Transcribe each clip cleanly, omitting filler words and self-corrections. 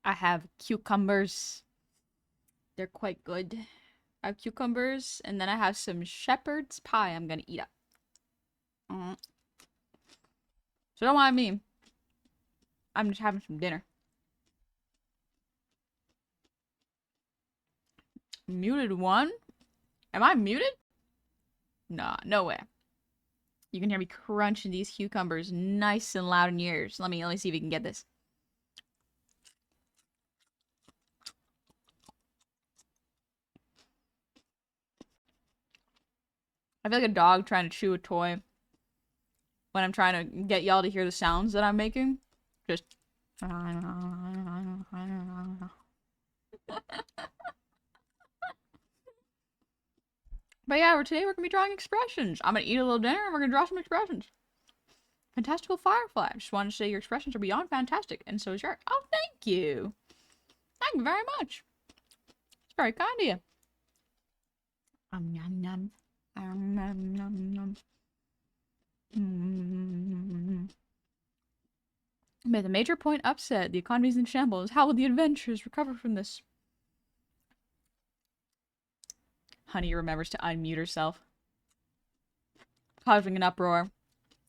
I have cucumbers. They're quite good. I have cucumbers, and then I have some shepherd's pie I'm gonna eat up. Mm. So don't mind me. I'm just having some dinner. Muted one? Am I muted? Nah, no way. You can hear me crunching these cucumbers nice and loud in your ears. Let me see if we can get this. I feel like a dog trying to chew a toy when I'm trying to get y'all to hear the sounds that I'm making. Just. But yeah, today we're gonna be drawing expressions. I'm gonna eat a little dinner and we're gonna draw some expressions. Fantastical Firefly. I just wanted to say your expressions are beyond fantastic, and so is yours. Oh, thank you. Thank you very much. It's very kind of you. Nom nom. Nom nom nom. May the major point upset. The economy is in shambles. How will the adventurers recover from this? Honey remembers to unmute herself, causing an uproar,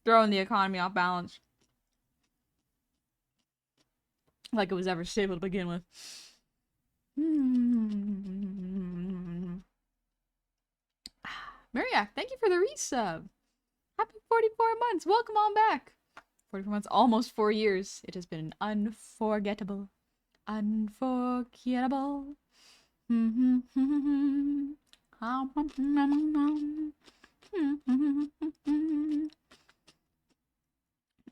throwing the economy off balance. Like it was ever stable to begin with. Mariak, thank you for the resub. Happy 44 months. Welcome on back. 44 months, almost 4 years. It has been unforgettable. Unforgettable.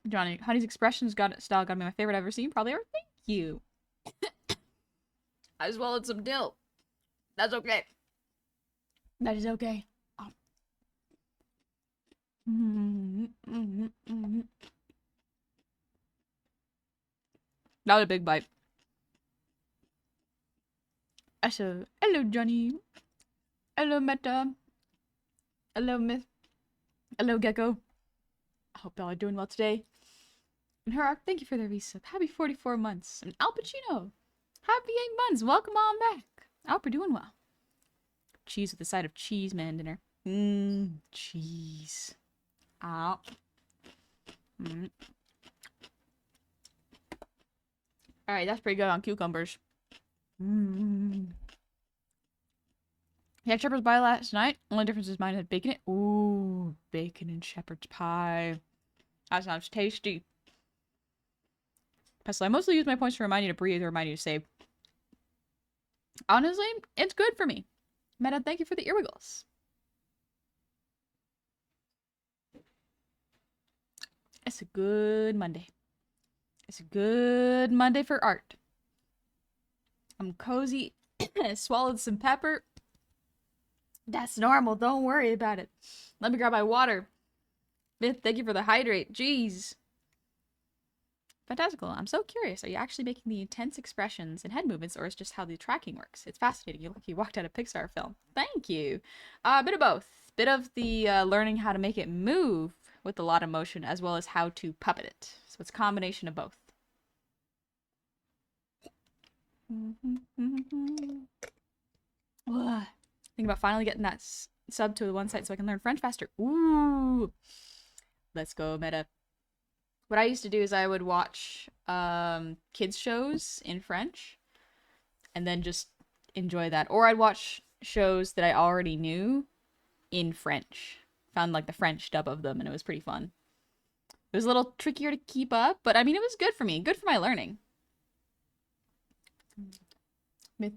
Johnny, Honey's expressions style got me my favorite I've ever seen. Probably ever. Thank you. I swallowed some dill. That's okay. That is okay. Oh. That was a big bite. So, hello, Johnny. Hello, Meta. Hello, Myth. Hello, Gecko. I hope y'all are doing well today. And Herak, thank you for the resub. Happy 44 months. And Al Pacino, happy 8 months. Welcome on back. I hope you're doing well. Cheese with the side of cheese man dinner. Cheese. Ow. Alright, that's pretty good on cucumbers. Yeah, shepherd's pie last night. Only difference is mine had bacon in it. Ooh, bacon and shepherd's pie. That sounds tasty. Pestle, I mostly use my points to remind you to breathe or remind you to save. Honestly, it's good for me. Meta, thank you for the earwiggles. It's a good Monday. It's a good Monday for art. I'm cozy. Swallowed some pepper. That's normal. Don't worry about it. Let me grab my water. Thank you for the hydrate. Jeez. Fantastical. I'm so curious. Are you actually making the intense expressions and head movements, or is it just how the tracking works? It's fascinating. You look like you walked out a Pixar film. Thank you. A bit of both. Bit of the learning how to make it move with a lot of motion, as well as how to puppet it. So it's a combination of both. Think about finally getting that sub to the one site so I can learn French faster. Ooh. Let's go, Meta. What I used to do is I would watch kids shows in French and then just enjoy that. Or I'd watch shows that I already knew in French. Found like the French dub of them and it was pretty fun. It was a little trickier to keep up, but I mean, it was good for me. Good for my learning.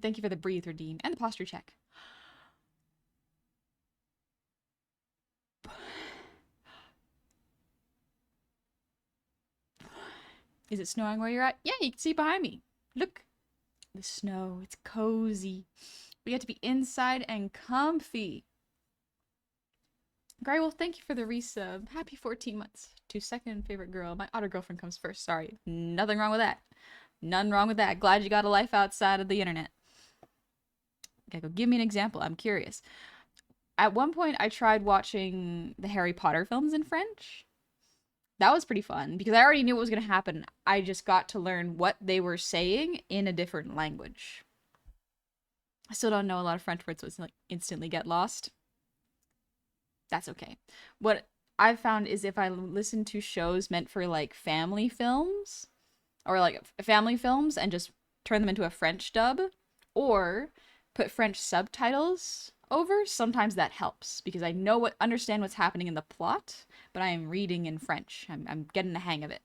Thank you for the breathe redeem and the posture check. Is it snowing where you're at? Yeah, you can see behind me. Look. The snow. It's cozy. We get to be inside and comfy. Gray, well, thank you for the resub. Happy 14 months. To second favorite girl. My otter girlfriend comes first. Sorry. Nothing wrong with that. None wrong with that. Glad you got a life outside of the internet. Okay, go give me an example. I'm curious. At one point, I tried watching the Harry Potter films in French. That was pretty fun because I already knew what was going to happen. I just got to learn what they were saying in a different language. I still don't know a lot of French words, so it's like instantly get lost. That's okay. What I've found is if I listen to shows meant for like family films or like family films and just turn them into a French dub or put French subtitles over, sometimes that helps because I understand what's happening in the plot, but I am reading in French. I'm getting the hang of it.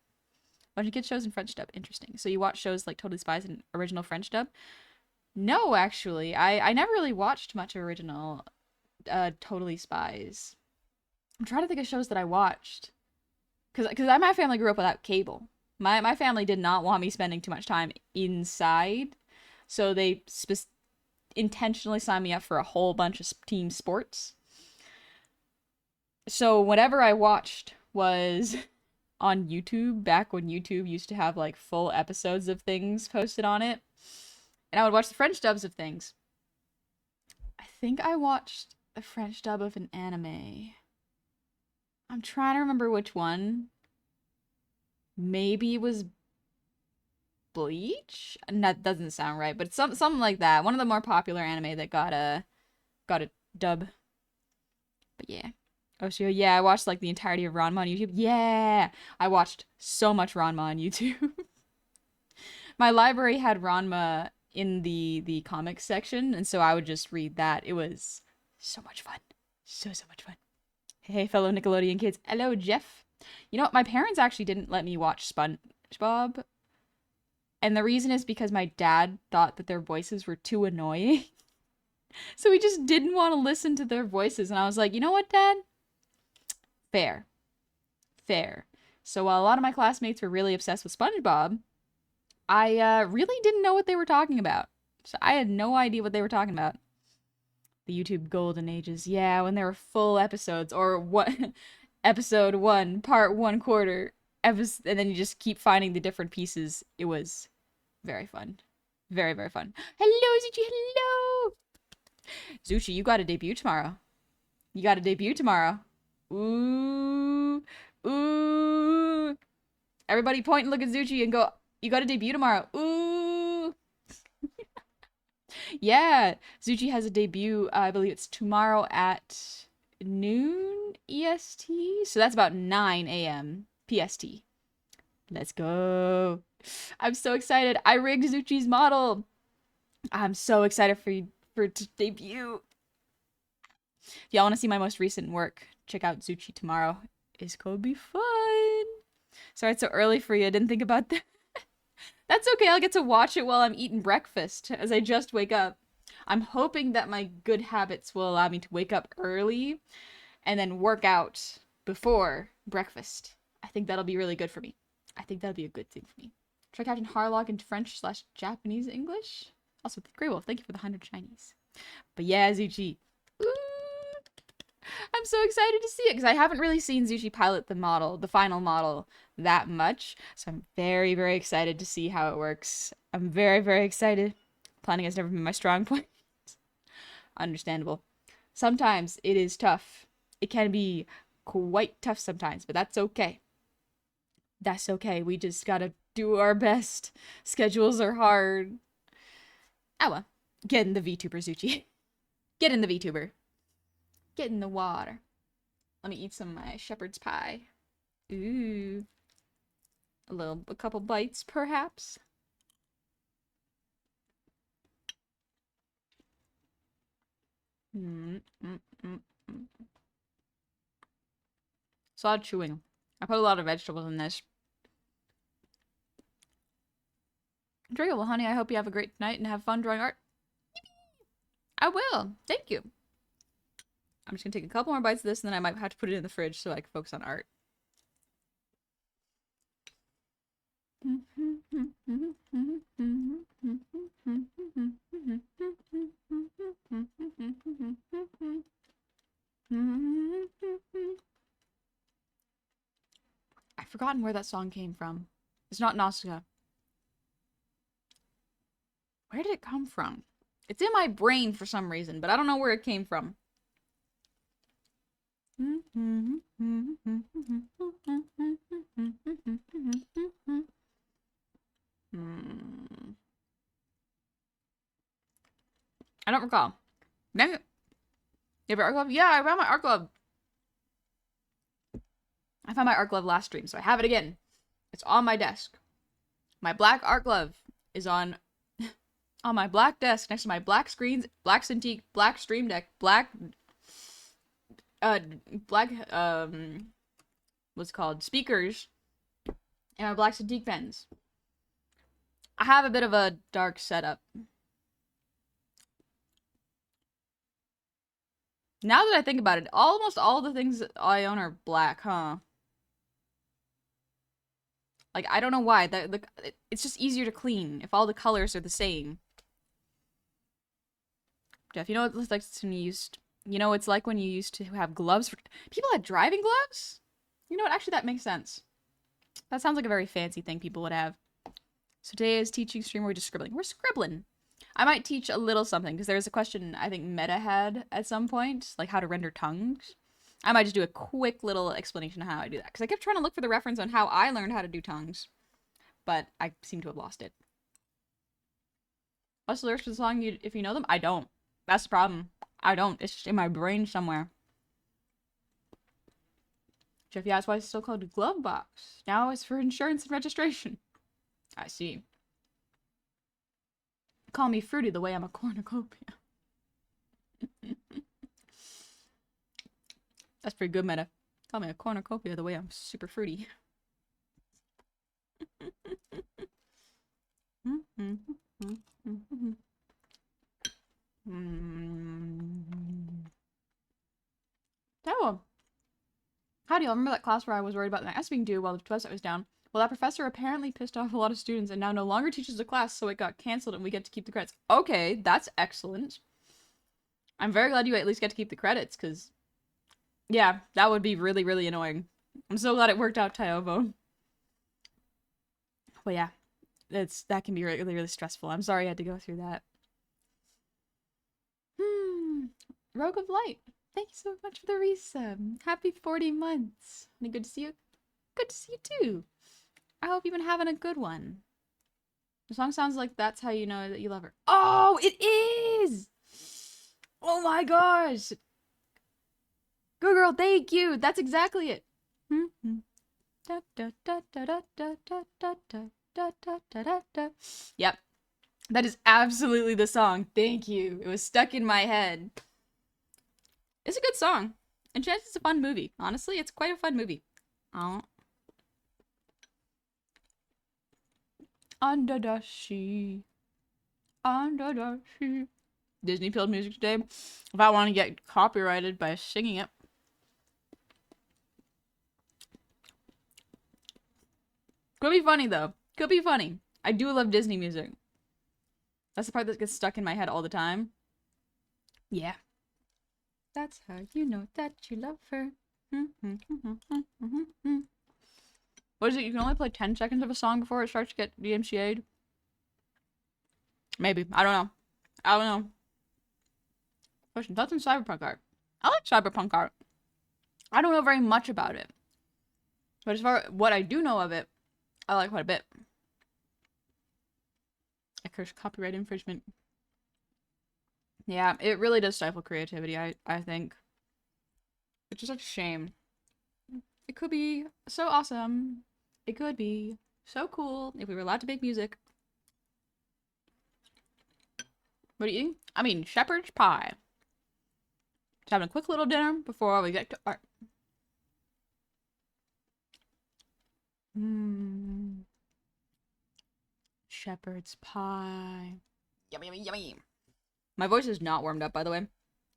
Bunch of kids shows in French dub. Interesting. So you watch shows like Totally Spies in original French dub? No, actually. I never really watched much original Totally Spies. I'm trying to think of shows that I watched. Because my family grew up without cable. My family did not want me spending too much time inside. So they intentionally signed me up for a whole bunch of team sports. So whatever I watched was on YouTube, back when YouTube used to have like full episodes of things posted on it. And I would watch the French dubs of things. I think I watched a French dub of an anime. I'm trying to remember which one. Maybe it was Bleach? And that doesn't sound right, but it's something like that. One of the more popular anime that got a dub. But yeah. Oh, so yeah, I watched like the entirety of Ranma on YouTube. Yeah! I watched so much Ranma on YouTube. My library had Ranma in the comics section, and so I would just read that. It was so much fun. So much fun. Hey, fellow Nickelodeon kids. Hello, Jeff. You know what? My parents actually didn't let me watch SpongeBob. And the reason is because my dad thought that their voices were too annoying. So he just didn't want to listen to their voices. And I was like, you know what, Dad? Fair. Fair. So while a lot of my classmates were really obsessed with SpongeBob, I really didn't know what they were talking about. So I had no idea what they were talking about. The YouTube golden ages. Yeah, when there were full episodes or what episode 1, part 1 quarter, and then you just keep finding the different pieces. It was very fun. Very, very fun. Hello, Zuchi, hello! Zuchi, you got a debut tomorrow. You got a debut tomorrow. Ooh. Ooh. Everybody point and look at Zuchi and go, you got a debut tomorrow. Ooh. Yeah, Zuchi has a debut, I believe it's tomorrow at noon EST. So that's about 9 a.m. PST. Let's go. I'm so excited. I rigged Zuchi's model. I'm so excited for it to debut. If y'all want to see my most recent work, check out Zuchi tomorrow. It's gonna be fun. Sorry it's so early for you. I didn't think about that. That's okay. I'll get to watch it while I'm eating breakfast as I just wake up. I'm hoping that my good habits will allow me to wake up early and then work out before breakfast. I think that'll be really good for me. I think that'll be a good thing for me. Try Captain Harlock in French/Japanese English. Also, Grey Wolf, thank you for the 100 Chinese. But yeah, Zuchi. Ooh, I'm so excited to see it because I haven't really seen Zuchi pilot the final model, that much. So I'm very, very excited to see how it works. I'm very, very excited. Planning has never been my strong point. Understandable. Sometimes it is tough. It can be quite tough sometimes, but that's okay. That's okay. We just gotta do our best. Schedules are hard. Oh well. Get in the VTuber, Zuchi. Get in the VTuber. Get in the water. Let me eat some of my shepherd's pie. Ooh. A couple bites, perhaps. It's a lot of chewing. I put a lot of vegetables in this. Drago, well, honey, I hope you have a great night and have fun drawing art. I will. Thank you. I'm just gonna take a couple more bites of this and then I might have to put it in the fridge so I can focus on art. I've forgotten where that song came from. It's not Nausicaa. Where did it come from? It's in my brain for some reason, but I don't know where it came from. I don't recall. You have your art glove? Yeah, I found my art glove. I found my art glove last stream, so I have it again. It's on my desk. My black art glove is on my black desk next to my black screens, black Cintiq, black Stream Deck, black what's it called, speakers, and my black Cintiq pens. I have a bit of a dark setup. Now that I think about it, almost all the things that I own are black, huh? Like, I don't know why. It's just easier to clean if all the colors are the same. Jeff, you know what it's like when you used... You know, it's like when you used to have gloves for... People had driving gloves? You know what? Actually, that makes sense. That sounds like a very fancy thing people would have. So today's teaching stream, we're just scribbling. We're scribbling. I might teach a little something, because there was a question I think Meta had at some point, like how to render tongues. I might just do a quick little explanation of how I do that, because I kept trying to look for the reference on how I learned how to do tongues, but I seem to have lost it. What's the lyrics to the song, if you know them? I don't. That's the problem. I don't. It's just in my brain somewhere. Jeff, yeah, that's why it's still called a glove box. Now it's for insurance and registration. I see. Call me fruity the way I'm a cornucopia. That's pretty good, Meta. Call me a cornucopia the way I'm super fruity. Oh. How do you remember that class where I was worried about the S being due while the website was down? Well, that professor apparently pissed off a lot of students and now no longer teaches the class, so it got canceled and we get to keep the credits. Okay, that's excellent. I'm very glad you at least get to keep the credits, because... Yeah, that would be really, really annoying. I'm so glad it worked out, Tyovo. But yeah, that can be really, really stressful. I'm sorry I had to go through that. Rogue of Light. Thank you so much for the resub. Happy 40 months. Good to see you. Good to see you too. I hope you've been having a good one. The song sounds like that's how you know that you love her. Oh, it is! Oh my gosh! Good girl, thank you! That's exactly it! Yep. That is absolutely the song. Thank you. It was stuck in my head. It's a good song. And Chance, it's a fun movie. Honestly, it's quite a fun movie. Oh. Andadashi. Andadashi. Disney Pilled music today. If I want to get copyrighted by singing it. Could be funny, though. Could be funny. I do love Disney music. That's the part that gets stuck in my head all the time. Yeah. That's how you know that you love her. What is it? You can only play 10 seconds of a song before it starts to get DMCA'd? Maybe. I don't know. I don't know. Question. Thoughts on cyberpunk art? I like cyberpunk art. I don't know very much about it. But as far as what I do know of it, I like quite a bit. I curse copyright infringement. Yeah, it really does stifle creativity, I think. It's just such a shame. It could be so awesome. It could be so cool if we were allowed to make music. What are you eating? I mean, shepherd's pie. Just having a quick little dinner before we get to art. Shepherd's pie. Yummy, yummy, yummy. My voice is not warmed up, by the way.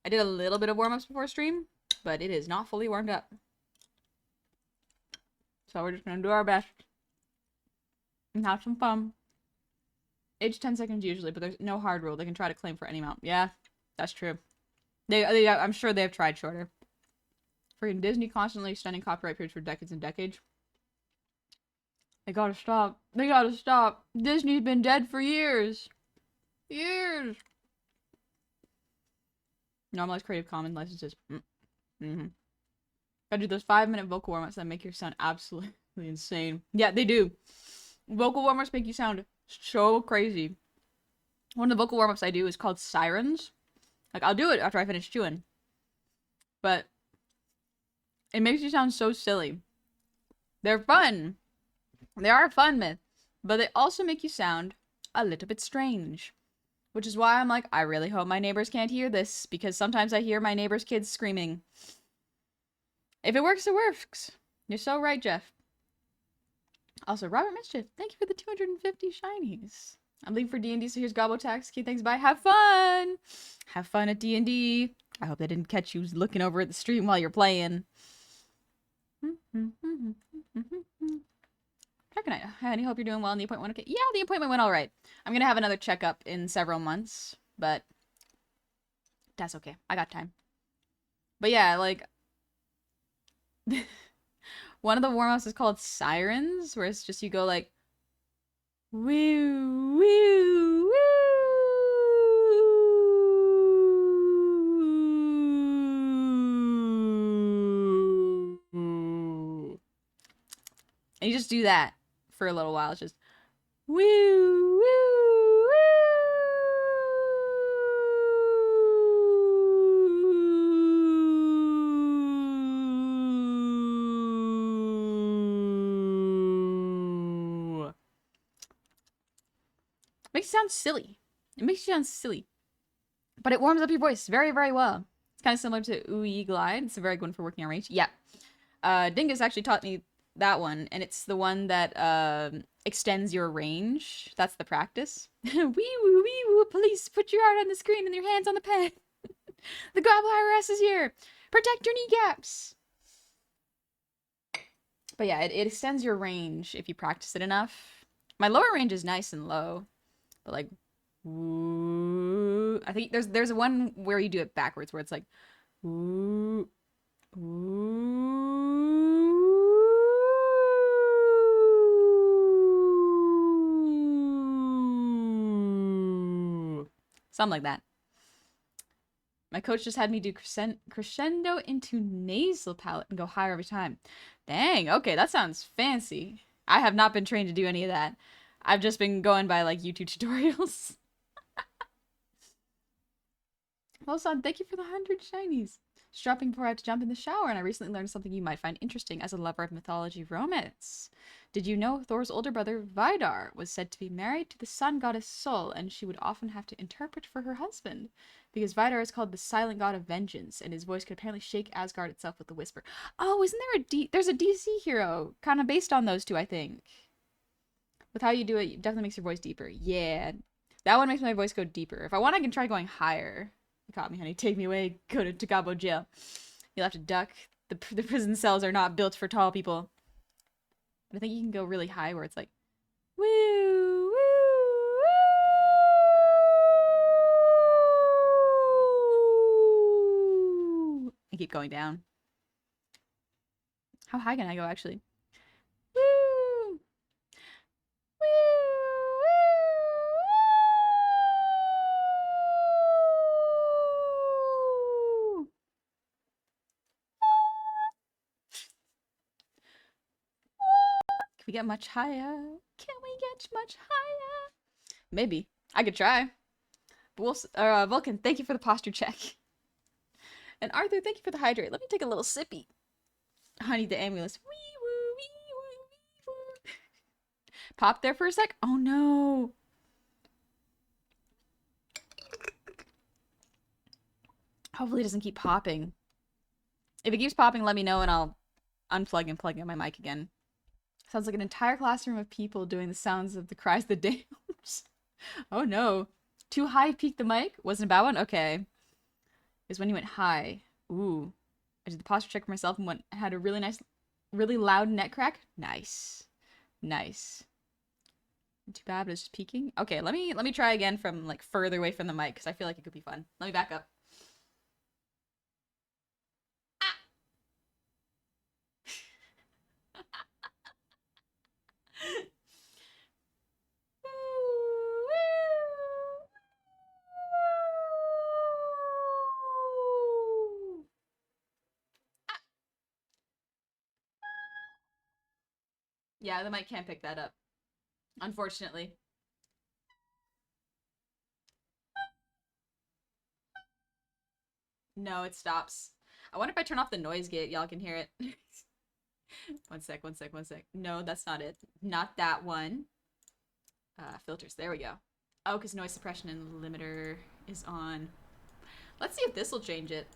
I did a little bit of warm-ups before stream, but it is not fully warmed up. So we're just gonna do our best and have some fun. Age 10 seconds usually, but there's no hard rule. They can try to claim for any amount. Yeah, that's true. I'm sure they've tried shorter. Freaking Disney constantly extending copyright periods for decades and decades. They gotta stop. They gotta stop. Disney's been dead for years. Years. Normalize Creative Commons licenses. Gotta do those 5-minute vocal warm-ups that make you sound absolutely insane. Yeah, they do. Vocal warm-ups make you sound so crazy. One of the vocal warm-ups I do is called Sirens. Like, I'll do it after I finish chewing. But it makes you sound so silly. They're fun. They are fun, myth. But they also make you sound a little bit strange. Which is why I'm like, I really hope my neighbors can't hear this. Because sometimes I hear my neighbors' kids screaming. If it works, it works. You're so right, Jeff. Also, Robert Mischief, thank you for the 250 shinies. I'm leaving for D&D, so here's Gobbo Tax. Okay, thanks, bye. Have fun! Have fun at D&D. I hope they didn't catch you looking over at the stream while you're playing. Dragonite, honey, hope you're doing well. And the appointment went okay? Yeah, the appointment went alright. I'm gonna have another checkup in several months, but that's okay. I got time. But yeah, like... one of the warm-ups is called Sirens, where it's just you go like... Woo, woo, woo. And you just do that for a little while. It's just woo, woo, woo. Makes you sound silly. It makes you sound silly. But it warms up your voice very, very well. It's kind of similar to Ooey Glide. It's a very good one for working on range. Yeah. Dingus actually taught me that one, and it's the one that extends your range. That's the practice. Wee woo, wee woo, police, put your heart on the screen and your hands on the pen. The Gobble IRS is here. Protect your kneecaps. But yeah, it extends your range if you practice it enough. My lower range is nice and low. But like, woo. I think there's one where you do it backwards, where it's like, woo, woo. Something like that. My coach just had me do crescendo into nasal palate and go higher every time. Dang, okay, that sounds fancy. I have not been trained to do any of that. I've just been going by, like, YouTube tutorials. Well, son, thank you for the 100 shinies. Just dropping before I had to jump in the shower, and I recently learned something you might find interesting as a lover of mythology romance. Did you know Thor's older brother, Vidar, was said to be married to the sun goddess Sol, and she would often have to interpret for her husband? Because Vidar is called the silent god of vengeance, and his voice could apparently shake Asgard itself with a whisper. Oh, isn't there there's a DC hero, kind of based on those two, I think. With how you do it, it definitely makes your voice deeper. Yeah. That one makes my voice go deeper. If I want, I can try going higher. You caught me, honey. Take me away. Go to Tagabo jail. You'll have to duck. The prison cells are not built for tall people. But I think you can go really high where it's like, woo, woo, woo. And keep going down. How high can I go, actually? Woo! Can we get much higher? Can we get much higher? Maybe. I could try. But Vulcan, thank you for the posture check. And Arthur, thank you for the hydrate. Let me take a little sippy. Honey, the ambulance. Wee woo, wee woo, wee woo. Pop there for a sec. Oh no. Hopefully it doesn't keep popping. If it keeps popping, let me know and I'll unplug and plug in my mic again. Sounds like an entire classroom of people doing the sounds of the cries of the dams. Oh no. Too high peaked the mic? Wasn't a bad one? Okay. Is when you went high. Ooh. I did the posture check for myself and had a really nice, really loud neck crack. Nice. Nice. Too bad, but it's just peaking. Okay, let me try again from like further away from the mic because I feel like it could be fun. Let me back up. Yeah, the mic can't pick that up, unfortunately. No, it stops. I wonder if I turn off the noise gate, y'all can hear it. One sec, one sec, one sec. No, that's not it. Not that one. Filters. There we go. Oh, because noise suppression and limiter is on. Let's see if this will change it.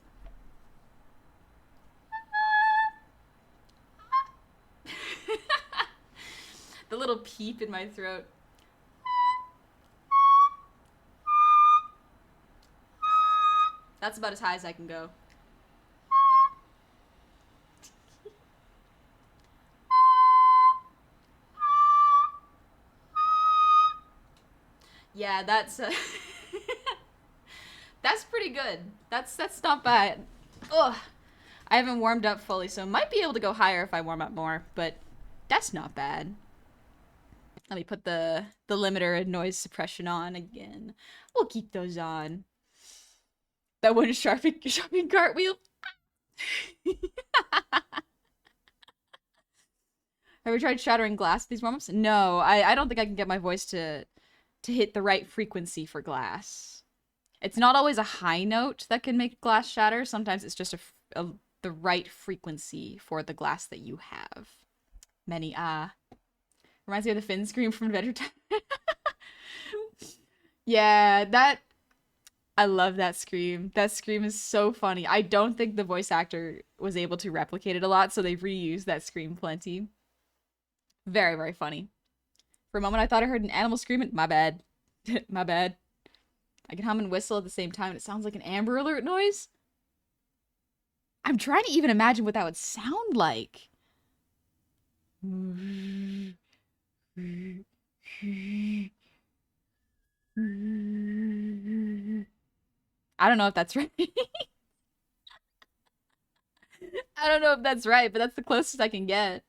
The little peep in my throat. That's about as high as I can go. Yeah, that's that's pretty good. That's not bad. Ugh. I haven't warmed up fully, so might be able to go higher if I warm up more, but that's not bad. Let me put the limiter and noise suppression on again. We'll keep those on. That one shopping cartwheel. Have you tried shattering glass with these warm-ups? No, I don't think I can get my voice to hit the right frequency for glass. It's not always a high note that can make glass shatter. Sometimes it's just the right frequency for the glass that you have. Many reminds me of the Finn scream from Adventure Time. Yeah, that I love that scream. That scream is so funny. I don't think the voice actor was able to replicate it a lot, so they've reused that scream plenty. Very, very funny. For a moment, I thought I heard an animal screaming. My bad. My bad. I can hum and whistle at the same time, and it sounds like an Amber Alert noise. I'm trying to even imagine what that would sound like. I don't know if that's right. I don't know if that's right, but that's the closest I can get.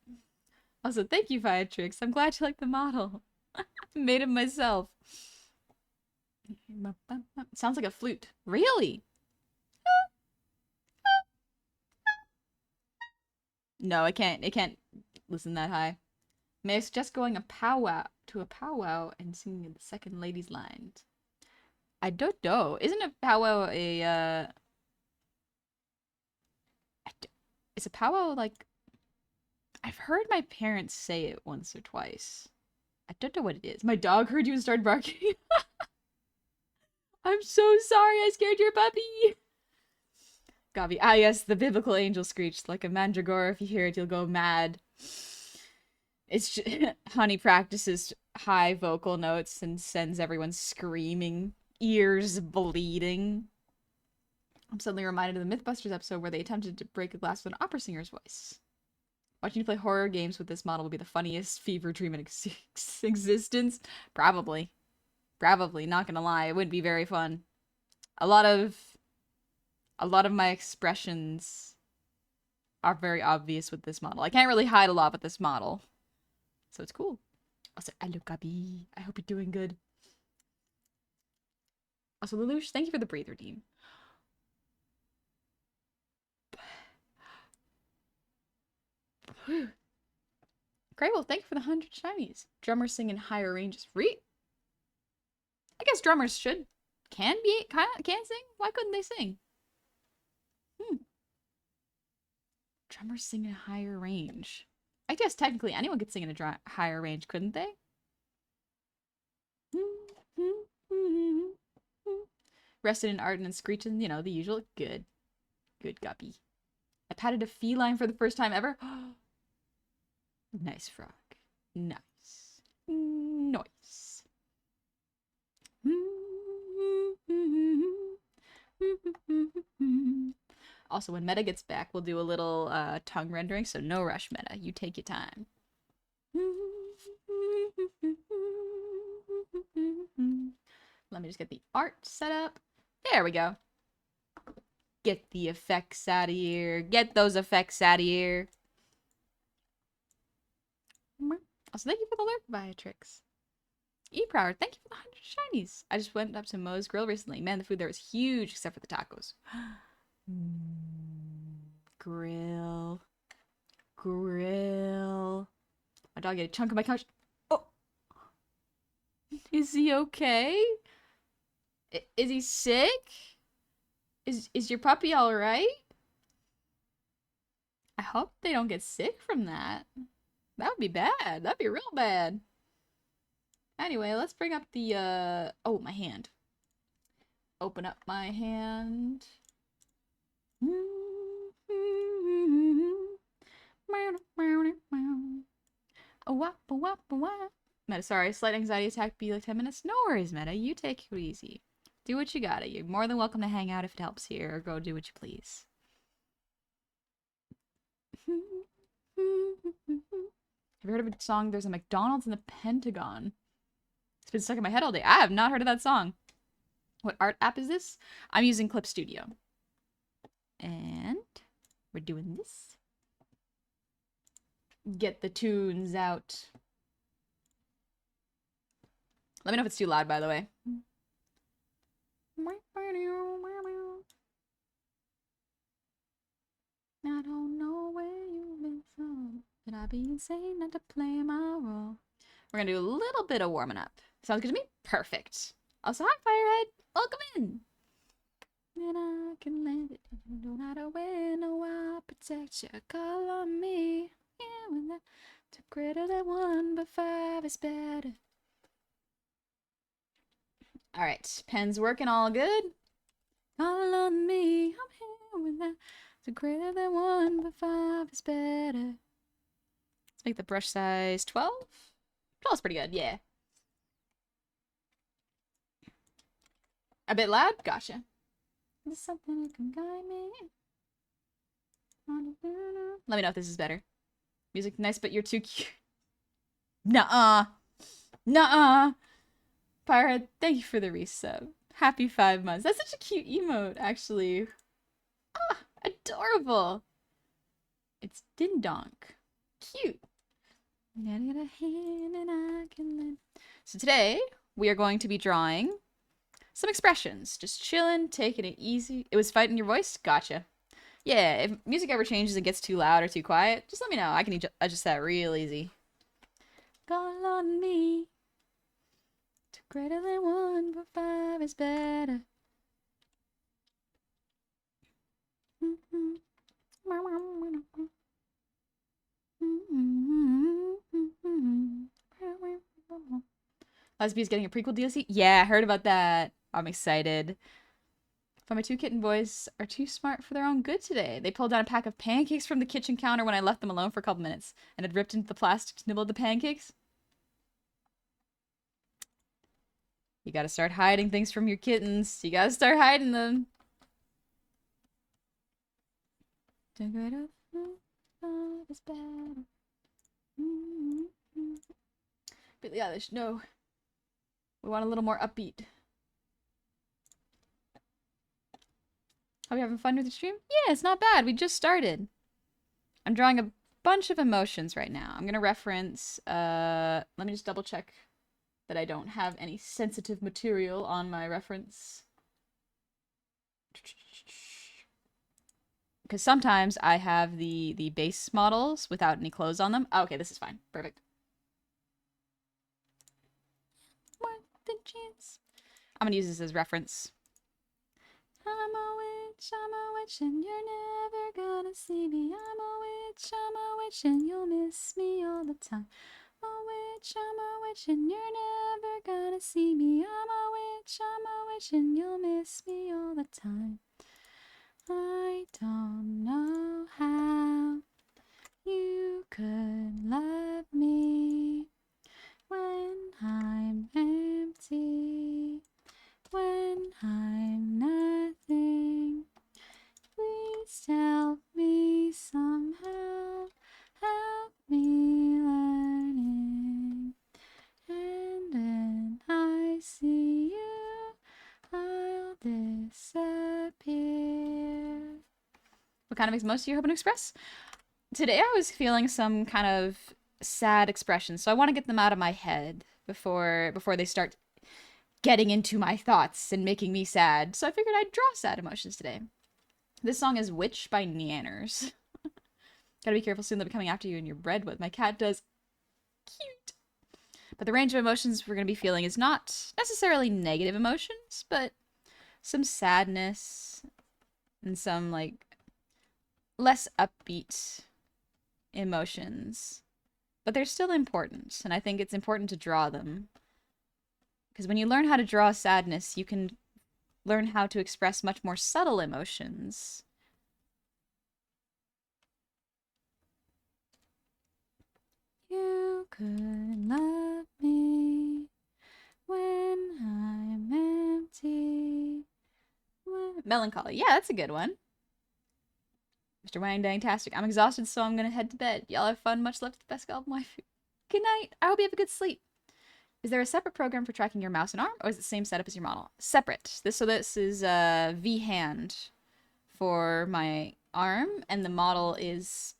Also, thank you, Viatrix. I'm glad you like the model. I made it myself. Sounds like a flute. Really? No, I can't. It can't listen that high. May I suggest going a powwow and singing the second lady's lines? I don't know. Isn't a powwow is a powwow like I've heard my parents say it once or twice. I don't know what it is. My dog heard you and started barking. I'm so sorry I scared your puppy. Gabi. Ah, yes, the biblical angel screeched like a mandragora. If you hear it, you'll go mad. It's just, Honey practices high vocal notes and sends everyone screaming, ears bleeding. I'm suddenly reminded of the Mythbusters episode where they attempted to break a glass with an opera singer's voice. Watching you play horror games with this model will be the funniest fever dream in existence. Probably. Probably, not gonna lie. It would be very fun. A lot of my expressions are very obvious with this model. I can't really hide a lot with this model. So it's cool. Also, hello, Gabi. I hope you're doing good. Also, Lelouch, thank you for the breather redeem. Great, well, thank you for the 100 shinies. Drummers sing in higher ranges. I guess drummers can sing? Why couldn't they sing? Drummers sing in a higher range. I guess technically anyone could sing in a higher range, couldn't they? Rested in Arden and screeching, you know, the usual. Good. Good guppy. I patted a feline for the first time ever. Nice frog. Nice. Nice. Also, when Meta gets back, we'll do a little tongue rendering, so no rush, Meta. You take your time. Let me just get the art set up. There we go. Get the effects out of here. Get those effects out of here. Also, thank you for the alert, Viatrix. E-Prower, thank you for the 100 shinies. I just went up to Moe's Grill recently. Man, the food there was huge, except for the tacos. Grill. Grill. My dog ate a chunk of my couch. Oh, is he okay? Is he sick? Is your puppy all right? I hope they don't get sick from that. That would be bad. That'd be real bad. Anyway, let's bring up the, oh, my hand. Open up my hand. Meta, sorry, slight anxiety attack, be like 10 minutes. No worries, Meta. You take it easy. Do what you gotta. You're more than welcome to hang out if it helps here, or go do what you please. Have you heard of a song, There's a McDonald's in the Pentagon? It's been stuck in my head all day. I have not heard of that song. What art app is this? I'm using Clip Studio. And we're doing this. Get the tunes out. Let me know if it's too loud, by the way. I don't know where you've been from, but I'd be insane not to play my role. We're gonna do a little bit of warming up. Sounds good to me? Perfect. Also, hi, Firehead. Welcome in. And I can land it. You don't have to win. No, I'll protect you. Call on me. Yeah, when that's greater than 1, but 5 is better. All right, pen's working all good. Call on me. I'm here when that's greater than 1, but 5 is better. Let's make the brush size 12. 12 is pretty good, yeah. A bit loud? Gotcha. There's something that can guide me. Let me know if this is better. Music nice, but you're too cute. Nuh-uh. Nuh-uh. Firehead, thank you for the resub. Happy 5 months. That's such a cute emote, actually. Ah, adorable. It's Din Donk. Cute. So today, we are going to be drawing some expressions. Just chilling, taking it easy. It was fighting your voice? Gotcha. Yeah, if music ever changes and gets too loud or too quiet, just let me know. I can adjust that real easy. Call on me. Greater than 1, but 5 is better. Lesbie's getting a prequel DLC? Yeah, I heard about that. I'm excited. But my 2 kitten boys are too smart for their own good today. They pulled down a pack of pancakes from the kitchen counter when I left them alone for a couple minutes, and had ripped into the plastic to nibble the pancakes. You gotta start hiding things from your kittens. You gotta start hiding them. Billie Eilish, no. We want a little more upbeat. Are we having fun with the stream? Yeah, it's not bad. We just started. I'm drawing a bunch of emotions right now. I'm gonna reference, let me just double check that I don't have any sensitive material on my reference. Because sometimes I have the base models without any clothes on them. Oh, okay, this is fine. Perfect. Worth the chance. I'm gonna use this as reference. I'm a witch, and you're never gonna see me. I'm a witch, and you'll miss me all the time. I'm a witch, and you're never gonna see me. I'm a witch, and you'll miss me all the time. I don't know how you could love me when I'm empty, when I'm nothing. Please help me somehow, help me learning. And when I see you, I'll disappear. What kind of emotions are you hoping to express? Today I was feeling some kind of sad expressions, so I want to get them out of my head before they start getting into my thoughts and making me sad. So I figured I'd draw sad emotions today. This song is Witch by Neanners. Gotta be careful soon, they'll be coming after you and your bread. What my cat does Cute. But the range of emotions we're going to be feeling is not necessarily negative emotions, but some sadness and some like less upbeat emotions. But they're still important, and I think it's important to draw them. Because when you learn how to draw sadness, you can learn how to express much more subtle emotions. You could love me when I'm empty. Melancholy. Yeah, that's a good one. Mr. Wang Dang-tastic. I'm exhausted, so I'm gonna head to bed. Y'all have fun. Much love to the best album wife. Good night. I hope you have a good sleep. Is there a separate program for tracking your mouse and arm, or is it the same setup as your model? Separate. This is V-Hand for my arm, and the model is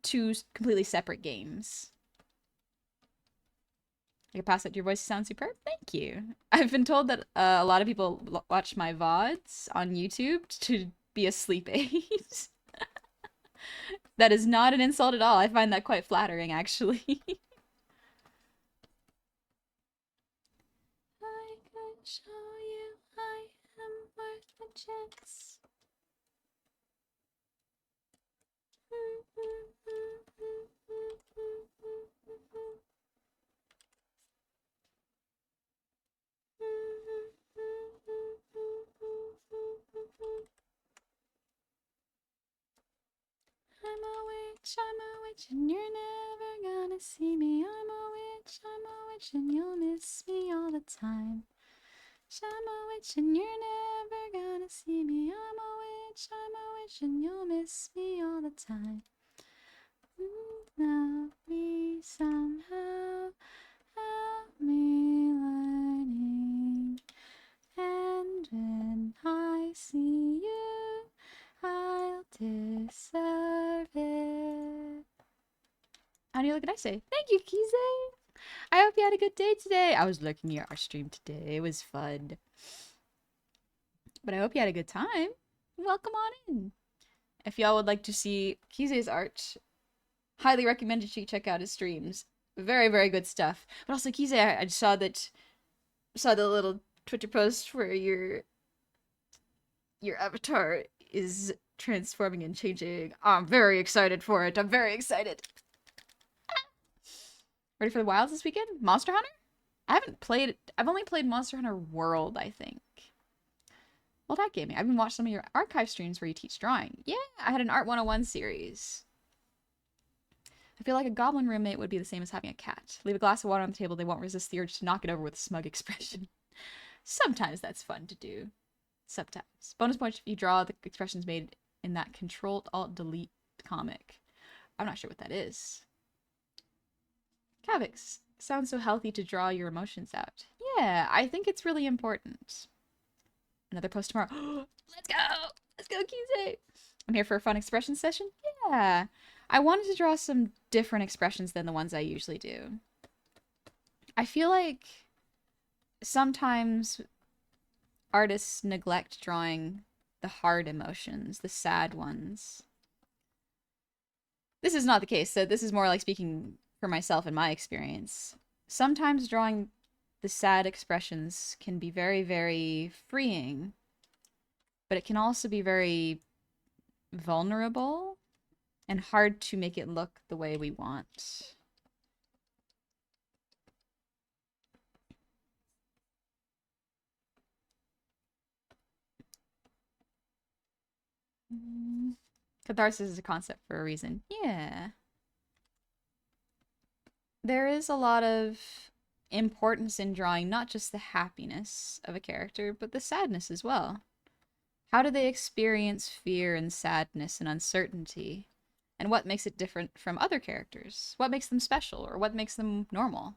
two completely separate games. I can pass that to your voice. Sounds superb. Thank you. I've been told that a lot of people watch my VODs on YouTube to be a sleep aid. That is not an insult at all. I find that quite flattering, actually. I could show you I am worth a chance. I'm a witch, and you're never gonna see me. I'm a witch, and you'll miss me all the time. I'm a witch, and you're never gonna see me. I'm a witch, and you'll miss me all the time. Now me somehow, help me learning. And when I see you, I'll deserve it. How do you look at I say? Thank you, Kize. I hope you had a good day today. I was looking at our stream today. It was fun. But I hope you had a good time. Welcome on in. If y'all would like to see Kize's art, highly recommend you check out his streams. Very, very good stuff. But also, Kize, I just saw the little Twitter post where your avatar is transforming and changing. I'm very excited for it. I'm very excited. Ready for the wilds this weekend? Monster Hunter? I've only played Monster Hunter World, I think. Well, that gaming. I've been watching some of your archive streams where you teach drawing. Yeah, I had an Art 101 series. I feel like a goblin roommate would be the same as having a cat. Leave a glass of water on the table, they won't resist the urge to knock it over with a smug expression. Sometimes that's fun to do. Sometimes. Bonus points if you draw the expressions made in that Control-Alt-Delete comic. I'm not sure what that is. Kavix, sounds so healthy to draw your emotions out. Yeah, I think it's really important. Another post tomorrow. Let's go! Let's go, Kize! I'm here for a fun expression session? Yeah. I wanted to draw some different expressions than the ones I usually do. I feel like sometimes artists neglect drawing the hard emotions, the sad ones. This is not the case, so this is more like speaking for myself and my experience. Sometimes drawing the sad expressions can be very, very freeing, but it can also be very vulnerable and hard to make it look the way we want. Catharsis is a concept for a reason. Yeah. There is a lot of importance in drawing not just the happiness of a character, but the sadness as well. How do they experience fear and sadness and uncertainty? And what makes it different from other characters? What makes them special, or what makes them normal?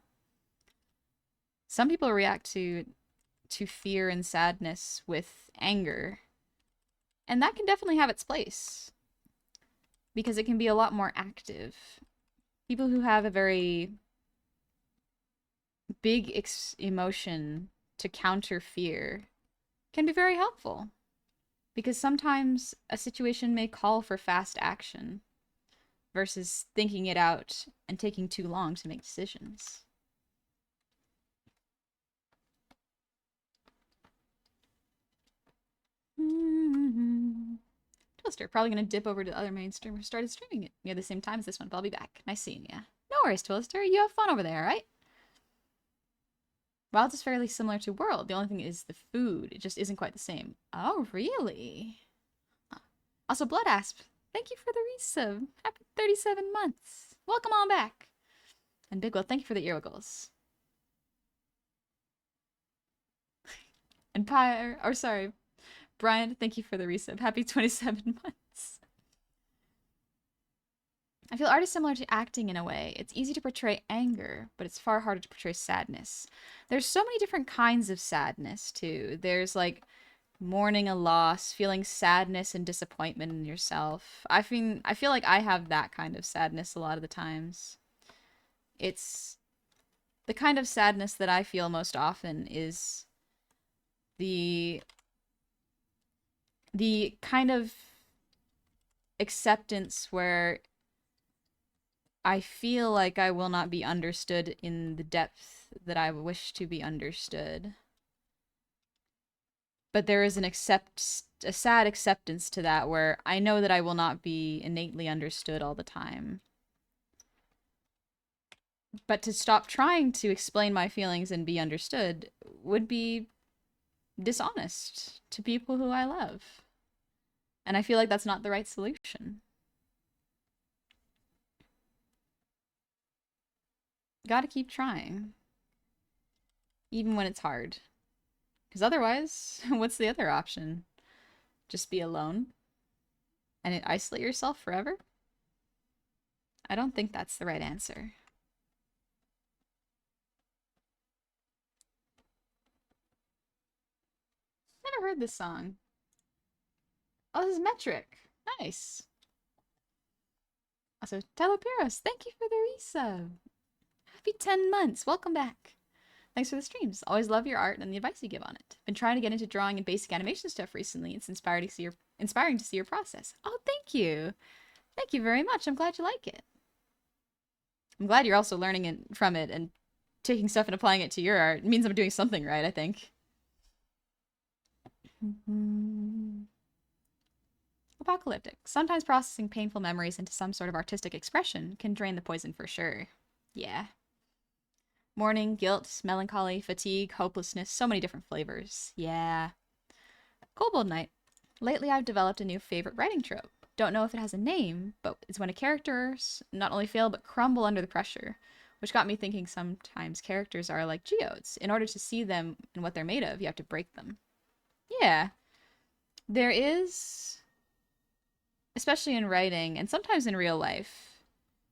Some people react to fear and sadness with anger, and that can definitely have its place, because it can be a lot more active. People who have a very big emotion to counter fear can be very helpful, because sometimes a situation may call for fast action. versus thinking it out and taking too long to make decisions. Toaster, probably gonna dip over to the other main stream who started streaming it near the same time as this one, but I'll be back. Nice seeing ya. No worries, Twister. You have fun over there, right? Wilds is fairly similar to World. The only thing is the food. It just isn't quite the same. Oh, really? Also, Blood Asp, thank you for the resub. Happy 37 months. Welcome on back. And Bigwell, thank you for the earwiggles. And Brian, thank you for the resub. Happy 27 months. I feel art is similar to acting in a way. It's easy to portray anger, but it's far harder to portray sadness. There's so many different kinds of sadness, too. There's, like, mourning a loss, feeling sadness and disappointment in yourself. I feel like I have that kind of sadness a lot of the times. It's the kind of sadness that I feel most often is the kind of acceptance where I feel like I will not be understood in the depth that I wish to be understood. But there is a sad acceptance to that where I know that I will not be innately understood all the time. But to stop trying to explain my feelings and be understood would be dishonest to people who I love. And I feel like that's not the right solution. Gotta keep trying. Even when it's hard. Because otherwise, what's the other option? Just be alone? And isolate yourself forever? I don't think that's the right answer. Never heard this song. Oh, this is Metric. Nice. Also, Telepiros, thank you for the resub. Happy 10 months. Welcome back. Thanks for the streams. Always love your art and the advice you give on it. Been trying to get into drawing and basic animation stuff recently. It's inspiring to see your process. Oh, thank you. Thank you very much. I'm glad you like it. I'm glad you're also learning from it and taking stuff and applying it to your art. It means I'm doing something right, I think. Apocalyptic. Sometimes processing painful memories into some sort of artistic expression can drain the poison for sure. Yeah. Mourning, guilt, melancholy, fatigue, hopelessness, so many different flavors. Yeah. Kobold Knight. Lately I've developed a new favorite writing trope. Don't know if it has a name, but it's when characters not only fail but crumble under the pressure, which got me thinking sometimes characters are like geodes. In order to see them and what they're made of, you have to break them. Yeah. There is, especially in writing and sometimes in real life,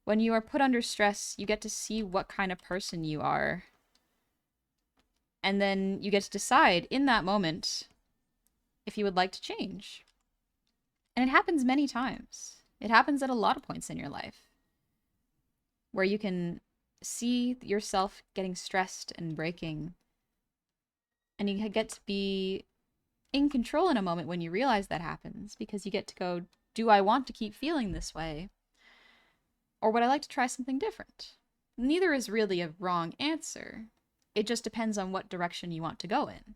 when you are put under stress, you get to see what kind of person you are. And then you get to decide in that moment if you would like to change. And it happens many times. It happens at a lot of points in your life where you can see yourself getting stressed and breaking. And you get to be in control in a moment when you realize that happens, because you get to go, do I want to keep feeling this way? Or would I like to try something different? Neither is really a wrong answer. It just depends on what direction you want to go in.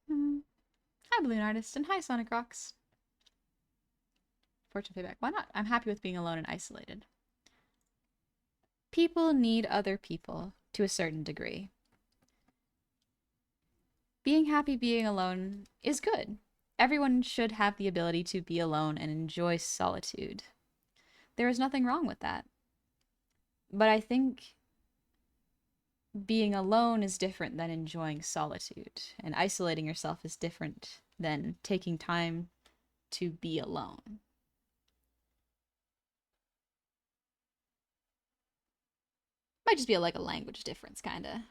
Hi, Balloon Artist, and hi, Sonic Rocks. Fortune payback. Why not? I'm happy with being alone and isolated. People need other people to a certain degree. Being happy being alone is good. Everyone should have the ability to be alone and enjoy solitude. There is nothing wrong with that. But I think being alone is different than enjoying solitude, and isolating yourself is different than taking time to be alone. Might just be like a language difference, kinda.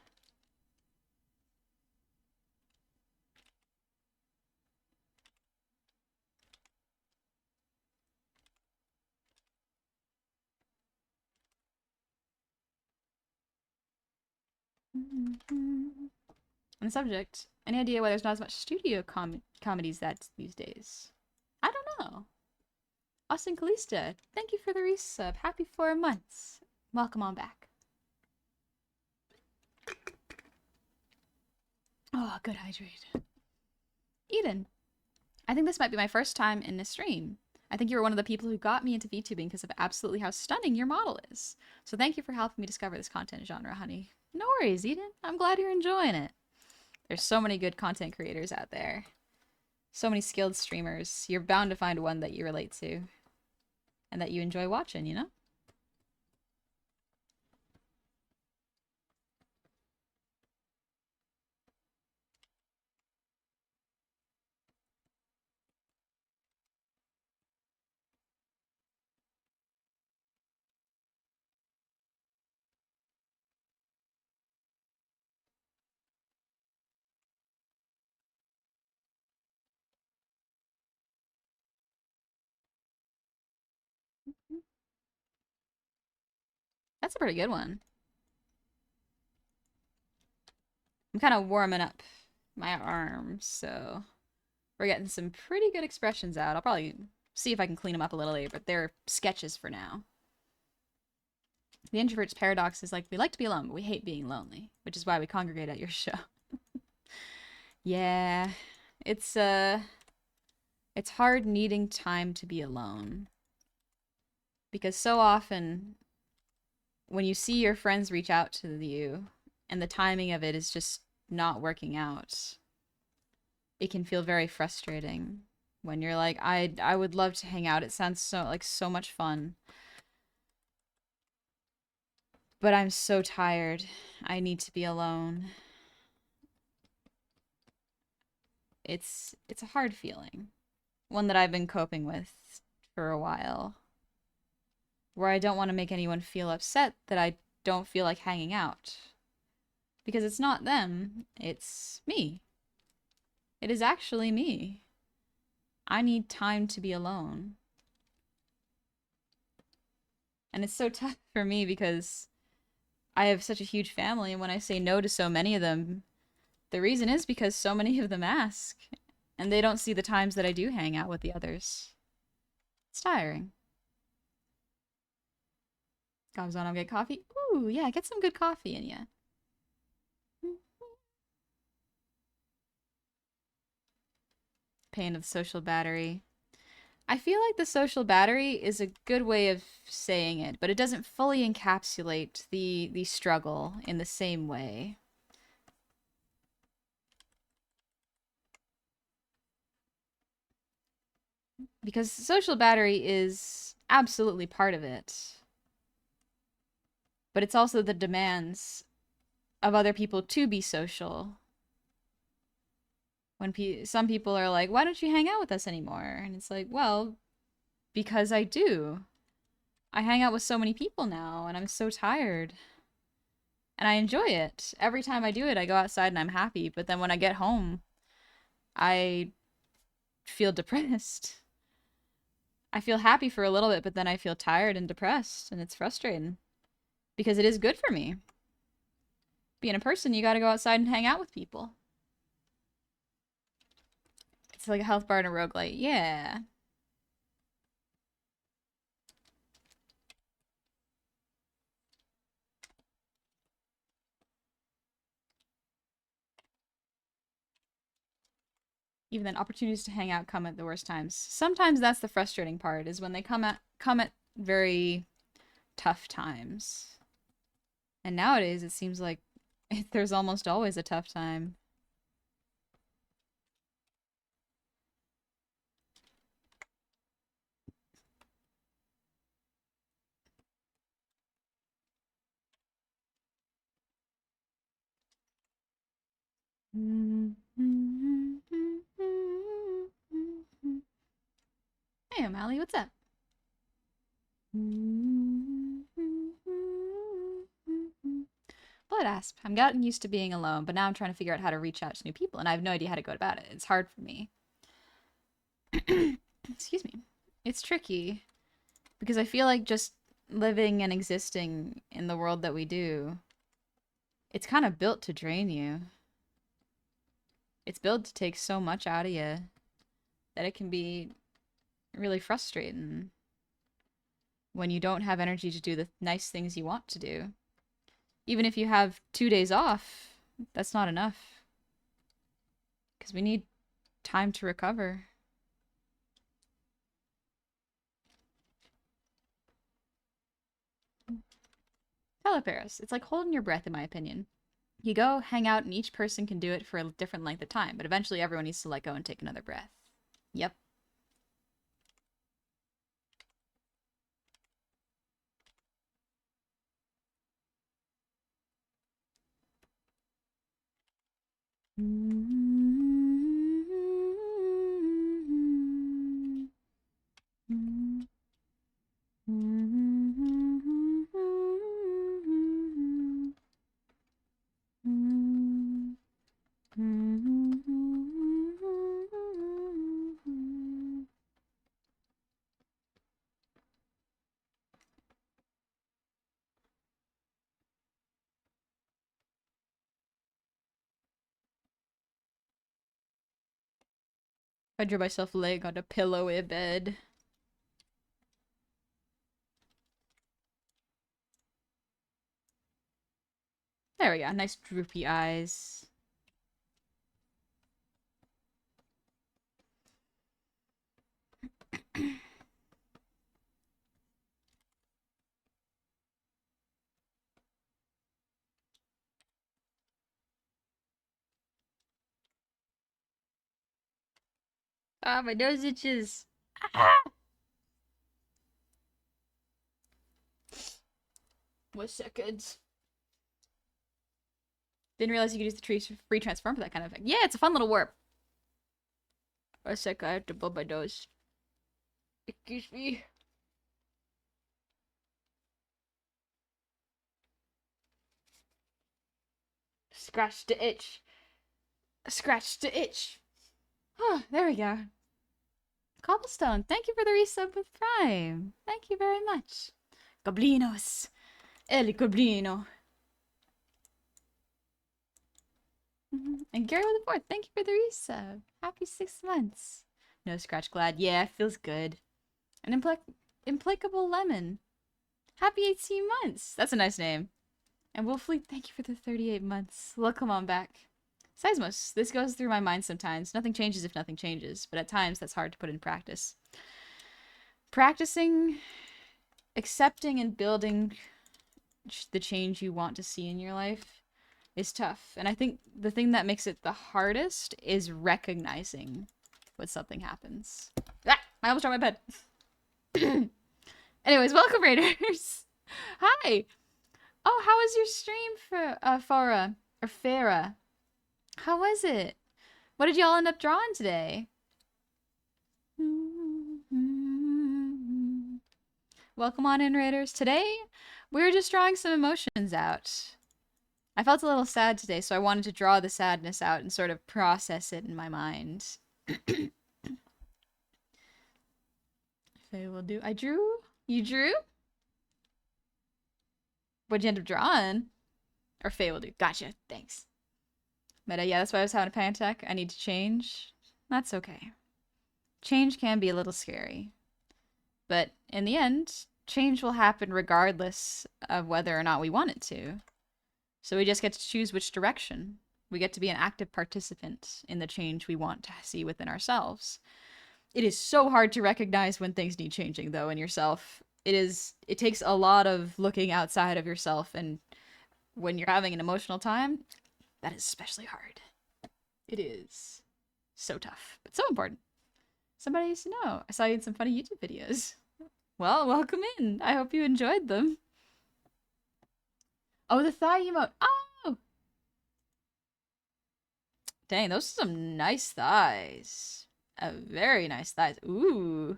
On the subject, any idea why there's not as much studio comedies these days? I don't know. Austin Kalista, thank you for the resub. Happy 4 months. Welcome on back. Oh, good hydrate. Eden, I think this might be my first time in a stream. I think you were one of the people who got me into VTubing because of absolutely how stunning your model is. So thank you for helping me discover this content genre, honey. No worries, Eden. I'm glad you're enjoying it. There's so many good content creators out there. So many skilled streamers. You're bound to find one that you relate to. And that you enjoy watching, you know? That's a pretty good one. I'm kind of warming up my arms, so we're getting some pretty good expressions out. I'll probably see if I can clean them up a little later, but they're sketches for now. The introvert's paradox is like, we like to be alone, but we hate being lonely, which is why we congregate at your show. Yeah, it's hard needing time to be alone. Because so often, when you see your friends reach out to you, and the timing of it is just not working out, it can feel very frustrating. When you're like, I would love to hang out. It sounds so much fun. But I'm so tired. I need to be alone. It's a hard feeling. One that I've been coping with for a while. Where I don't want to make anyone feel upset that I don't feel like hanging out. Because it's not them, it's me. It is actually me. I need time to be alone. And it's so tough for me because I have such a huge family, and when I say no to so many of them, the reason is because so many of them ask, and they don't see the times that I do hang out with the others. It's tiring. Comes on, I'll get coffee. Ooh, yeah, get some good coffee in ya. Pain of the social battery. I feel like the social battery is a good way of saying it, but it doesn't fully encapsulate the struggle in the same way. Because social battery is absolutely part of it. But it's also the demands of other people to be social. When some people are like, why don't you hang out with us anymore? And it's like, well, because I do. I hang out with so many people now, and I'm so tired. And I enjoy it. Every time I do it, I go outside and I'm happy. But then when I get home, I feel depressed. I feel happy for a little bit, but then I feel tired and depressed, and it's frustrating. Because it is good for me. Being a person, you gotta go outside and hang out with people. It's like a health bar and a roguelite. Yeah. Even then, opportunities to hang out come at the worst times. Sometimes that's the frustrating part, is when they come at very tough times. And nowadays, it seems like there's almost always a tough time. Hey, O'Malley, what's up? Blood asp. I'm getting used to being alone, but now I'm trying to figure out how to reach out to new people, and I have no idea how to go about it. It's hard for me. Excuse me. It's tricky because I feel like just living and existing in the world that we do it's kind of built to drain you. It's built to take so much out of you that it can be really frustrating when you don't have energy to do the nice things you want to do. Even if you have 2 days off, that's not enough. Because we need time to recover. Teleparis. It's like holding your breath, in my opinion. You go, hang out, and each person can do it for a different length of time, but eventually everyone needs to let go and take another breath. Yep. I drew myself laying on a pillow in bed. There we go. Nice droopy eyes. Ah, my nose itches. Ah! 1 second. Didn't realize you could use the free transform for that kind of thing. Yeah, it's a fun little warp. 1 sec, I have to blow my nose. Excuse me. Scratch the itch. Scratch the itch. Oh, there we go. Cobblestone, thank you for the resub with Prime. Thank you very much. Goblinos. El Goblino. And Gary with the 4th, thank you for the resub. Happy 6 months. No scratch glad. Yeah, feels good. An implacable lemon. Happy 18 months. That's a nice name. And Wolfleet, thank you for the 38 months. Welcome on back. Seismos, this goes through my mind sometimes. Nothing changes if nothing changes, but at times that's hard to put in practice. Practicing, accepting, and building the change you want to see in your life is tough. And I think the thing that makes it the hardest is recognizing when something happens. Ah! I almost dropped my pen. Anyways, welcome, Raiders. Hi. Oh, how was your stream for Farah or Farah? How was it? What did y'all end up drawing today? Welcome on in, Raiders. Today, we were just drawing some emotions out. I felt a little sad today, so I wanted to draw the sadness out and sort of process it in my mind. Faye will do. I drew? You drew? What'd you end up drawing? Or Faye will do. Gotcha. Thanks. Meta, yeah, that's why I was having a panic attack. I need to change. That's okay. Change can be a little scary. But in the end, change will happen regardless of whether or not we want it to. So we just get to choose which direction. We get to be an active participant in the change we want to see within ourselves. It is so hard to recognize when things need changing, though, in yourself. It takes a lot of looking outside of yourself, and when you're having an emotional time, that is especially hard. It is so tough, but so important. Somebody used to know. I saw you in some funny YouTube videos. Well, welcome in. I hope you enjoyed them. Oh, the thigh emote. Oh! Dang, those are some nice thighs. Very nice thighs. Ooh.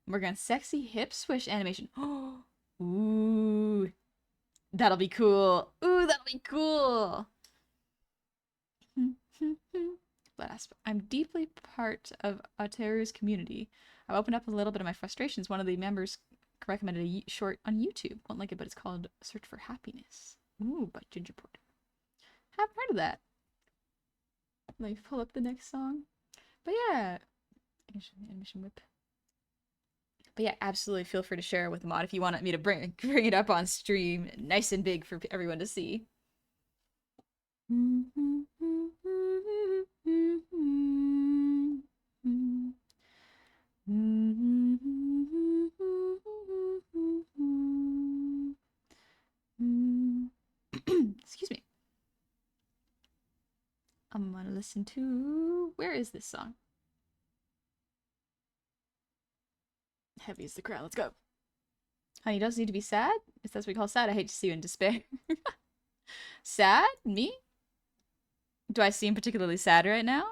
We're going sexy hip swish animation. Oh. Ooh. That'll be cool. Ooh, that'll be cool. Last, I'm deeply part of Ateru's community. I've opened up a little bit of my frustrations. One of the members recommended a short on YouTube. Won't like it, but it's called Search for Happiness. Ooh, by Ginger Porter. Haven't heard of that. Let me pull up the next song. But yeah, animation whip. But yeah, absolutely feel free to share it with the mod if you want me to bring it up on stream, nice and big for everyone to see. Excuse me. I'm gonna listen to... Where is this song? Heavy is the crowd. Let's go. Honey, doesn't need to be sad? If that's what we call sad, I hate to see you in despair. Sad? Me? Do I seem particularly sad right now?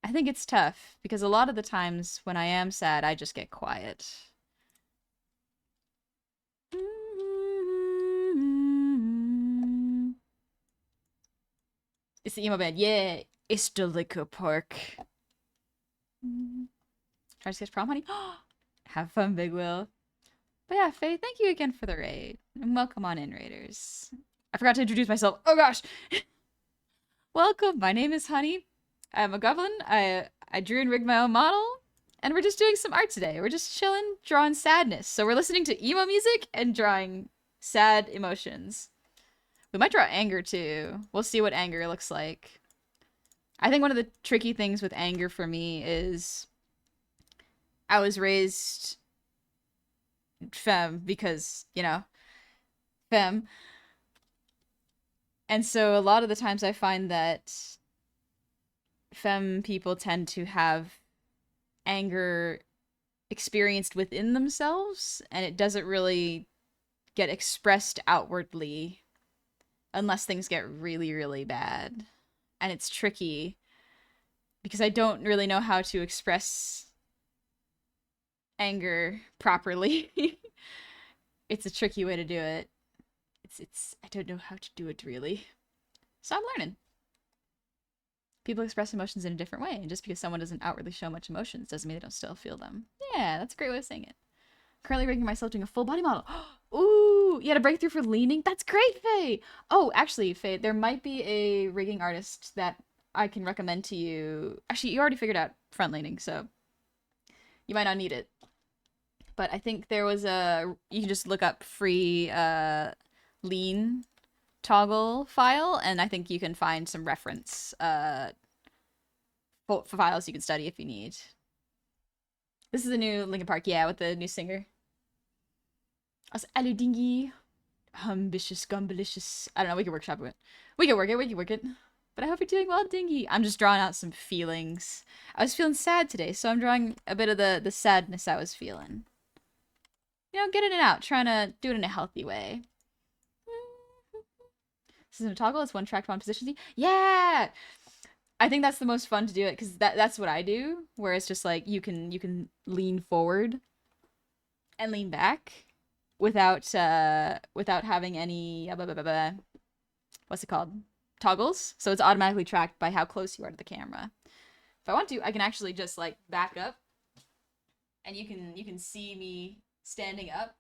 I think it's tough, because a lot of the times when I am sad, I just get quiet. It's the emo band. Yeah, it's the liquor park. Try to sketch prom, honey? Have fun, Big Will. But yeah, Faye, thank you again for the raid. And welcome on in, raiders. I forgot to introduce myself. Oh gosh! Welcome, my name is Honey. I'm a goblin. I drew and rigged my own model. And we're just doing some art today. We're just chilling, drawing sadness. So we're listening to emo music and drawing sad emotions. We might draw anger too. We'll see what anger looks like. I think one of the tricky things with anger for me is I was raised femme because, you know, femme. And so a lot of the times I find that femme people tend to have anger experienced within themselves, and it doesn't really get expressed outwardly unless things get really, really bad. And it's tricky because I don't really know how to express anger properly. It's a tricky way to do it. I don't know how to do it really. So I'm learning. People express emotions in a different way, and just because someone doesn't outwardly show much emotions doesn't mean they don't still feel them. Yeah, that's a great way of saying it. Currently rigging myself doing a full body model. Ooh, you had a breakthrough for leaning? That's great, Faye! Oh, actually, Faye, there might be a rigging artist that I can recommend to you. Actually, you already figured out front leaning, so you might not need it. But I think there was a... You can just look up free lean toggle file, and I think you can find some reference for files you can study if you need. This is the new Linkin Park, yeah, with the new singer. Also, Aludingi, ambitious, gumbalicious. I don't know, we can workshop it. We can work it. But I hope you're doing well, Dingy. I'm just drawing out some feelings. I was feeling sad today, so I'm drawing a bit of the sadness I was feeling. You know, getting it out, trying to do it in a healthy way. This isn't a toggle, it's one track, one position. Yeah! I think that's the most fun to do it, because that's what I do, where it's just like you can lean forward and lean back without having any what's it called? Toggles. So it's automatically tracked by how close you are to the camera. If I want to, I can actually just like back up, and you can see me standing up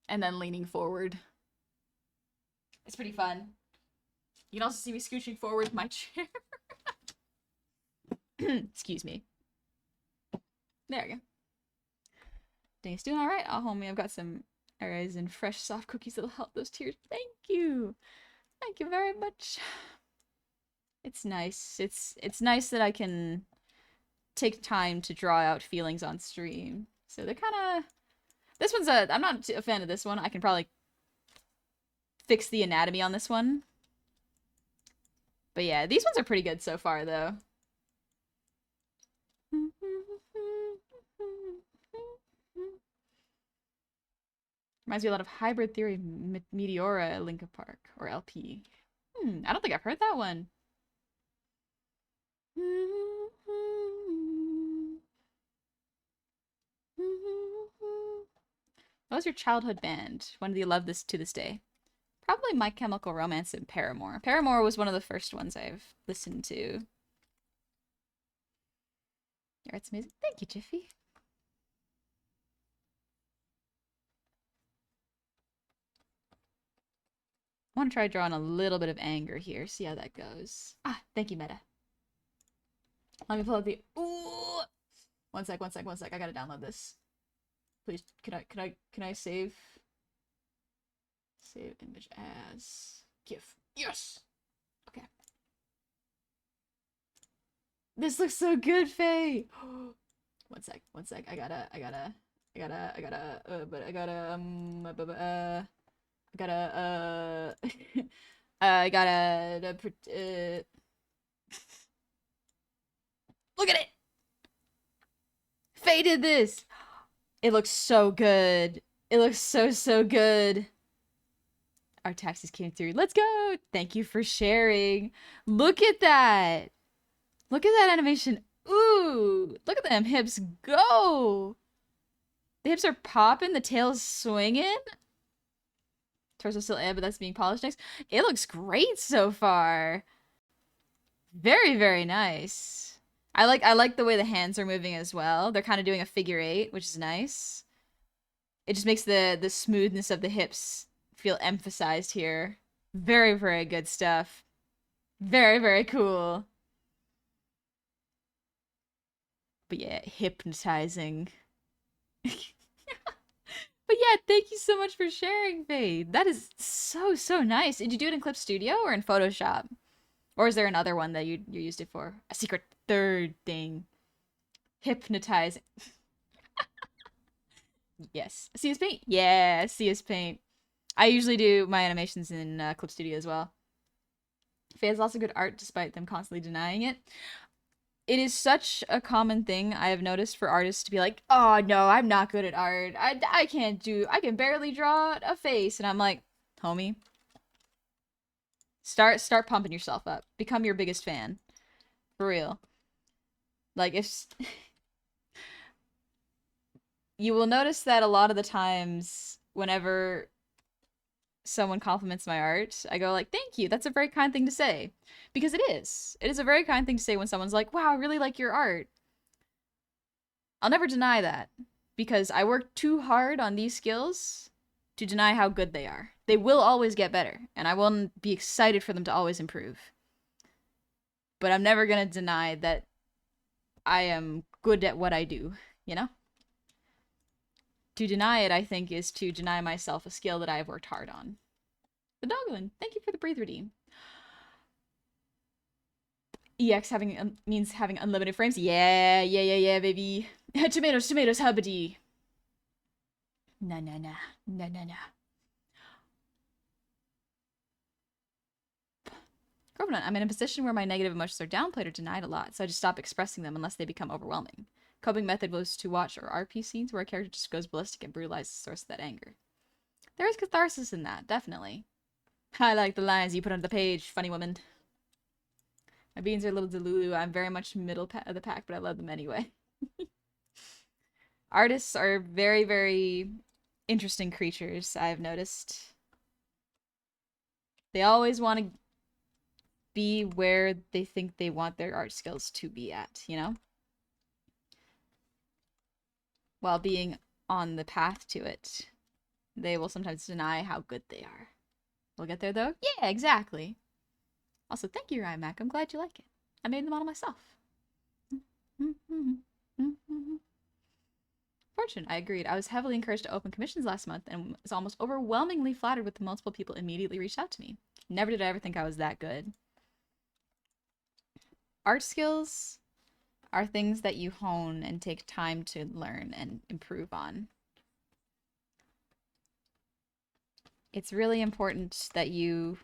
and then leaning forward. It's pretty fun. You can also see me scooching forward with my chair. Excuse me. There we go. Dang's doing alright. Oh, homie, I've got some arrows and fresh soft cookies that'll help those tears. Thank you. Thank you very much. It's nice. It's nice that I can take time to draw out feelings on stream. So they're kind of... This one's a... I'm not a fan of this one. I can probably fix the anatomy on this one. But yeah, these ones are pretty good so far, though. Reminds me a lot of Hybrid Theory Meteora Linkin Park, or LP. I don't think I've heard that one. What was your childhood band? When do you love this to this day? Probably My Chemical Romance and Paramore. Paramore was one of the first ones I've listened to. Your art's amazing. Thank you, Jiffy. want to try drawing a little bit of anger here. See how that goes. Ah, thank you, Meta. Let me pull up the. Ooh. One sec. I gotta download this. Please, can I save? Save image as GIF. Yes. Okay. This looks so good, Faye. One sec. I gotta, look at it. Faye did this. It looks so good. It looks so good. Our taxis came through. Let's go. Thank you for sharing. Look at that. Look at that animation. Ooh, look at them hips go. The hips are popping. The tail's swinging. Torso still but that's being polished next. It looks great so far. Very, very nice. I like the way the hands are moving as well. They're kind of doing a figure 8, which is nice. It just makes the smoothness of the hips feel emphasized here. Very, very good stuff. Very, very cool. But yeah, hypnotizing. But yeah, thank you so much for sharing, Faye. That is so nice. Did you do it in Clip Studio or in Photoshop? Or is there another one that you used it for? A secret third thing. Hypnotizing. Yes. CS Paint? Yeah, CS Paint. I usually do my animations in Clip Studio as well. Faye has lots of good art despite them constantly denying it. It is such a common thing I have noticed for artists to be like, oh no, I'm not good at art. I can barely draw a face. And I'm like, homie, start pumping yourself up. Become your biggest fan. For real. Like, if... You will notice that a lot of the times, whenever someone compliments my art, I go like, thank you, that's a very kind thing to say. Because it is. It is a very kind thing to say when someone's like, wow, I really like your art. I'll never deny that. Because I work too hard on these skills to deny how good they are. They will always get better, and I will be excited for them to always improve. But I'm never gonna deny that I am good at what I do, you know? To deny it, I think, is to deny myself a skill that I have worked hard on. The Doglin, thank you for the Breathe redeem. EX means having unlimited frames. Yeah, baby. Tomatoes, hubbity. Nah. Girlfriend, I'm in a position where my negative emotions are downplayed or denied a lot, so I just stop expressing them unless they become overwhelming. Coping method was to watch or RP scenes where a character just goes ballistic and brutalizes the source of that anger. There is catharsis in that, definitely. I like the lines you put on the page, funny woman. My beans are a little delulu. I'm very much middle of the pack, but I love them anyway. Artists are very, very interesting creatures, I've noticed. They always want to be where they think they want their art skills to be at, you know? While being on the path to it, they will sometimes deny how good they are. We'll get there, though? Yeah, exactly. Also, thank you, Ryan Mac. I'm glad you like it. I made the model myself. Fortune, I agreed. I was heavily encouraged to open commissions last month and was almost overwhelmingly flattered with the multiple people immediately reached out to me. Never did I ever think I was that good. Art skills are things that you hone and take time to learn and improve on. It's really important that you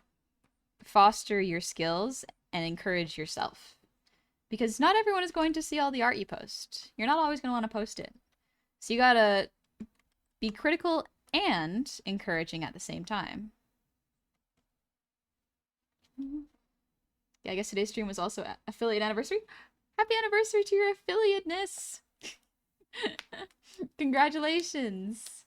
foster your skills and encourage yourself. Because not everyone is going to see all the art you post. You're not always going to want to post it. So you gotta be critical and encouraging at the same time. Yeah, I guess today's stream was also affiliate anniversary. Happy anniversary to your affiliateness! Congratulations!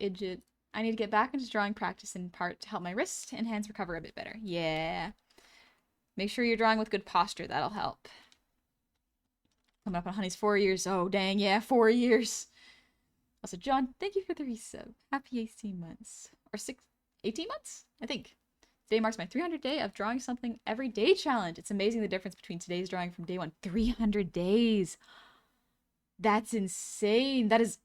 Idjit. I need to get back into drawing practice in part to help my wrist and hands recover a bit better. Yeah. Make sure you're drawing with good posture. That'll help. Coming up on Honey's 4 years. Oh, dang, yeah, 4 years. Also, John, thank you for the resub. Happy 18 months. Or 6. 18 months, I think. Today marks my 300th day of drawing something every day challenge. It's amazing the difference between today's drawing from day one. 300 days. That's insane. That is,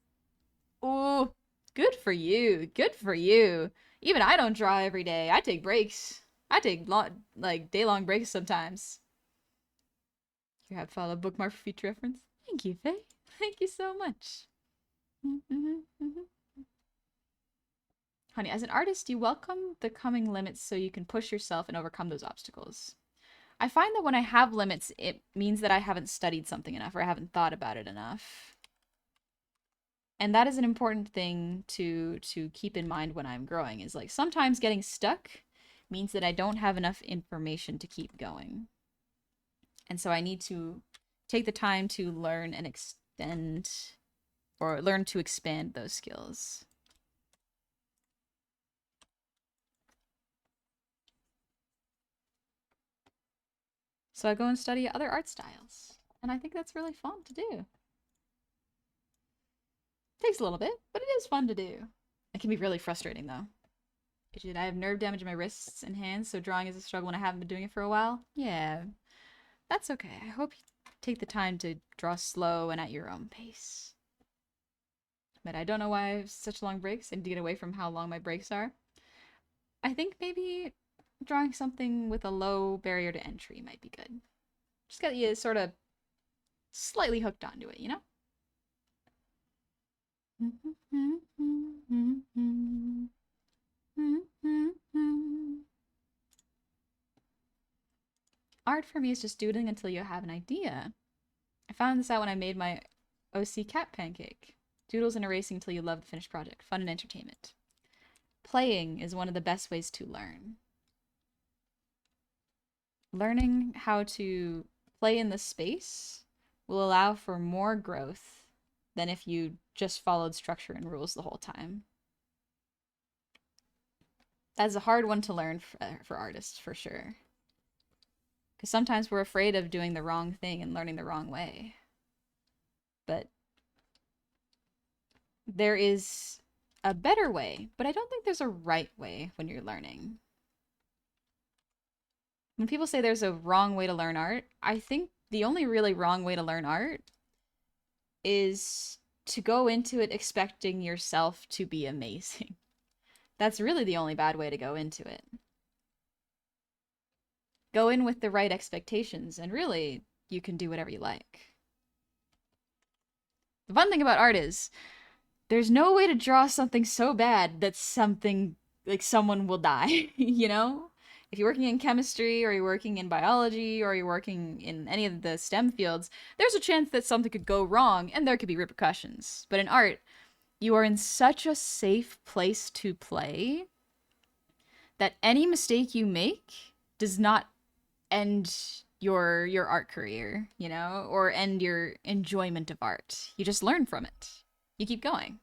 oh, good for you. Good for you. Even I don't draw every day. I take breaks. I take like day-long breaks sometimes. You have follow bookmark for future reference. Thank you, Faye. Thank you so much. Honey, as an artist, you welcome the coming limits so you can push yourself and overcome those obstacles. I find that when I have limits, it means that I haven't studied something enough or I haven't thought about it enough. And that is an important thing to keep in mind when I'm growing, is like sometimes getting stuck means that I don't have enough information to keep going. And so I need to take the time to learn and extend, or learn to expand those skills. So I go and study other art styles. And I think that's really fun to do. Takes a little bit, but it is fun to do. It can be really frustrating though. I have nerve damage in my wrists and hands, so drawing is a struggle when I haven't been doing it for a while. Yeah, that's okay. I hope you take the time to draw slow and at your own pace. But I don't know why I have such long breaks. I need to get away from how long my breaks are. I think maybe drawing something with a low barrier to entry might be good. Just get you sort of slightly hooked onto it, you know? Art for me is just doodling until you have an idea. I found this out when I made my OC cat pancake. Doodles and erasing until you love the finished project. Fun and entertainment. Playing is one of the best ways to learn. Learning how to play in the space will allow for more growth than if you just followed structure and rules the whole time. That's a hard one to learn for artists, for sure. Because sometimes we're afraid of doing the wrong thing and learning the wrong way. But there is a better way, but I don't think there's a right way when you're learning. When people say there's a wrong way to learn art, I think the only really wrong way to learn art is to go into it expecting yourself to be amazing. That's really the only bad way to go into it. Go in with the right expectations, and really, you can do whatever you like. The fun thing about art is, there's no way to draw something so bad that something, like someone will die, you know? If you're working in chemistry, or you're working in biology, or you're working in any of the STEM fields, there's a chance that something could go wrong, and there could be repercussions. But in art, you are in such a safe place to play that any mistake you make does not end your art career, you know, or end your enjoyment of art. You just learn from it. You keep going.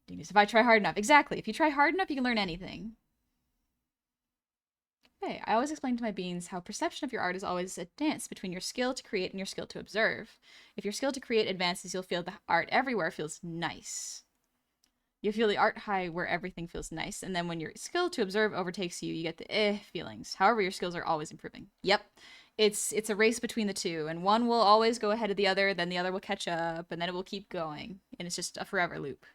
If I try hard enough. Exactly. If you try hard enough, you can learn anything. Okay, I always explain to my beans how perception of your art is always a dance between your skill to create and your skill to observe. If your skill to create advances, you'll feel the art everywhere feels nice. You feel the art high where everything feels nice, and then when your skill to observe overtakes you, you get the feelings. However, your skills are always improving. Yep. It's a race between the two, and one will always go ahead of the other, then the other will catch up, and then it will keep going, and it's just a forever loop.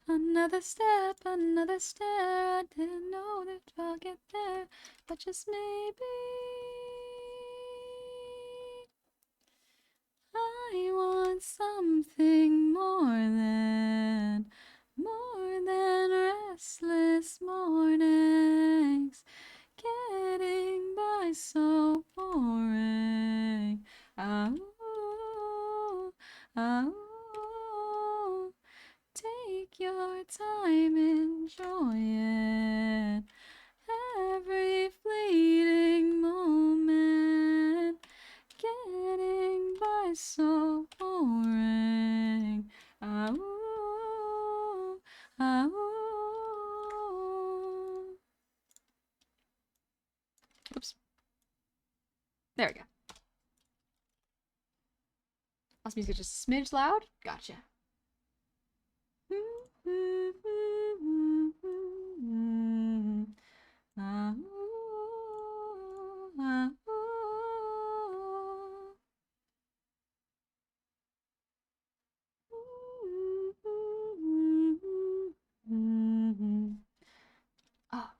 Another step, another stair. I didn't know that I'll get there, but just maybe I want something more than restless mornings, getting by so boring. Oh, oh, take your time, enjoy it. Every fleeting moment, getting by so boring. Oh, oh. Oops. There we go. House music is just a smidge loud? Gotcha. Oh,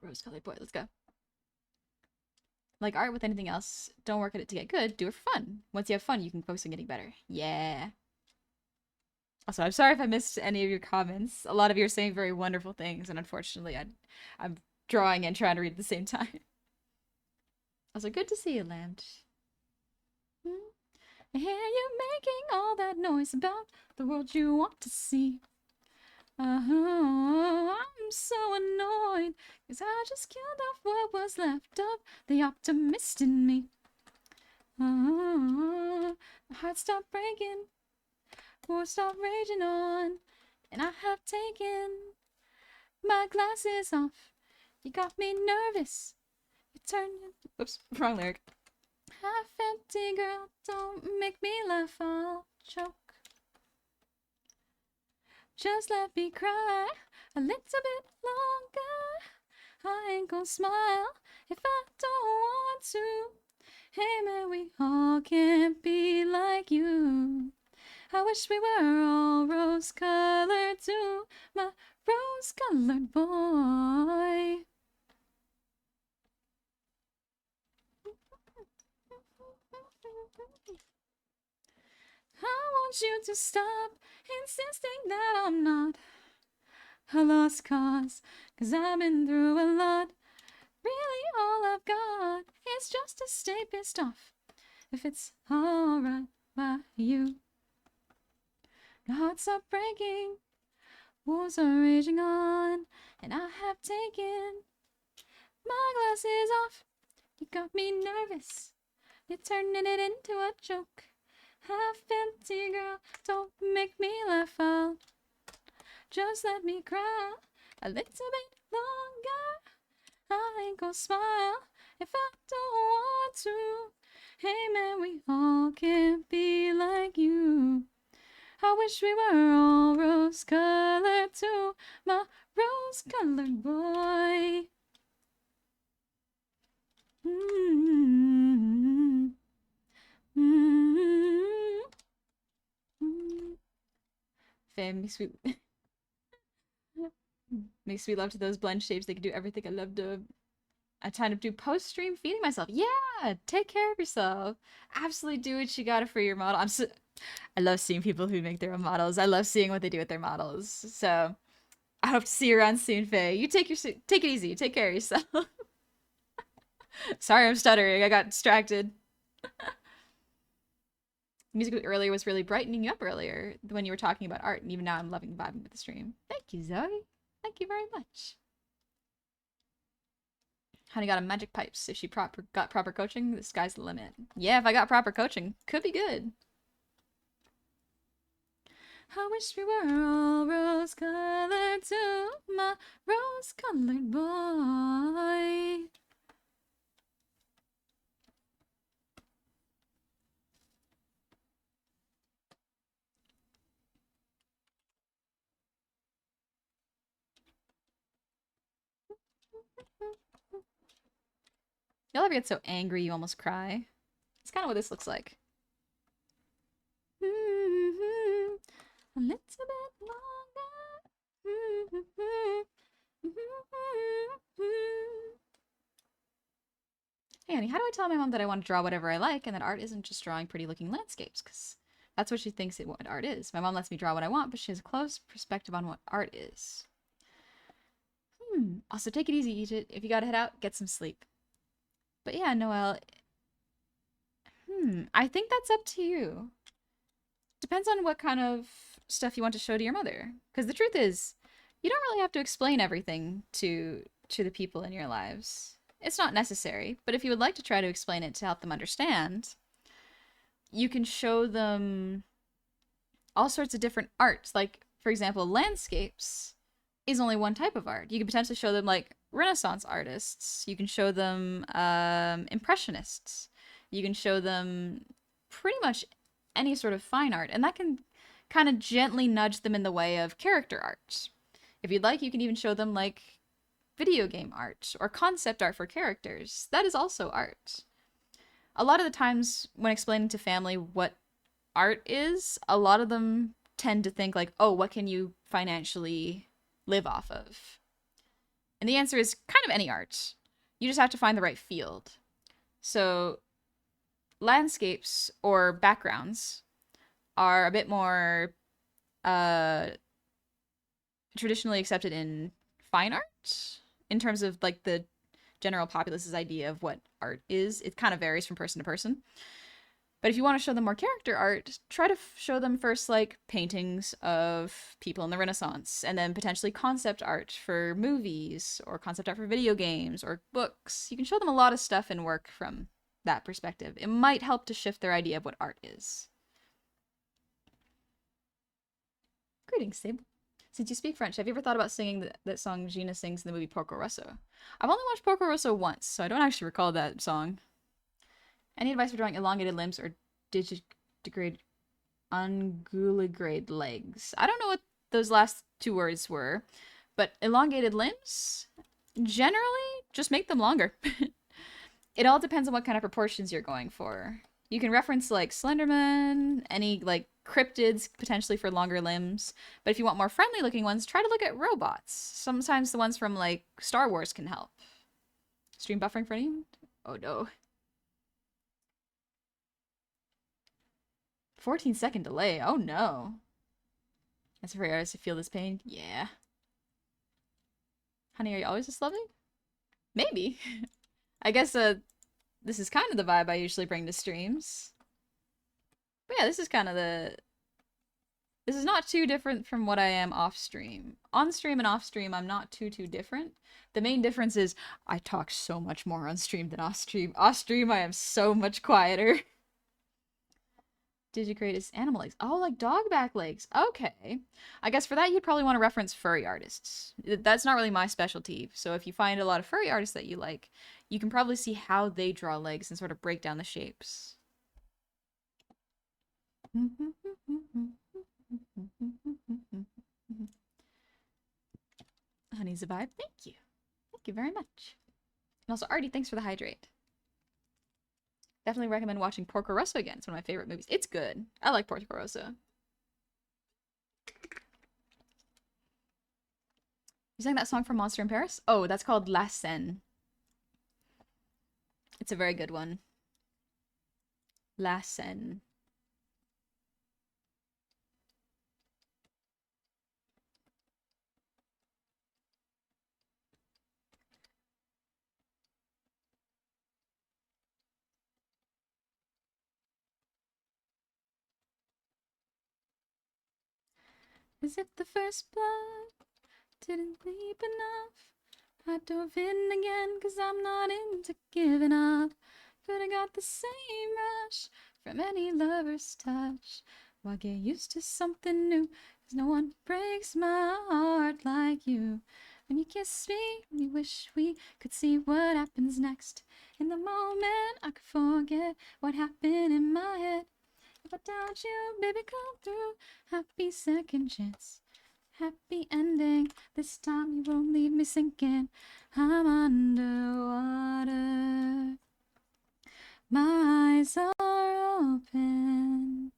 rose-colored boy, let's go. Like art with anything else, don't work at it to get good, do it for fun. Once you have fun, you can focus on getting better. Yeah. Also, I'm sorry if I missed any of your comments. A lot of you are saying very wonderful things, and unfortunately, I'm drawing and trying to read at the same time. Also, good to see you, Land. I hear you making all that noise about the world you want to see. I'm so annoyed, 'cause I just killed off what was left of the optimist in me. My heart stopped breaking, war stopped raging on, and I have taken my glasses off. You got me nervous. You turned. Whoops, wrong lyric. Half empty girl, don't make me laugh, I'll choke. Just let me cry a little bit longer. I ain't gonna smile if I don't want to. Hey man, we all can't be like you. I wish we were all rose-colored too, my rose-colored boy. I want you to stop insisting that I'm not a lost cause, 'cause I've been through a lot. Really all I've got is just to stay pissed off, if it's alright by you. My heart's up breaking, wars are raging on, and I have taken my glasses off. You got me nervous, you're turning it into a joke. Half empty girl, don't make me laugh out. Just let me cry a little bit longer. I ain't gonna smile if I don't want to. Hey man, we all can't be like you. I wish we were all rose-colored too, my rose-colored boy. Fam, makes me love to those blend shapes. They can do everything. I love to. I kind of do post-stream feeding myself. Yeah, take care of yourself. Absolutely do what you gotta for your model. I love seeing people who make their own models. I love seeing what they do with their models. So I hope to see you around soon, Faye. You take it easy. Take care of yourself. Sorry, I'm stuttering. I got distracted. Music earlier was really brightening you up earlier when you were talking about art, and even now I'm loving vibing with the stream. Thank you, Zoe. Thank you very much. Honey got a magic pipes. If she got proper coaching, the sky's the limit. Yeah, if I got proper coaching, could be good. I wish we were all rose-colored too, my rose-colored boy. You'll ever get so angry you almost cry? It's kind of what this looks like. A little bit longer. Hey, honey, how do I tell my mom that I want to draw whatever I like and that art isn't just drawing pretty looking landscapes? Because that's what she thinks what art is. My mom lets me draw what I want, but she has a close perspective on what art is. Also, take it easy, Egypt. If you gotta head out, get some sleep. But yeah, Noelle. I think that's up to you. Depends on what kind of stuff you want to show to your mother. Because the truth is, you don't really have to explain everything to the people in your lives. It's not necessary, but if you would like to try to explain it to help them understand, you can show them all sorts of different art. Like, for example, landscapes is only one type of art. You can potentially show them like Renaissance artists. You can show them Impressionists. You can show them pretty much any sort of fine art, and that can kind of gently nudge them in the way of character art. If you'd like, you can even show them like video game art or concept art for characters. That is also art. A lot of the times when explaining to family what art is, a lot of them tend to think like, oh, what can you financially live off of? And the answer is kind of any art. You just have to find the right field. So landscapes or backgrounds are a bit more traditionally accepted in fine art in terms of like the general populace's idea of what art is. It kind of varies from person to person. But if you want to show them more character art, try to show them first like paintings of people in the Renaissance, and then potentially concept art for movies or concept art for video games or books. You can show them a lot of stuff and work from that perspective. It might help to shift their idea of what art is. Greetings, Sable. Since you speak French, have you ever thought about singing that song Gina sings in the movie Porco Rosso? I've only watched Porco Rosso once, so I don't actually recall that song. Any advice for drawing elongated limbs or digitigrade unguligrade legs? I don't know what those last two words were, but elongated limbs, generally, just make them longer. It all depends on what kind of proportions you're going for. You can reference like Slenderman, any like cryptids potentially for longer limbs, but if you want more friendly looking ones, try to look at robots. Sometimes the ones from like Star Wars can help. Stream buffering for anyone? Oh no. 14-second delay. Oh no. That's very artists to feel this pain. Yeah. Honey, are you always this lovely? Maybe. I guess this is kind of the vibe I usually bring to streams. But yeah, this is kind of the... This is not too different from what I am off stream. On stream and off stream, I'm not too different. The main difference is I talk so much more on stream than off stream. Off stream, I am so much quieter. Digigrade is animal legs. Oh, like dog back legs. Okay. I guess for that, you'd probably want to reference furry artists. That's not really my specialty. So if you find a lot of furry artists that you like, you can probably see how they draw legs and sort of break down the shapes. Honey's a vibe. Thank you. Thank you very much. And also, Artie, thanks for the hydrate. Definitely recommend watching Porco Rosso again. It's one of my favorite movies. It's good. I like Porco Rosso. You sang that song from Monster in Paris? Oh, that's called La Seine. It's a very good one. La Seine. As if the first blood didn't leap enough, I dove in again, cause I'm not into giving up. Could've got the same rush from any lover's touch. Why get used to something new? Cause no one breaks my heart like you. When you kiss me, you wish we could see what happens next. In the moment, I could forget what happened in my head. If I doubt you, baby, come through. Happy second chance. Happy ending. This time you won't leave me sinking. I'm underwater. My eyes are open.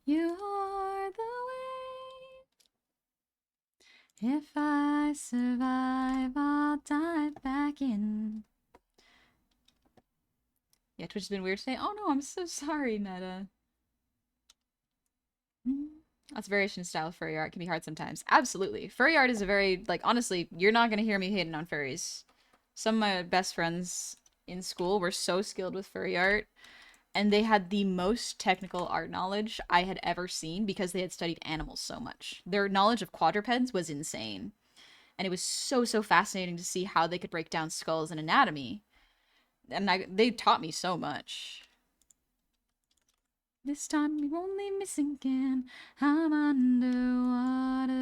You are the way. If I survive, I'll dive back in. Yeah, Twitch has been weird today. Oh no, I'm so sorry, Meta. That's variation style of furry art can be hard sometimes. Absolutely. Furry art is a very, like, honestly, you're not going to hear me hating on furries. Some of my best friends in school were so skilled with furry art, and they had the most technical art knowledge I had ever seen because they had studied animals so much. Their knowledge of quadrupeds was insane. And it was so fascinating to see how they could break down skulls and anatomy. And they taught me so much. This time you won't leave me sinking. I'm underwater.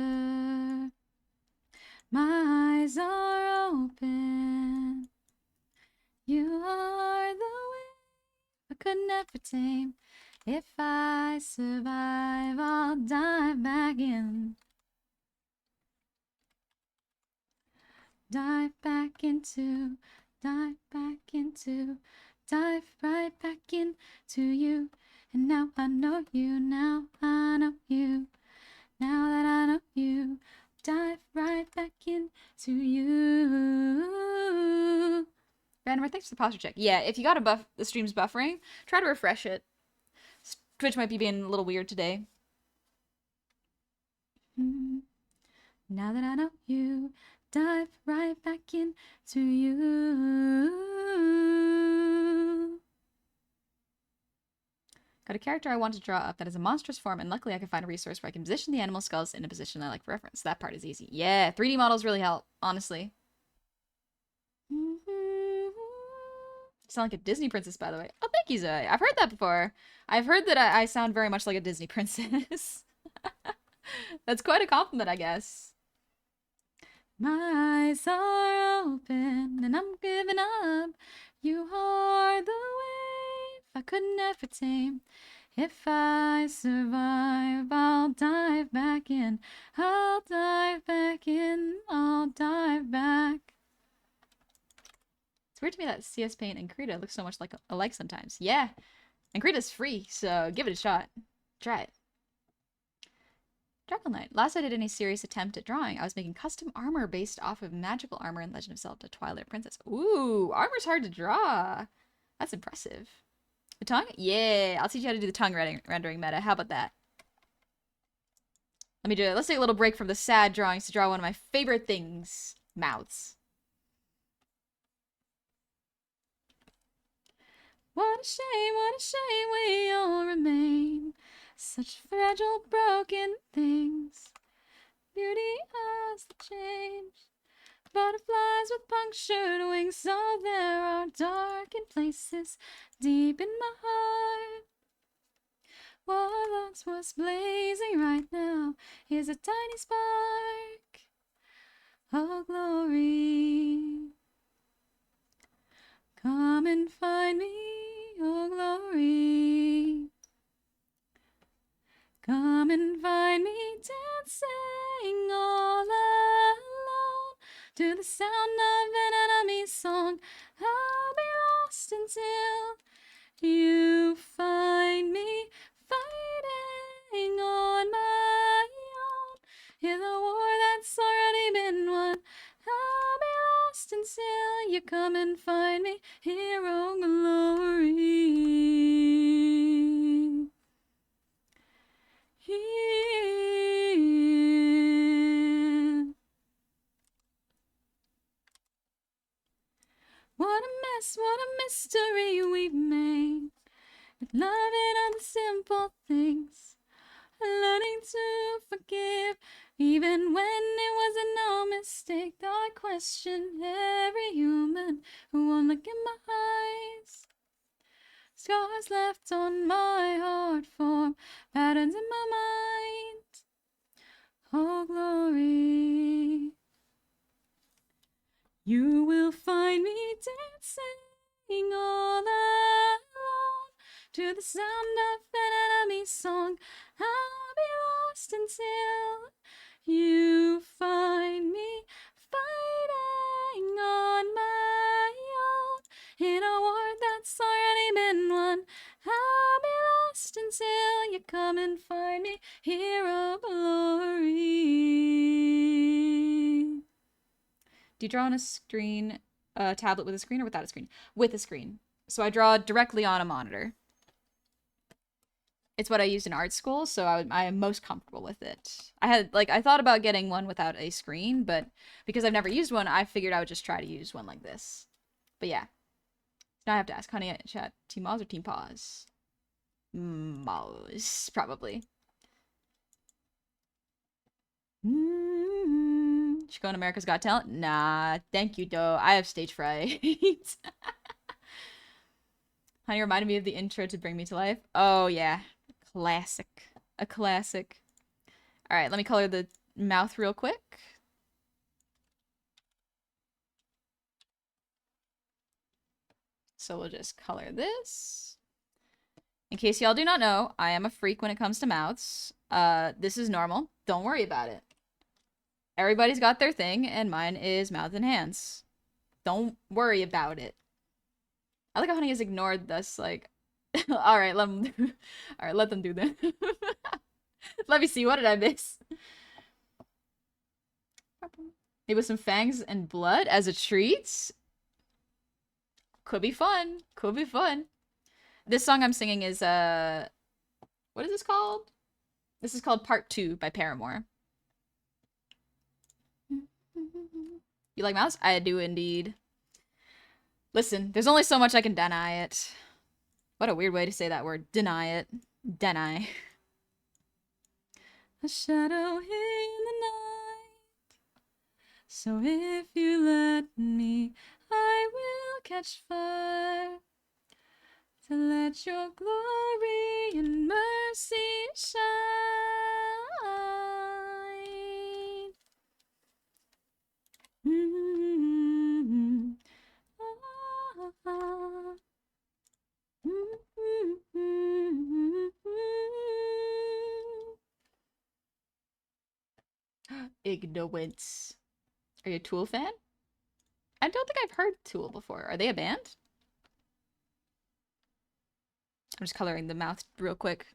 My eyes are open. You are the way I could never tame. If I survive, I'll dive back in. dive back into, dive back into, dive right back into you. And now I know you, now I know you, now that I know you, dive right back into you. Random, thanks for the posture check. Yeah, if you got the stream's buffering, try to refresh it. Twitch might be being a little weird today. Now that I know you, dive right back into you. Got a character I want to draw up that is a monstrous form, and luckily I can find a resource where I can position the animal skulls in a position I like for reference. That part is easy. Yeah, 3D models really help, honestly. You sound like a Disney princess, by the way. Oh, thank you, Zoe. I've heard that before. I've heard that I sound very much like a Disney princess. That's quite a compliment, I guess. My eyes are open and I'm giving up. You are the wave I could never tame. If I survive, I'll dive back in. I'll dive back in. I'll dive back. It's weird to me that CS Paint and Krita look so much alike sometimes. Yeah, and Krita's free, so give it a shot. Try it. Dragon Knight. Last I did any serious attempt at drawing, I was making custom armor based off of magical armor in Legend of Zelda Twilight Princess. Ooh, armor's hard to draw. That's impressive. The tongue? Yeah, I'll teach you how to do the tongue rendering meta. How about that? Let me do it. Let's take a little break from the sad drawings to draw one of my favorite things. Mouths. What a shame we all remain. Such fragile, broken things. Beauty has to change. Butterflies with punctured wings. So there are darkened places deep in my heart. What once was blazing right now is a tiny spark. Oh, glory. Come and find me, oh, glory. Come and find me dancing all alone to the sound of an enemy song. I'll be lost until you find me fighting on my own in a war that's already been won. I'll be lost until you come and find me, hero glory. Here. What a mess, what a mystery we've made, with loving on the simple things, learning to forgive, even when it wasn't no mistake. Though I question every human who won't look in my eyes. Scars left on my heart form patterns in my mind. Oh, glory. You will find me dancing all alone to the sound of an enemy song. I'll be lost until you find me fighting on my own in a war that's already been won. I'll be lost until you come and find me, hero glory. Do you draw on a screen, a tablet with a screen or without a screen? With a screen. So I draw directly on a monitor. It's what I used in art school, so I am most comfortable with it. I thought about getting one without a screen, but because I've never used one, I figured I would just try to use one like this. But yeah. Now I have to ask, honey, chat, Team Moz or Team Pause? Moz, probably. Should go on America's Got Talent? Nah, thank you, though. I have stage fright. Honey reminded me of the intro to Bring Me to Life. Oh, yeah. Classic. A classic. Alright, let me color the mouth real quick. So we'll just color this. In case y'all do not know, I am a freak when it comes to mouths. This is normal. Don't worry about it. Everybody's got their thing, and mine is mouth and hands. Don't worry about it. I like how Honey has ignored this, like, all right, let them do, all right, let them do that. Let me see, what did I miss? Maybe with some fangs and blood as a treat? Could be fun. Could be fun. This song I'm singing is, what is this called? This is called Part 2 by Paramore. You like mouse? I do indeed. Listen, there's only so much I can deny it. What a weird way to say that word. Deny it. Deny. A shadow in the night. So if you let me, I will catch fire. To let your glory and mercy shine. Mm-hmm. Ignorance. Are you a Tool fan? I don't think I've heard Tool before. Are they a band? I'm just coloring the mouth real quick.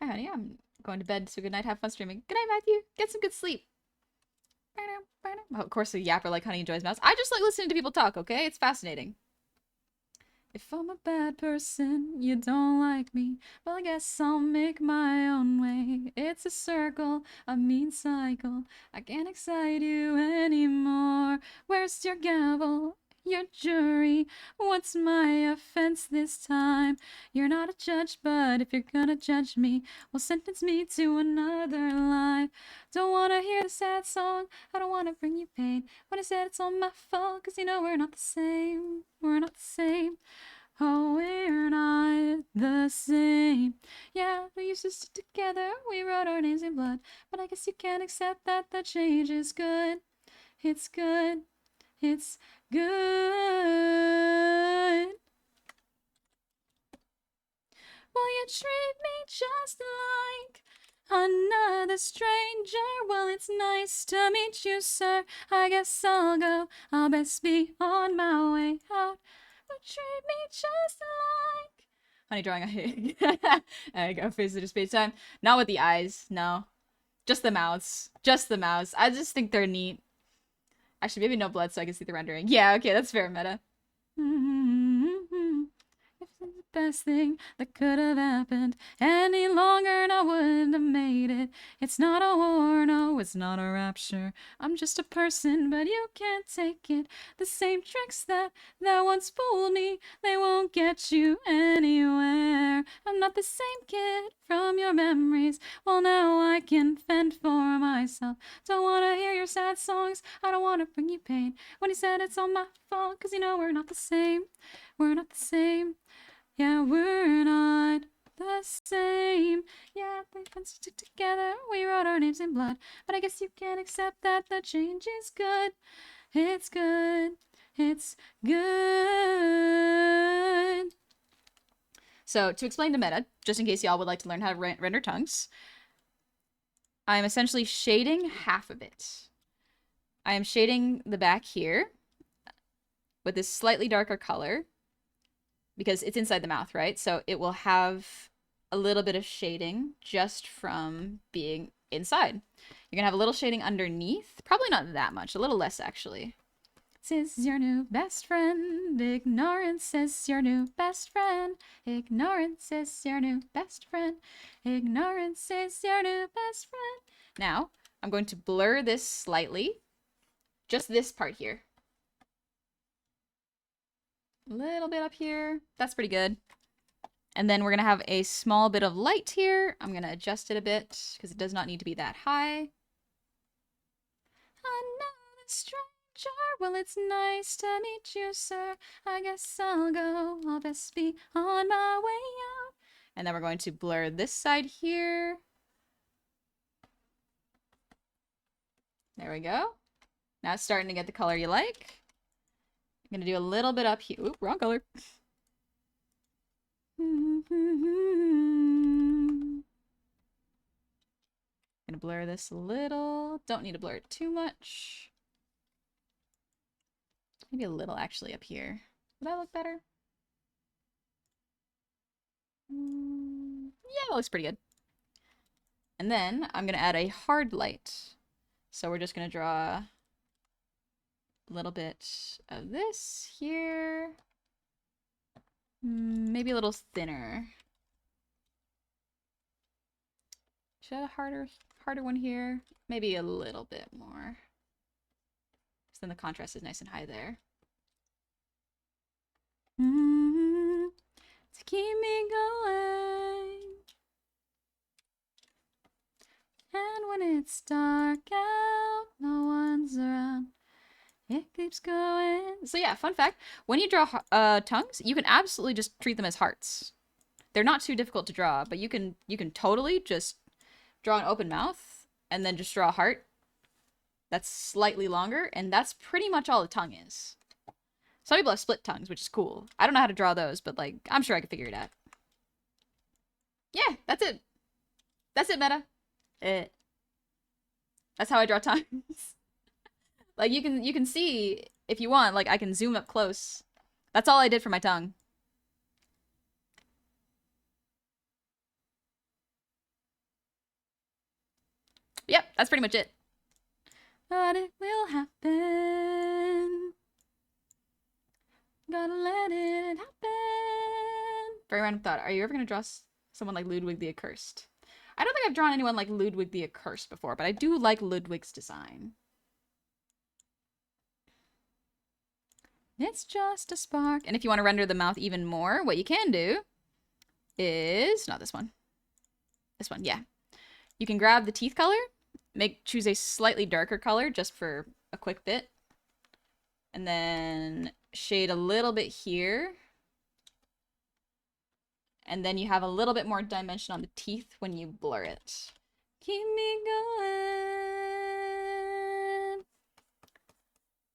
Hi, honey. I'm going to bed, so good night. Have fun streaming. Good night, Matthew. Get some good sleep. Oh, of course, a yapper like Honey enjoys mouse. I just like listening to people talk, okay? It's fascinating. If I'm a bad person, you don't like me. Well, I guess I'll make my own way. It's a circle, a mean cycle. I can't excite you anymore. Where's your gavel? Your jury? What's my offense this time? You're not a judge, but if you're gonna judge me, well, sentence me to another life. Don't wanna hear the sad song. I don't wanna bring you pain. When I said it's all my fault, 'cause you know we're not the same. We're not the same. Oh, we're not the same. Yeah, we used to stick together. We wrote our names in blood. But I guess you can't accept that the change is good. It's good. It's good. Will you treat me just like another stranger? Well, it's nice to meet you, sir. I guess I'll go. I'll best be on my way out. Treat me just like Honey drawing a hig. There you go, face to space time. Not with the eyes, no. Just the mouths. Just the mouths. I just think they're neat. Actually, maybe no blood so I can see the rendering. Yeah, okay, that's fair meta. If it's the best thing that could have happened any longer, and I wouldn't have made it. It's not a war, no, it's not a rapture. I'm just a person, but you can't take it. The same tricks that once fooled me, they won't get you anywhere. I'm not the same kid from your memories. Well, now I can fend for myself. Don't wanna hear your sad songs. I don't wanna bring you pain. When you said it's all my fault, 'cause you know we're not the same. We're not the same. Yeah, we're not the same. Yeah, we've been stick together. We wrote our names in blood. But I guess you can't accept that the change is good. It's good. It's good. So, to explain the meta, just in case y'all would like to learn how to render tongues, I'm essentially shading half of it. I am shading the back here with this slightly darker color because it's inside the mouth, right? So it will have a little bit of shading just from being inside. You're gonna have a little shading underneath, probably not that much, a little less actually. This is your new best friend. Ignorance is your new best friend. Ignorance is your new best friend. Ignorance is your new best friend. Now, I'm going to blur this slightly. Just this part here. A little bit up here. That's pretty good. And then we're going to have a small bit of light here. I'm going to adjust it a bit because it does not need to be that high. Another stranger. Well, it's nice to meet you, sir. I guess I'll go. I'll best be on my way out. And then we're going to blur this side here. There we go. Now it's starting to get the color you like. I'm gonna do a little bit up here. Oop, wrong color. Gonna blur this a little. Don't need to blur it too much. Maybe a little actually up here. Would that look better? Yeah, that looks pretty good. And then I'm gonna add a hard light. So we're just gonna draw a little bit of this here. Maybe a little thinner. Should I add a harder one here? Maybe a little bit more. So then the contrast is nice and high there. To keep me going. And when it's dark out, no one's around. It keeps going. So yeah, fun fact. When you draw tongues, you can absolutely just treat them as hearts. They're not too difficult to draw, but you can totally just draw an open mouth and then just draw a heart that's slightly longer, and that's pretty much all the tongue is. Some people have split tongues, which is cool. I don't know how to draw those, but like, I'm sure I could figure it out. Yeah, that's it. That's it, Meta. That's how I draw tongues. Like, you can see, if you want, like, I can zoom up close. That's all I did for my tongue. Yep, that's pretty much it. But it will happen. Gotta let it happen. Very random thought. Are you ever gonna draw someone like Ludwig the Accursed? I don't think I've drawn anyone like Ludwig the Accursed before, but I do like Ludwig's design. It's just a spark. And if you want to render the mouth even more, what you can do is... Not this one. This one, yeah. You can grab the teeth color, choose a slightly darker color just for a quick bit, and then shade a little bit here. And then you have a little bit more dimension on the teeth when you blur it. Keep me going.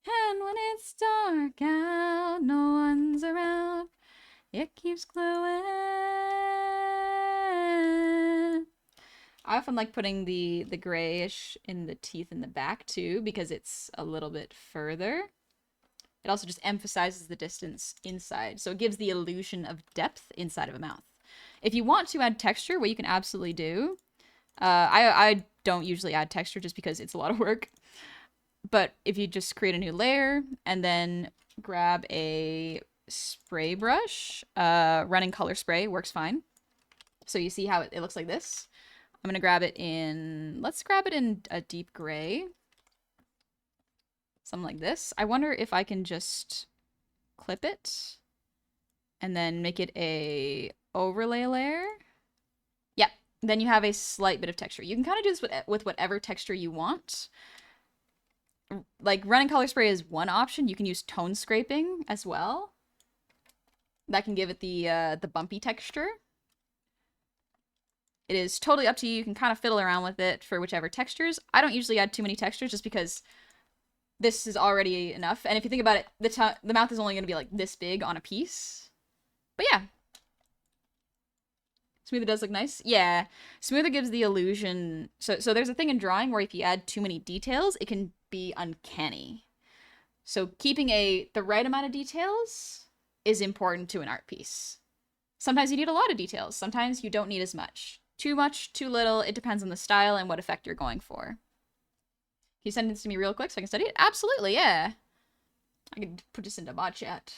And when it's dark out, no one's around. It keeps glowing. I often like putting the grayish in the teeth in the back too, because it's a little bit further. It also just emphasizes the distance inside, so it gives the illusion of depth inside of a mouth. If you want to add texture, what you can absolutely do, I don't usually add texture just because it's a lot of work, but if you just create a new layer and then grab a spray brush, running color spray works fine. So you see how it looks like this. I'm gonna grab it in, let's grab it in a deep gray. Something like this. I wonder if I can just clip it and then make it a overlay layer. Yep. Then you have a slight bit of texture. You can kind of do this with whatever texture you want. Like, running color spray is one option. You can use tone scraping as well. That can give it the bumpy texture. It is totally up to you. You can kind of fiddle around with it for whichever textures. I don't usually add too many textures just because this is already enough. And if you think about it, the mouth is only going to be like this big on a piece. But yeah. Smoother does look nice. Yeah. Smoother gives the illusion. So there's a thing in drawing where if you add too many details, it can be uncanny. So keeping the right amount of details is important to an art piece. Sometimes you need a lot of details. Sometimes you don't need as much. Too much, too little. It depends on the style and what effect you're going for. Can you send this to me real quick so I can study it? Absolutely, yeah. I can put this into bot chat.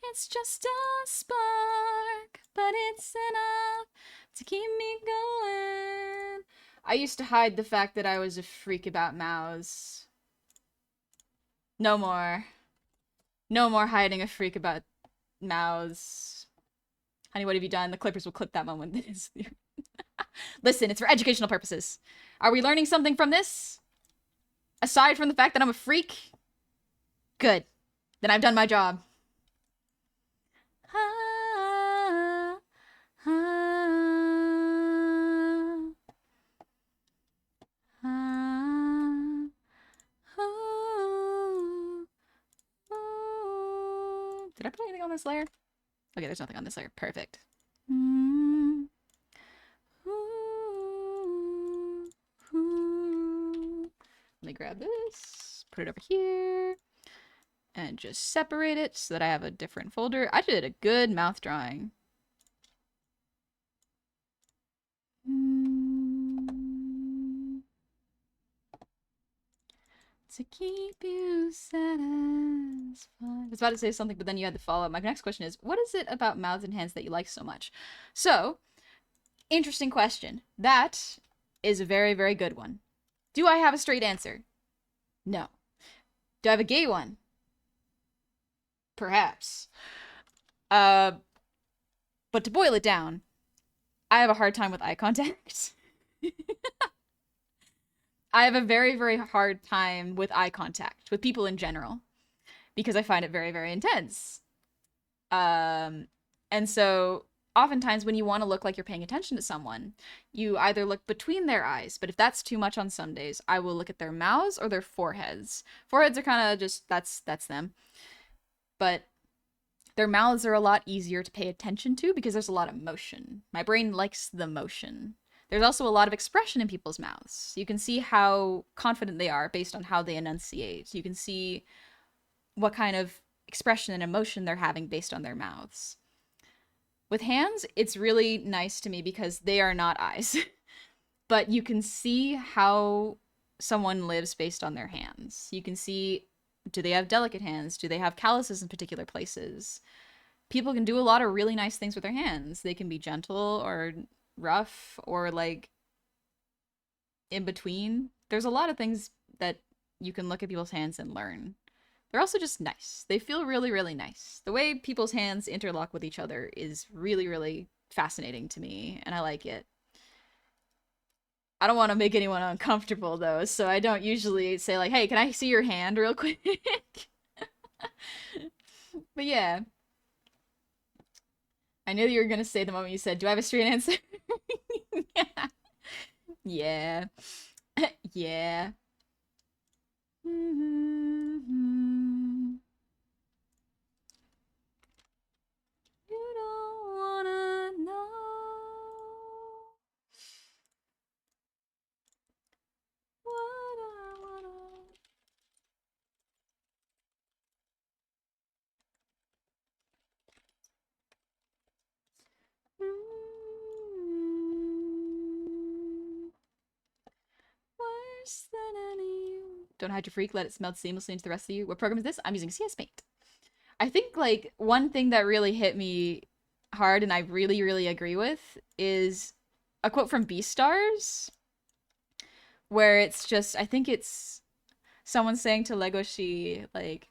It's just a spark, but it's enough to keep me going. I used to hide the fact that I was a freak about mouths. No more. No more hiding a freak about mouths. Honey, what have you done? The Clippers will clip that moment. Listen, it's for educational purposes. Are we learning something from this? Aside from the fact that I'm a freak? Good. Then I've done my job. Did I put anything on this layer? Okay, there's nothing on this layer. Perfect. Let me grab this, put it over here, and just separate it so that I have a different folder. I did a good mouth drawing. To keep you satisfied. I was about to say something, but then you had to follow up. My next question is, what is it about mouths and hands that you like so much? So, interesting question. That is a very, very good one. Do I have a straight answer? No. Do I have a gay one? Perhaps. But to boil it down, I have a hard time with eye contact. I have a very, very hard time with eye contact with people in general because I find it very, very intense. And so oftentimes when you want to look like you're paying attention to someone, you either look between their eyes, but if that's too much on some days, I will look at their mouths or their foreheads. Foreheads are kind of just, that's them. But their mouths are a lot easier to pay attention to because there's a lot of motion. My brain likes the motion. There's also a lot of expression in people's mouths. You can see how confident they are based on how they enunciate. You can see what kind of expression and emotion they're having based on their mouths. With hands, it's really nice to me because they are not eyes. But you can see how someone lives based on their hands. You can see, do they have delicate hands? Do they have calluses in particular places? People can do a lot of really nice things with their hands. They can be gentle or rough or like in between. There's a lot of things that you can look at people's hands and learn. They're also just nice. They feel really, really nice. The way people's hands interlock with each other is really, really fascinating to me, and I like it. I don't want to make anyone uncomfortable, though, so I don't usually say, like, hey, can I see your hand real quick? But yeah. I knew you were going to say the moment you said, do I have a straight answer? Yeah. Yeah. You don't wanna know what I wanna. Worse than any. Don't hide your freak, let it melt seamlessly into the rest of you. What program is this? I'm using CS Paint. I think, like, one thing that really hit me hard and I really, really agree with is a quote from Beastars, where it's just, I think it's someone saying to Legoshi, like,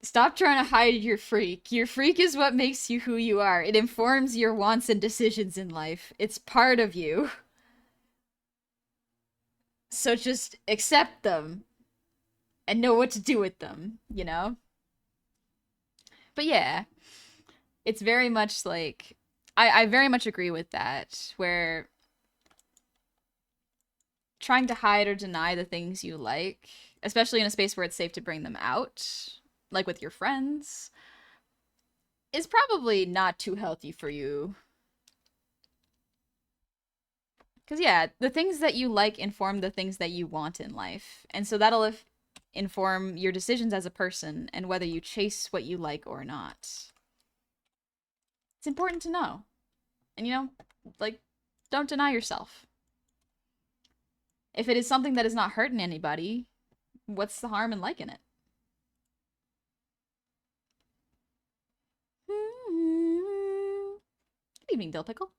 stop trying to hide your freak. Your freak is what makes you who you are. It informs your wants and decisions in life. It's part of you. So just accept them and know what to do with them, you know? But yeah, it's very much like, I very much agree with that, where trying to hide or deny the things you like, especially in a space where it's safe to bring them out, like with your friends, is probably not too healthy for you. Because, yeah, the things that you like inform the things that you want in life. And so that'll inform your decisions as a person and whether you chase what you like or not. It's important to know. And, you know, like, don't deny yourself. If it is something that is not hurting anybody, what's the harm in liking it? Good evening, Dill Pickle.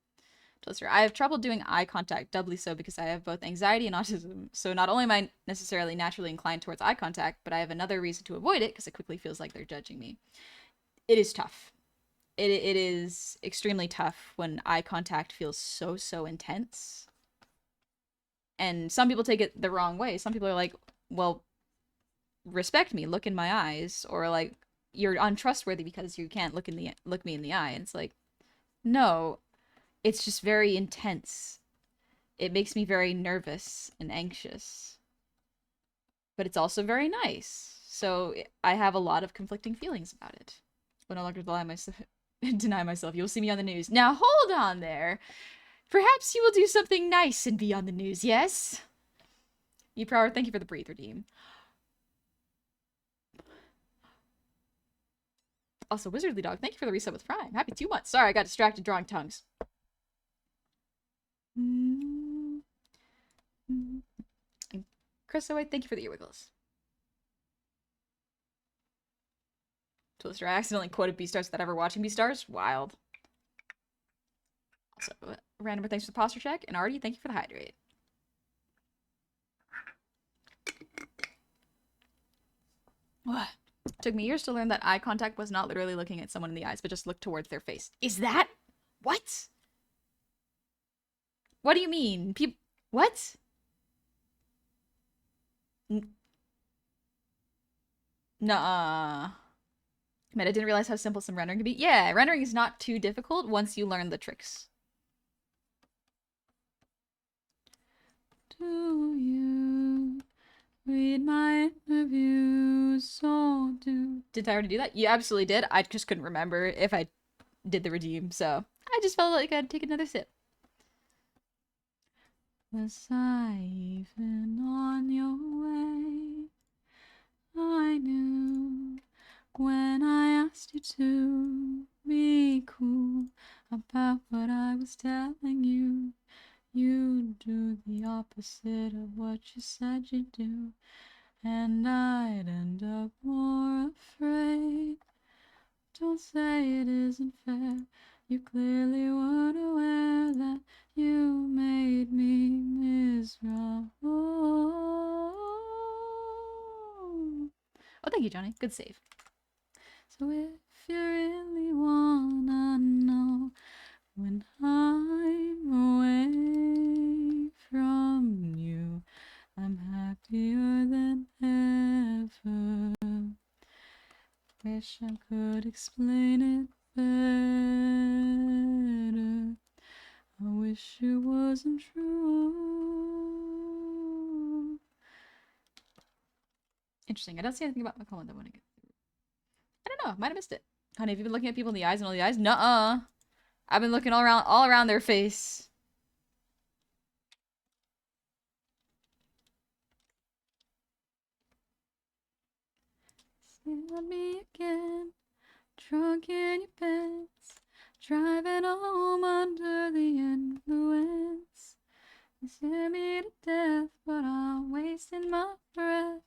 Toaster. I have trouble doing eye contact, doubly so because I have both anxiety and autism. So not only am I necessarily naturally inclined towards eye contact, but I have another reason to avoid it because it quickly feels like they're judging me. It is tough. It is extremely tough when eye contact feels so, so intense. And some people take it the wrong way. Some people are like, well, respect me, look in my eyes, or like, you're untrustworthy because you can't look me in the eye. And it's like, no, it's just very intense. It makes me very nervous and anxious. But it's also very nice. So I have a lot of conflicting feelings about it. But no longer deny myself. You'll see me on the news. Now hold on there. Perhaps you will do something nice and be on the news, yes? E-Power, thank you for the breathe redeem. Also, Wizardly Dog, thank you for the reset with Prime. Happy 2 months. Sorry, I got distracted drawing tongues. And Chris Away, thank you for the ear wiggles. Twister, I accidentally quoted Beastars without ever watching Beastars. Wild. Also, Randomer, thanks for the posture check. And Artie, thank you for the hydrate. What? Took me years to learn that eye contact was not literally looking at someone in the eyes, but just look towards their face. Is that? What? What do you mean? What? Nuh-uh. Man, I didn't realize how simple some rendering could be. Yeah, rendering is not too difficult once you learn the tricks. Do you read my interviews? So do. Did I already do that? You absolutely did. I just couldn't remember if I did the redeem, so I just felt like I'd take another sip. Was I even on your way? I knew when I asked you to be cool about what I was telling you. You do the opposite of what you said you'd do, and I'd end up more afraid. Don't say it isn't fair. You clearly weren't aware that you made me miserable. Oh, thank you, Johnny. Good save. So if you really wanna know when I'm away from you, I'm happier than ever. Wish I could explain it better. I wish it wasn't true. Interesting. I don't see anything about my comment that I want to get through. I don't know. Might have missed it. Honey, have you been looking at people in the eyes and all the eyes? Nuh-uh. I've been looking all around their face. See me again, drunk in your pants, driving home under the influence. You scare me to death, but I'm wasting my breath,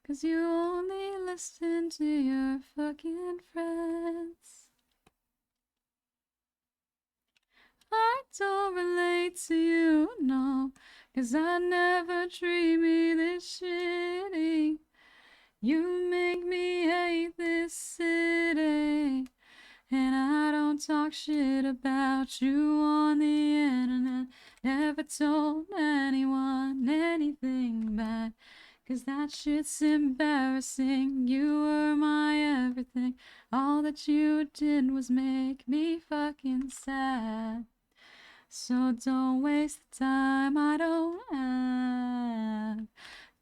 'cause you only listen to your fucking friends. I don't relate to you, no, 'cause I never treat me this shitty. You make me hate this city, and I don't talk shit about you on the internet. Never told anyone anything bad, 'cause that shit's embarrassing. You were my everything. All that you did was make me fucking sad. So don't waste the time I don't have.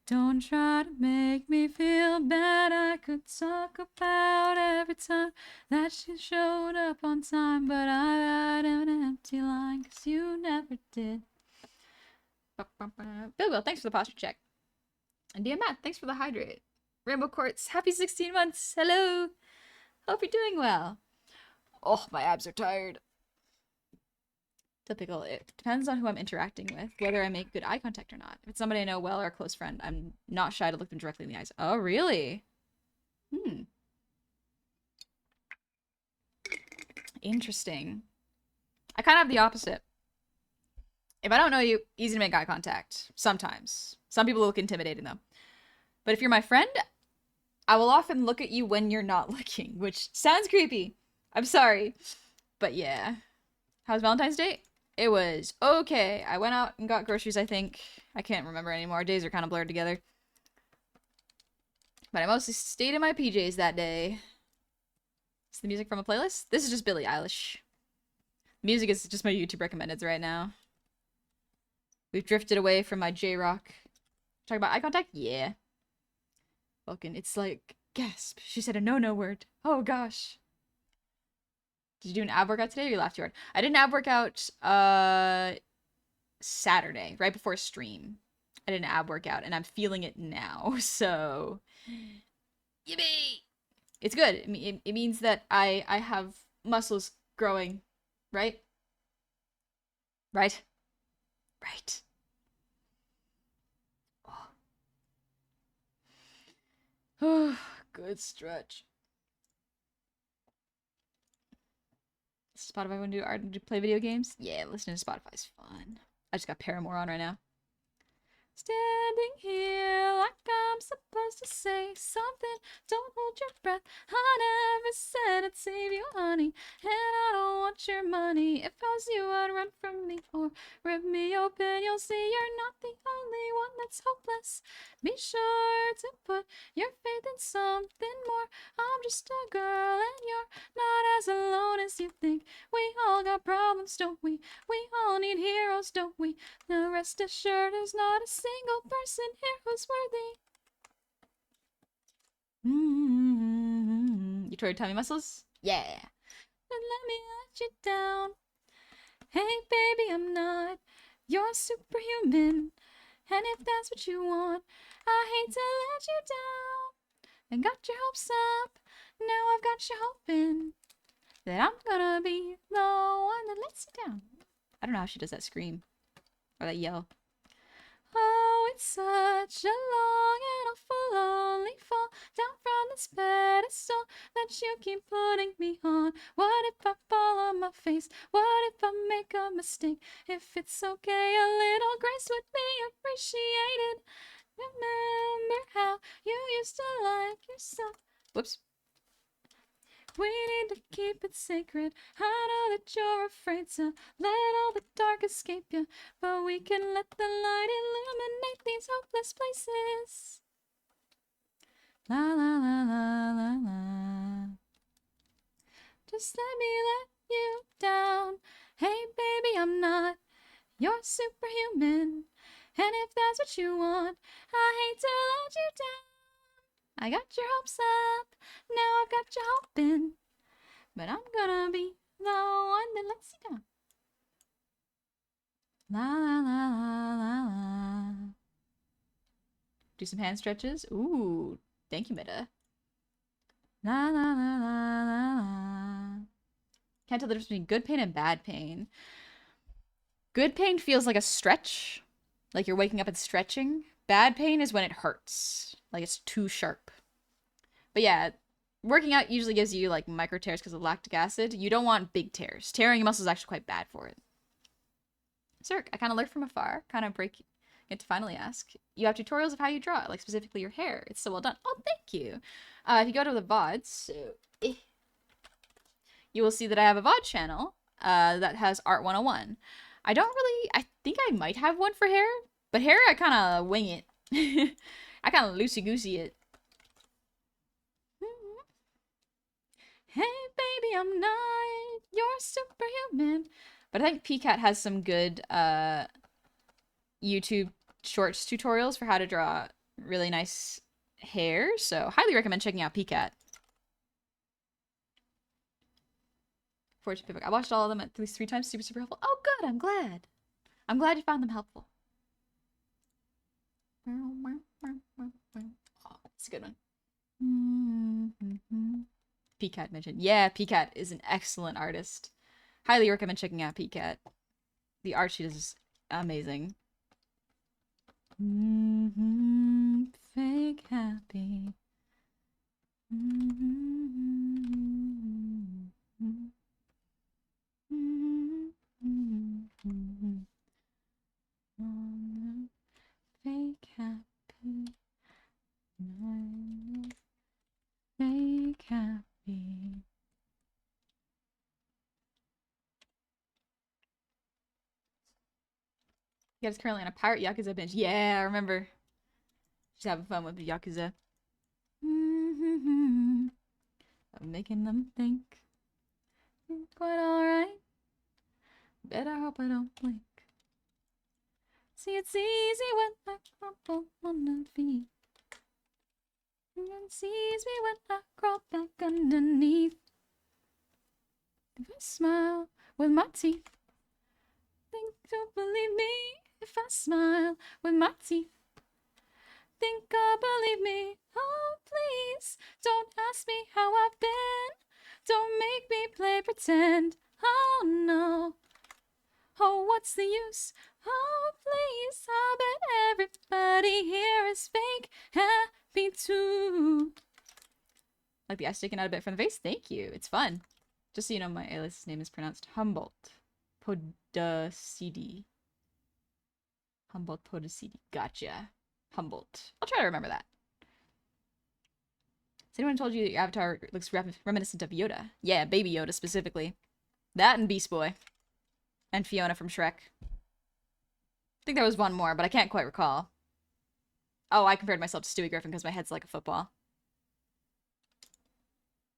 Don't try to make me feel bad. I could talk about every time that she showed up on time, but I had an empty line, 'cause you never did. Bilbo, thanks for the posture check. And dear Matt, thanks for the hydrate. Rainbow Quartz, happy 16 months. Hello. Hope you're doing well. Oh, my abs are tired. Typical. It depends on who I'm interacting with, whether I make good eye contact or not. If it's somebody I know well or a close friend, I'm not shy to look them directly in the eyes. Oh, really? Interesting. I kind of have the opposite. If I don't know you, easy to make eye contact. Sometimes. Some people look intimidating, though. But if you're my friend, I will often look at you when you're not looking, which sounds creepy. I'm sorry. But yeah. How's Valentine's Day? It was okay. I went out and got groceries, I think. I can't remember anymore. Days are kind of blurred together. But I mostly stayed in my PJs that day. Is the music from a playlist? This is just Billie Eilish. Music is just my YouTube recommendeds right now. We've drifted away from my J-Rock. Talk about eye contact? Yeah. Vulcan, it's like, gasp. She said a no-no word. Oh, gosh. Did you do an ab workout today or you laughed too hard? I did an ab workout Saturday, right before stream. I did an ab workout, and I'm feeling it now. So, yippee! It's good. It means that I have muscles growing, right? Right? Right. Oh, good stretch. Spotify want to do art and play video games? Yeah, listening to Spotify is fun. I just got Paramore on right now. Standing here like I'm supposed to say something. Don't hold your breath. I never said I'd save you, honey. And I don't want your money. If I was you, I'd run from me or rip me open. You'll see you're not the only one that's hopeless. Be sure to put your faith in something more. I'm just a girl and you're not as alone as you think. We all got problems, don't we? We all need heroes, don't we? Now rest assured there's not a single person here who's worthy. You tore your tummy muscles? Yeah. But let me let you down. Hey baby, I'm not your superhuman. And if that's what you want, I hate to let you down. And got your hopes up, now I've got you hoping that I'm gonna be the one that lets you down. I don't know how she does that scream. Or that yell. Oh, it's such a long and awful lonely fall down from this pedestal that you keep putting me on. What if I fall on my face? What if I make a mistake? If it's okay, a little grace would be appreciated. Remember how you used to like yourself. Whoops. We need to keep it sacred. I know that you're afraid to let all the dark escape you, but we can let the light illuminate these hopeless places. La la la la la la. Just let me let you down. Hey baby, I'm not your superhuman. And if that's what you want, I hate to let you down. I got your hopes up, now I've got you hoping, but I'm gonna be the one that lets you down. La la la la la la. Do some hand stretches. Ooh, thank you, Meta. La la la la la la. Can't tell the difference between good pain and bad pain. Good pain feels like a stretch, like you're waking up and stretching. Bad pain is when it hurts, like it's too sharp. But yeah, working out usually gives you like micro tears because of lactic acid. You don't want big tears. Tearing your muscles is actually quite bad for it. Cirque, I kind of lurk from afar, kind of break it to finally ask. You have tutorials of how you draw, like specifically your hair. It's so well done. Oh, thank you. If you go to the VODs, you will see that I have a VOD channel that has Art 101. I think I might have one for hair, but hair I kind of wing it. I kind of loosey-goosey it. Hey baby, I'm not your superhuman. But I think PCAT has some good YouTube shorts tutorials for how to draw really nice hair. So highly recommend checking out PCAT. Fortune Pivot. I watched all of them at least 3 times. Super, super helpful. Oh, good. I'm glad. I'm glad you found them helpful. Oh, it's a good one. PCAT mentioned. Yeah, PCAT is an excellent artist. Highly recommend checking out PCAT. The art she does is amazing. Fake happy. Fake happy. Fake happy. You guys currently on a pirate Yakuza binge. Yeah, I remember. Just having fun with the Yakuza. I'm making them think it's quite alright. Better hope I don't blink. See, it's easy when I crumple underneath. It sees me when I crawl back underneath. If I smile with my teeth, think don't believe me. if I smile with my teeth. Think or believe me, oh please, don't ask me how I've been. Don't make me play pretend, oh no. Oh, what's the use? Oh, please, I bet everybody here is fake happy too. Like the eye sticking out a bit from the face? Thank you. It's fun. Just so you know, my alias name is pronounced Humboldt Podacidi. Humboldt Podacidi. Gotcha. Humboldt. I'll try to remember that. Has anyone told you that your avatar looks reminiscent of Yoda? Yeah, Baby Yoda specifically. That and Beast Boy. And Fiona from Shrek. I think there was one more, but I can't quite recall. Oh, I compared myself to Stewie Griffin because my head's like a football.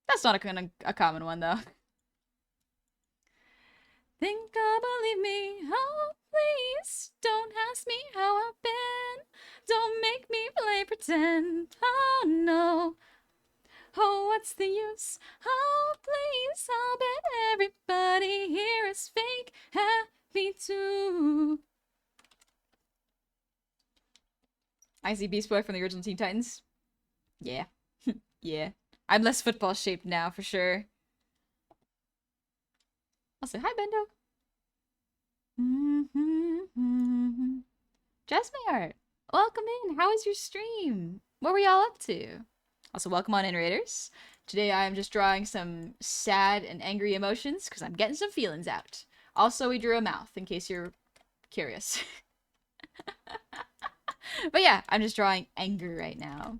That's not a common one, though. Think or believe me, oh please, don't ask me how I've been. Don't make me play pretend, oh no. Oh, what's the use? Oh, please, I'll bet everybody here is fake happy too. I see Beast Boy from the original Teen Titans. Yeah. Yeah. I'm less football shaped now, for sure. I'll say hi, Bendo. Jasmine, welcome in. How was your stream? What were y'all up to? Also, welcome on in, Raiders. Today I am just drawing some sad and angry emotions because I'm getting some feelings out. Also, we drew a mouth, in case you're curious. But yeah, I'm just drawing anger right now.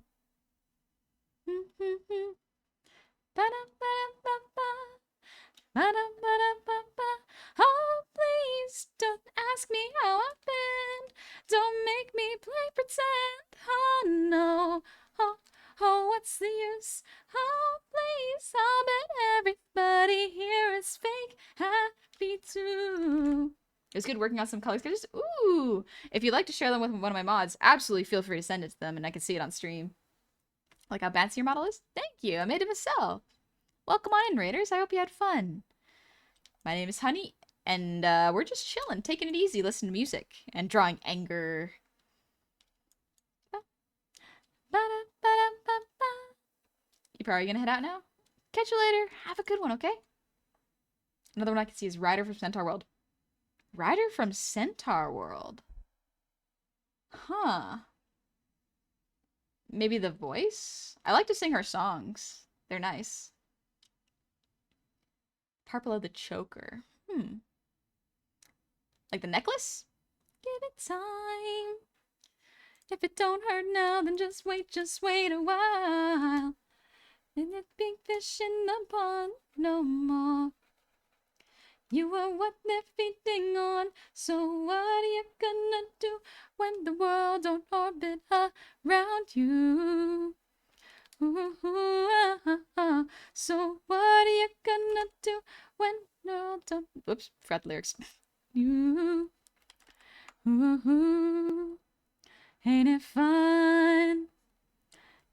Oh, please, don't ask me how I've been. Don't make me play pretend. Oh, no. Oh, what's the use? Oh, please, I'll bet everybody here is fake happy too. It was good working on some color sketches. Ooh! If you'd like to share them with one of my mods, absolutely feel free to send it to them and I can see it on stream. Like how fancy your model is? Thank you, I made it myself. Welcome on in, Raiders. I hope you had fun. My name is Honey, and we're just chilling, taking it easy, listening to music, and drawing anger. You probably gonna head out now? Catch you later. Have a good one, okay? Another one I can see is Ryder from Centaur World. Ryder from Centaur World. Huh. Maybe the voice? I like to sing her songs. They're nice. Purple of the Choker. Like the necklace? Give it time. If it don't hurt now, then just wait a while. And that big fish in the pond no more. You are what they're feeding on, so what are you gonna do when the world don't orbit around you? So what are you gonna do when the world don't... Whoops, forgot the lyrics. You, ain't it fun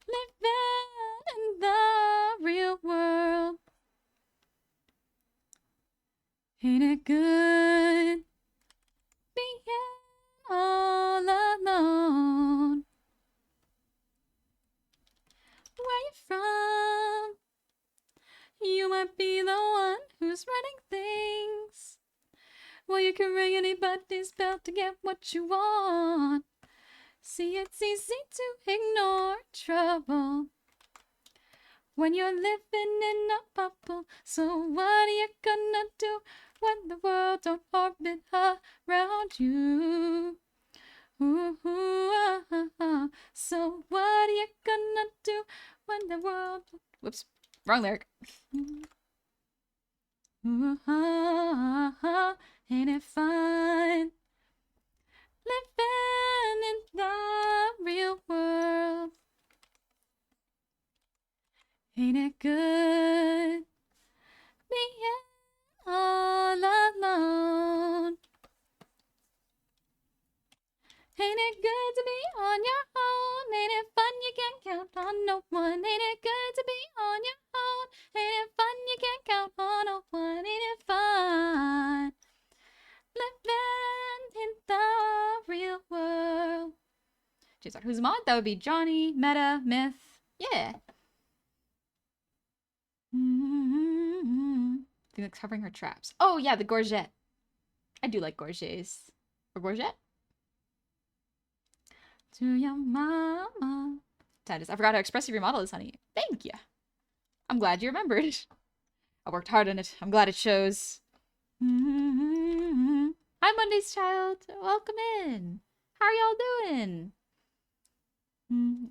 living in the real world? Ain't it good being all alone? Where you from? You might be the one who's running things. Well, you can ring anybody's bell to get what you want. See, it's easy to ignore trouble when you're living in a bubble. So what are you gonna do when the world don't orbit around you? So what are you gonna do when the world... Whoops, wrong lyric. Ain't it fun living in the real world? Ain't it good being all alone? Ain't it good to be on your own? Ain't it fun you can't count on no one? Ain't it good to be on your own? Ain't it fun you can't count on no one? Ain't it fun living in the James Who's mod? That would be Johnny, Meta, Myth. Yeah. I think it's covering her traps. Oh, yeah, the Gorget. I do like Gorgets. Or Gorget? To your mama. Titus, I forgot how expressive your model is, honey. Thank you. I'm glad you remembered. I worked hard on it. I'm glad it shows. Hi, Monday's child. Welcome in. How are y'all doing?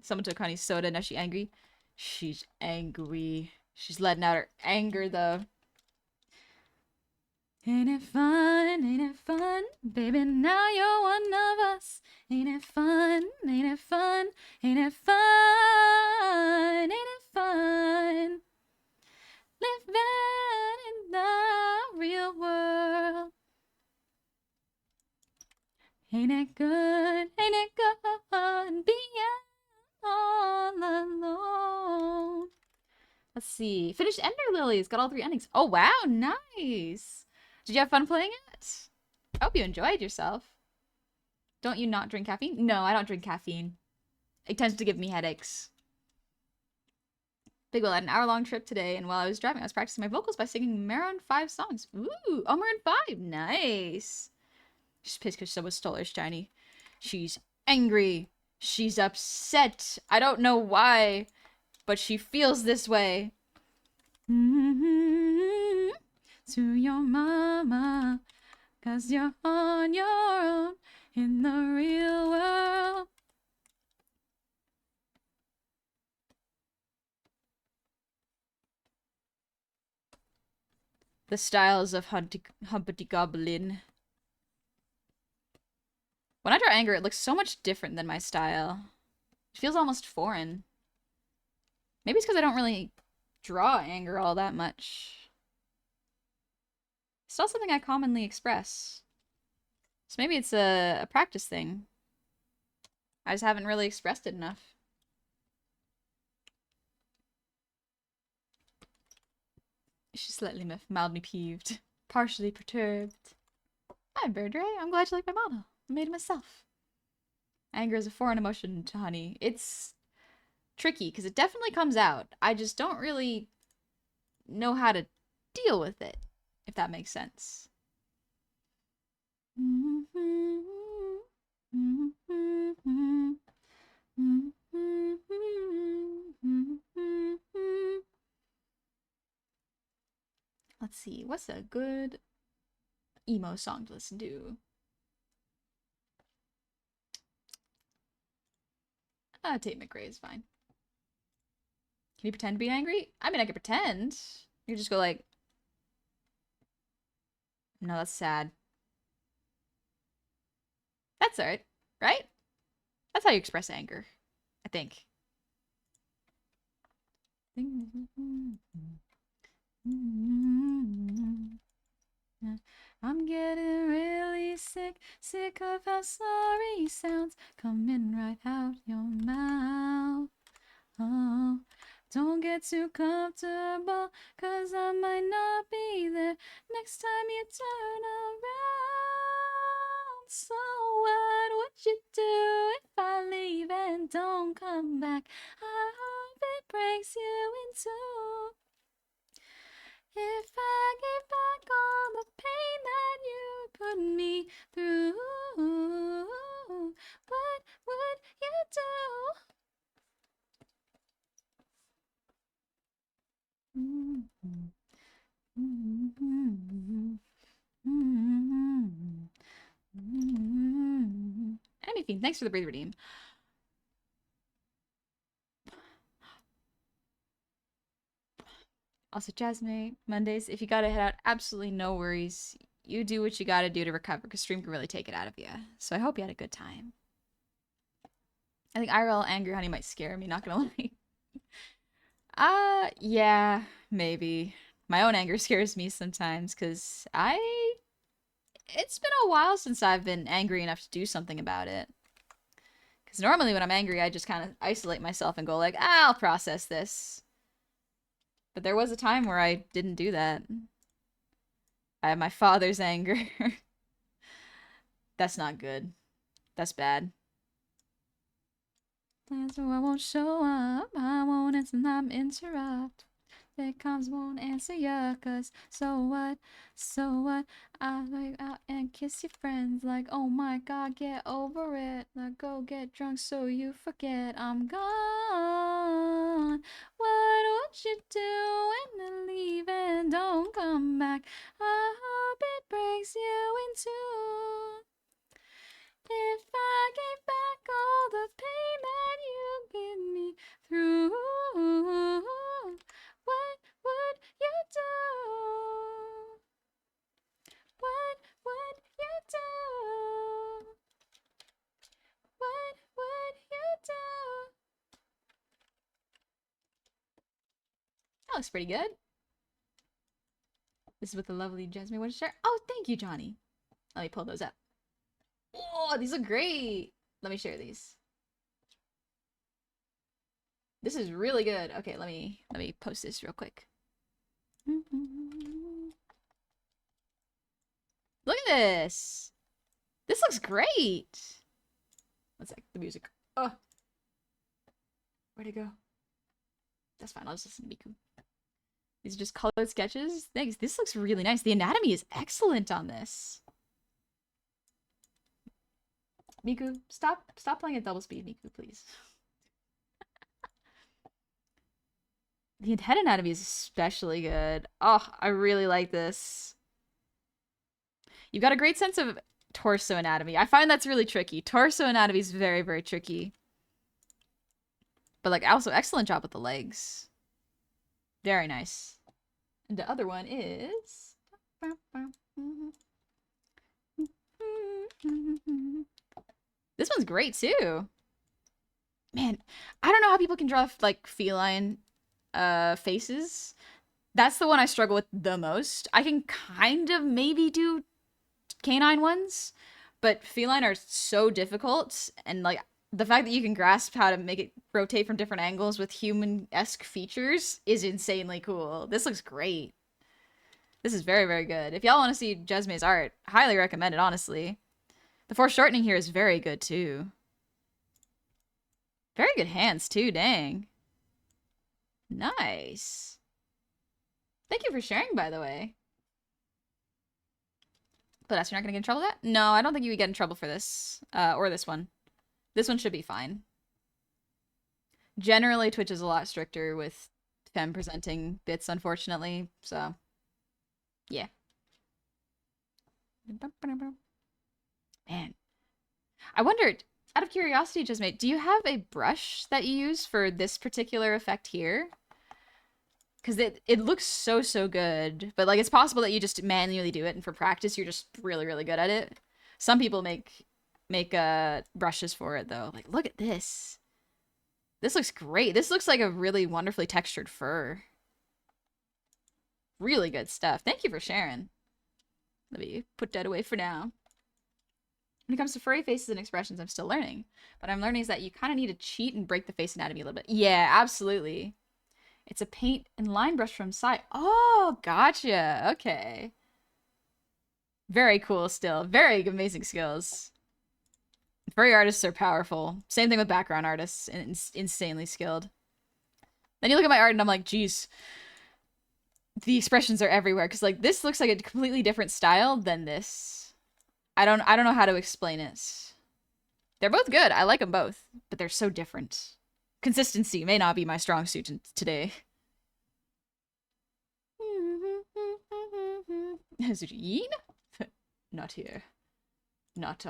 Someone took honey's soda. Now she angry. She's angry. She's letting out her anger, though. Ain't it fun? Ain't it fun? Baby, now you're one of us. Ain't it fun? Ain't it fun? Ain't it fun? Ain't it fun? Living in the real world. Ain't it good? Ain't it good? Being all alone. Let's see. Finished Ender Lilies. Got all 3 endings. Oh, wow. Nice. Did you have fun playing it? I hope you enjoyed yourself. Don't you not drink caffeine? No, I don't drink caffeine. It tends to give me headaches. Big Will had an hour-long trip today, and while I was driving, I was practicing my vocals by singing Maroon 5 songs. Ooh, oh, Maroon 5. Nice. She's pissed because someone stole her shiny. She's angry. She's upset. I don't know why, but she feels this way. To your mama, 'cause you're on your own in the real world. The styles of Humpty Goblin. When I draw anger, it looks so much different than my style. It feels almost foreign. Maybe it's because I don't really draw anger all that much. It's not something I commonly express. So maybe it's a practice thing. I just haven't really expressed it enough. She's slightly mildly peeved. Partially perturbed. Hi, Birdray. I'm glad you like my model. I made it myself. Anger is a foreign emotion to Honey. It's tricky, because it definitely comes out. I just don't really know how to deal with it, if that makes sense. Let's see, what's a good emo song to listen to? Tate McRae is fine. Can you pretend to be angry? I mean, I could pretend. You just go like, no, that's sad. That's alright, right? That's how you express anger, I think. I'm getting really sick of how sorry sounds coming right out your mouth. Oh, don't get too comfortable, 'cause I might not be there next time you turn around. So what would you do if I leave and don't come back? I hope it breaks you in two. If I give back all the pain that you put me through, what would you do? Enemy Fiend, thanks for the breathe redeem. Also, Jasmine, Mondays, if you gotta head out, absolutely no worries. You do what you gotta do to recover, because stream can really take it out of you. So I hope you had a good time. I think IRL Angry Honey might scare me, not gonna lie. Yeah, maybe. My own anger scares me sometimes, because it's been a while since I've been angry enough to do something about it. Because normally when I'm angry, I just kind of isolate myself and go like, I'll process this. But there was a time where I didn't do that. I have my father's anger. That's not good. That's bad. So I won't show up. I won't answer, not interrupt. That comes won't answer ya, cause so what? So what? I go out and kiss your friends like, oh my god, get over it. Now go get drunk so you forget I'm gone. What would you do when I leave and don't come back? I hope it breaks you in two. If I gave back all the pain that you give me through, what would you do? What would you do? What would you do? That looks pretty good. This is with the lovely Jasmine wanted to share. Oh, thank you, Johnny. Let me pull those up. Oh, these look great. Let me share these. This is really good. Okay, let me post this real quick. Look at this. This looks great. One sec, the music. Oh. Where'd it go? That's fine, I'll just listen to Miku. These are just colored sketches. Thanks. This looks really nice. The anatomy is excellent on this. Miku, stop playing at double speed, Miku, please. The head anatomy is especially good. Oh, I really like this. You've got a great sense of torso anatomy. I find that's really tricky. Torso anatomy is very, very tricky. But like also excellent job with the legs. Very nice. And the other one is this one's great too. Man, I don't know how people can draw like feline faces. That's the one I struggle with the most. I can kind of maybe do canine ones, but feline are so difficult, and like the fact that you can grasp how to make it rotate from different angles with human-esque features is insanely cool. This looks great. This is very, very good. If y'all want to see Jesme's art, highly recommend it, honestly. The foreshortening here is very good, too. Very good hands, too, dang. Nice. Thank you for sharing, by the way. But you're not gonna get in trouble with that? No, I don't think you would get in trouble for this. Or this one. This one should be fine. Generally, Twitch is a lot stricter with femme presenting bits, unfortunately. So, yeah. Man. I wondered, out of curiosity, Jasmine, do you have a brush that you use for this particular effect here? Because it looks so, so good. But, like, it's possible that you just manually do it, and for practice, you're just really, really good at it. Some people make brushes for it, though. Like, look at this. This looks great. This looks like a really wonderfully textured fur. Really good stuff. Thank you for sharing. Let me put that away for now. When it comes to furry faces and expressions, I'm still learning. But I'm learning is that you kind of need to cheat and break the face anatomy a little bit. Yeah, absolutely. It's a paint and line brush from side. Oh, gotcha. Okay. Very cool still. Very amazing skills. Furry artists are powerful. Same thing with background artists. And insanely skilled. Then you look at my art and I'm like, geez. The expressions are everywhere. Because like this looks like a completely different style than this. I don't know how to explain it. They're both good. I like them both. But they're so different. Consistency may not be my strong suit today. Zujin? Not here. Not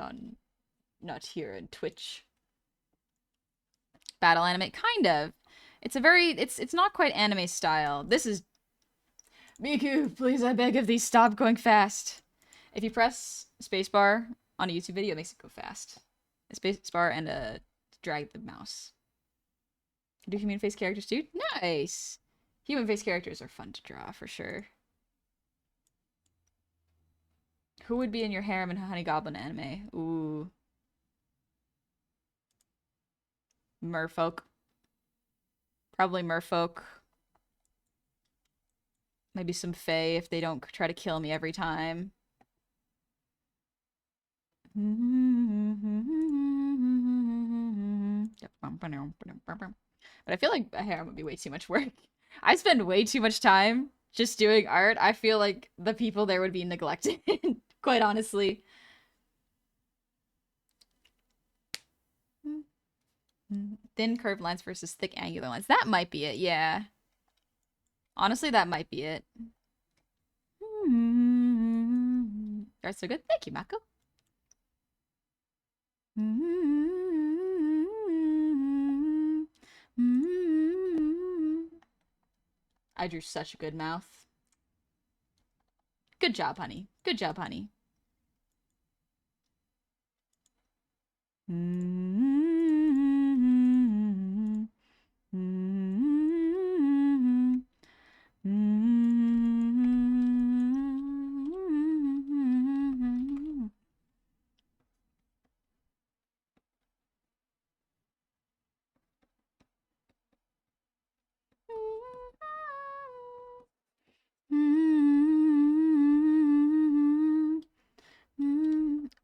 here in Twitch. Battle anime? Kind of. It's not quite anime style. This is... Miku, please, I beg of thee, stop going fast. If you press spacebar on a YouTube video, it makes it go fast. A spacebar and drag the mouse. Do human face characters too? Nice! Human face characters are fun to draw, for sure. Who would be in your harem in Honey Goblin anime? Ooh. Merfolk. Probably merfolk. Maybe some fae if they don't try to kill me every time. But I feel like a harem would be way too much work. I spend way too much time just doing art. I feel like the people there would be neglected, quite honestly. Thin curved lines versus thick angular lines. That might be it, yeah. Honestly, that might be it. That's so good. Thank you, Mako. I drew such a good mouth. Good job, honey. Good job, honey.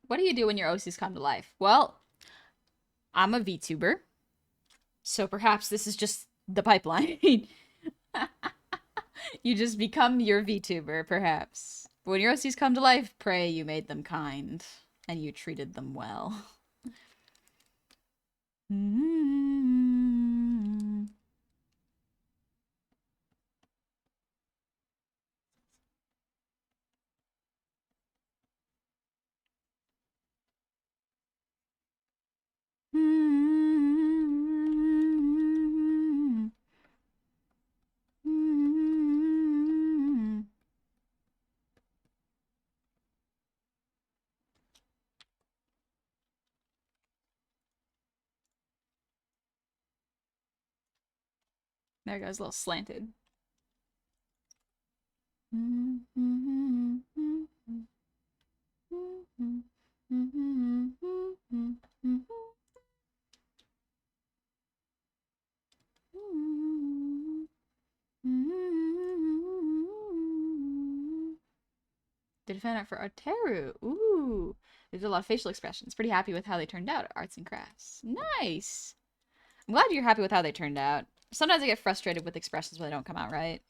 What do you do when your OCs come to life? Well, I'm a VTuber, so perhaps this is just the pipeline. You just become your VTuber, perhaps. But when your OCs come to life, pray you made them kind and you treated them well. There it goes, a little slanted. Did a fan art for Arteru. Ooh. They did a lot of facial expressions. Pretty happy with how they turned out. Arts and crafts. Nice. I'm glad you're happy with how they turned out. Sometimes I get frustrated with expressions when they don't come out right.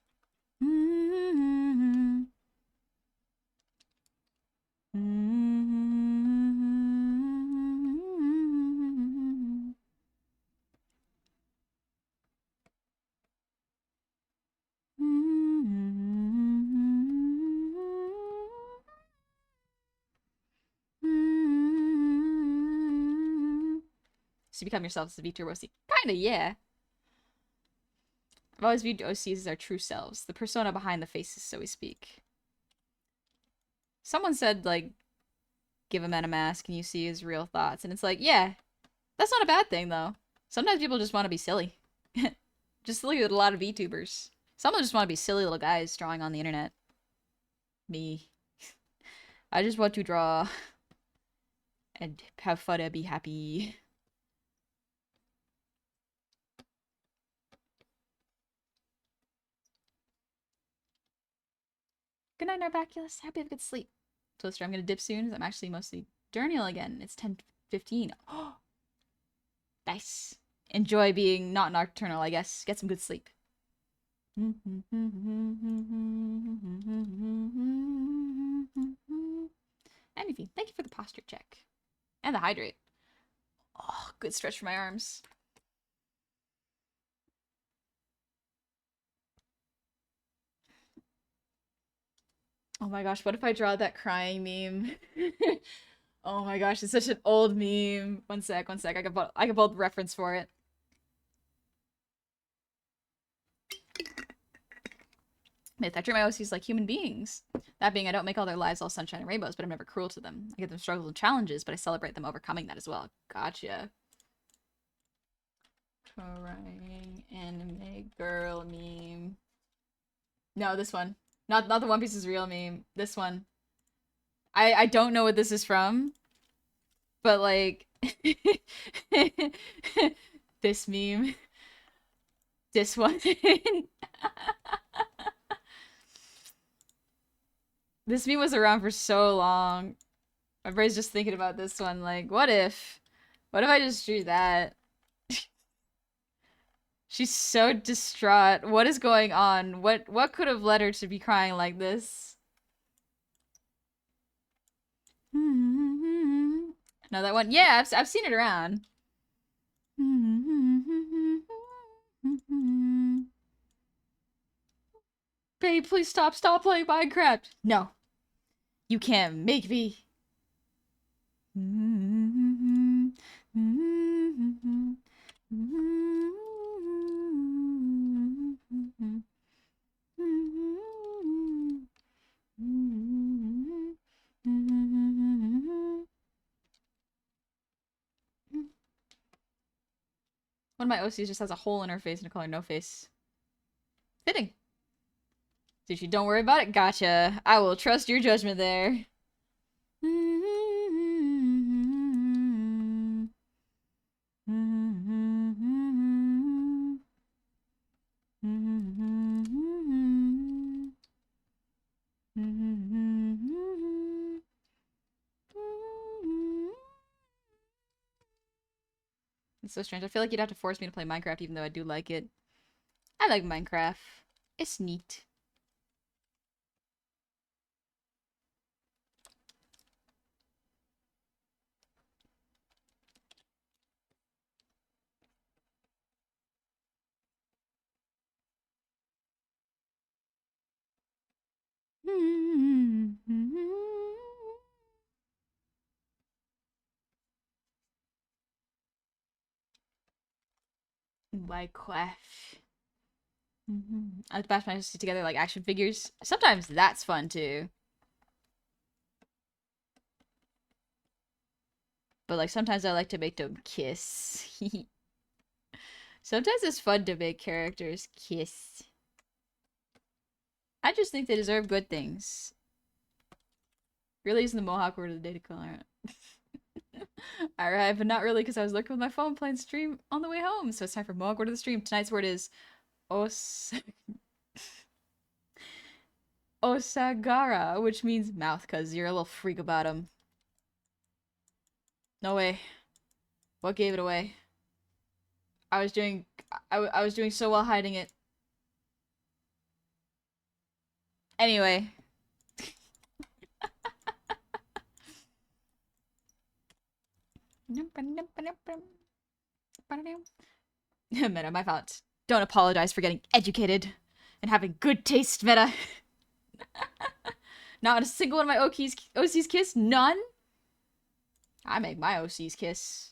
So you become yourself as a VTuber OC. Kinda, yeah. I've always viewed OCs as our true selves, the persona behind the faces, so we speak. Someone said, like, give a man a mask and you see his real thoughts. And it's like, yeah, that's not a bad thing, though. Sometimes people just want to be silly. Just look at a lot of VTubers. Some just want to be silly little guys drawing on the internet. Me. I just want to draw and have fun and be happy. Good night, Narbaculus. Happy to have a good sleep. Toaster, I'm gonna dip soon because I'm actually mostly journal again. It's 10:15. Oh, nice. Enjoy being not nocturnal, I guess. Get some good sleep. Anything. Thank you for the posture check. And the hydrate. Oh, good stretch for my arms. Oh my gosh, what if I draw that crying meme? Oh my gosh, it's such an old meme. One sec. I can pull up reference for it. Myth, I treat my OCs like human beings. That being, I don't make all their lives all sunshine and rainbows, but I'm never cruel to them. I give them struggles and challenges, but I celebrate them overcoming that as well. Gotcha. Crying anime girl meme. No, this one. Not the One Piece is real meme. This one. I don't know what this is from, but like this meme. This one. This meme was around for so long. My brain's just thinking about this one. Like, what if I just drew that? She's so distraught. What is going on? What could have led her to be crying like this? No, that one. Yeah, I've seen it around. Babe, please stop playing Minecraft. No, you can't make me. One of my OCs just has a hole in her face and a color no face. Fitting. Sushi, don't worry about it. Gotcha. I will trust your judgment there. It's so strange. I feel like you'd have to force me to play Minecraft even though I do like it. I like Minecraft. It's neat. Minecraft. I bash my sisters together like action figures. Sometimes that's fun too. But like sometimes I like to make them kiss. Sometimes it's fun to make characters kiss. I just think they deserve good things. Really isn't the Mohawk word of the day to color. Alright, but not really because I was looking with my phone playing stream on the way home. So it's time for Mohawk word of the stream. Tonight's word is Osagara, which means mouth, because you're a little freak about him. No way. What gave it away? I was doing so well hiding it. Anyway. Meta, my fault. Don't apologize for getting educated and having good taste, Meta. Not a single one of my OCs kiss? None? I make my OCs kiss.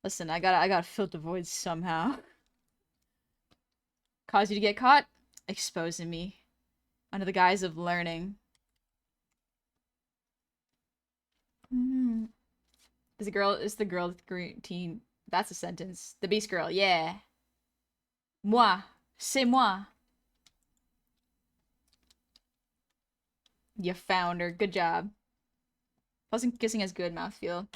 Listen, I gotta fill the void somehow. Cause you to get caught? Exposing me. Under the guise of learning. Is the girl with green teen? That's a sentence. The beast girl, yeah. Moi. C'est moi. You found her. Good job. Plus, kissing has good mouthfeel.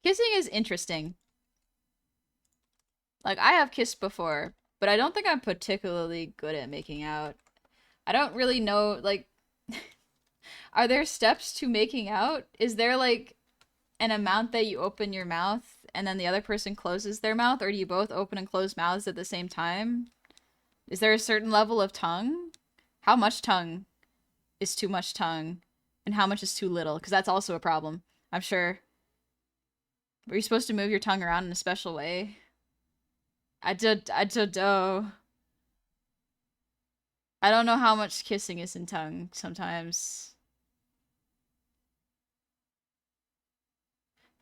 Kissing is interesting. Like, I have kissed before, but I don't think I'm particularly good at making out. I don't really know, like... Are there steps to making out? Is there, like, an amount that you open your mouth and then the other person closes their mouth? Or do you both open and close mouths at the same time? Is there a certain level of tongue? How much tongue is too much tongue? And how much is too little? Because that's also a problem, I'm sure. Were you supposed to move your tongue around in a special way? I don't know. I don't know how much kissing is in tongue sometimes.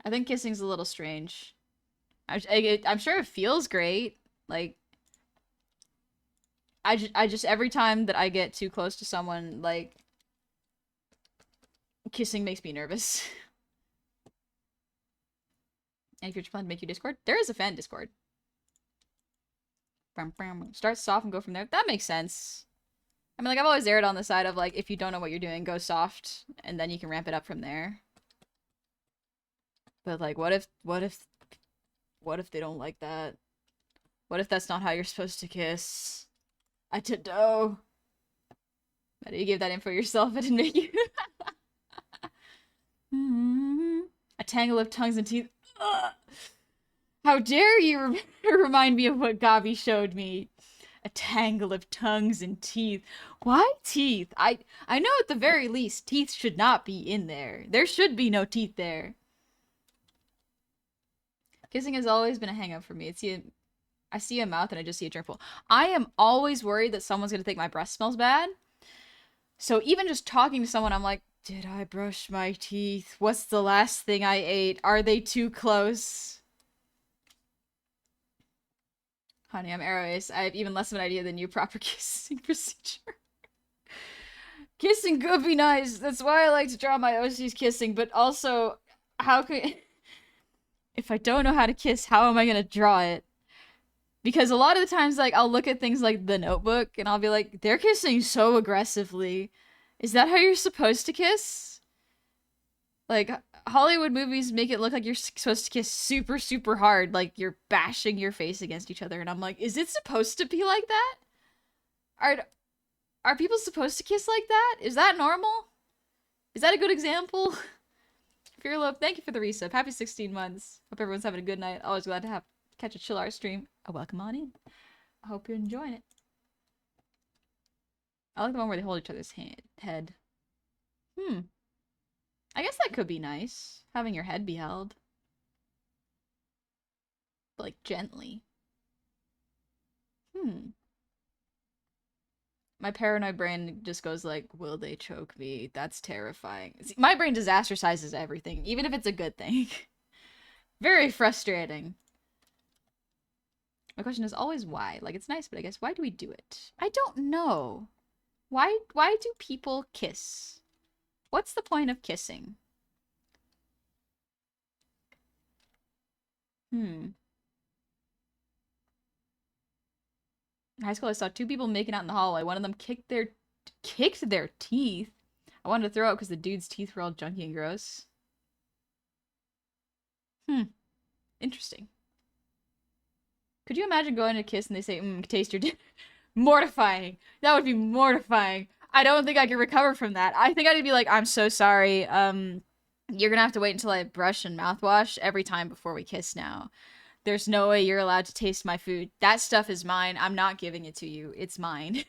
I think kissing's a little strange. I'm sure it feels great. Like, I just every time that I get too close to someone, like, kissing makes me nervous. Any future plan to make you Discord? There is a fan Discord. Start soft and go from there. That makes sense. I mean, like, I've always erred on the side of, like, if you don't know what you're doing, go soft, and then you can ramp it up from there. But, like, what if they don't like that? What if that's not how you're supposed to kiss? I don't know. Better you gave that info yourself, I didn't make you. A tangle of tongues and teeth. Ugh. How dare you remind me of what Gabi showed me? A tangle of tongues and teeth. Why teeth? I know at the very least teeth should not be in there. There should be no teeth there. Kissing has always been a hang up for me. I see a mouth and I just see a gerbil. I am always worried that someone's gonna think my breath smells bad. So even just talking to someone, I'm like, did I brush my teeth? What's the last thing I ate? Are they too close? Honey, I'm Aries. I have even less of an idea than you. Proper kissing procedure. Kissing could be nice. That's why I like to draw my OCs kissing, but also, how could... If I don't know how to kiss, how am I gonna draw it? Because a lot of the times, like, I'll look at things like The Notebook, and I'll be like, they're kissing so aggressively. Is that how you're supposed to kiss? Like, Hollywood movies make it look like you're supposed to kiss super, super hard, like you're bashing your face against each other, and I'm like, is it supposed to be like that? Are people supposed to kiss like that? Is that normal? Is that a good example? Fear Love, thank you for the resub. Happy 16 months. Hope everyone's having a good night. Always glad to catch a chill art stream. Welcome on in. I hope you're enjoying it. I like the one where they hold each other's head. I guess that could be nice. Having your head be held. But, like, gently. My paranoid brain just goes like, will they choke me? That's terrifying. See, my brain disasterizes everything, even if it's a good thing. Very frustrating. My question is always why. Like, it's nice, but I guess why do we do it? I don't know. Why do people kiss? What's the point of kissing? In high school, I saw two people making out in the hallway. One of them kicked their teeth. I wanted to throw out because the dude's teeth were all junky and gross. Interesting. Could you imagine going to a kiss and they say, taste your dick? Mortifying. That would be mortifying. I don't think I could recover from that. I think I'd be like, I'm so sorry. You're gonna have to wait until I brush and mouthwash every time before we kiss now. There's no way you're allowed to taste my food. That stuff is mine. I'm not giving it to you. It's mine.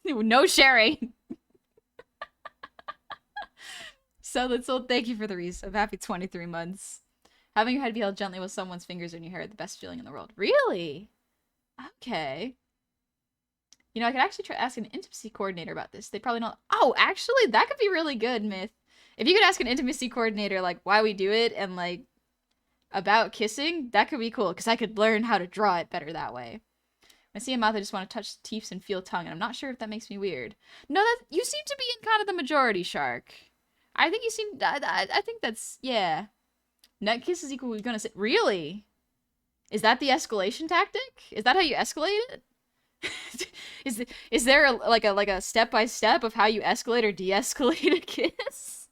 No sharing. So thank you for the resub. Happy 23 months. Having your head be held gently with someone's fingers in your hair, the best feeling in the world. Really? Okay. You know, I could actually try to ask an intimacy coordinator about this. They'd probably not. Oh, actually, that could be really good, Myth. If you could ask an intimacy coordinator, like, why we do it and, like, about kissing, that could be cool, because I could learn how to draw it better that way. When I see a mouth, I just want to touch the teeth and feel tongue, and I'm not sure if that makes me weird. No, that you seem to be in kind of the majority, Shark. I think you seem... I think that's... Yeah. Neck kiss is equal we're gonna say... Really? Is that the escalation tactic? Is that how you escalate it? Is there like a step-by-step of how you escalate or de-escalate a kiss?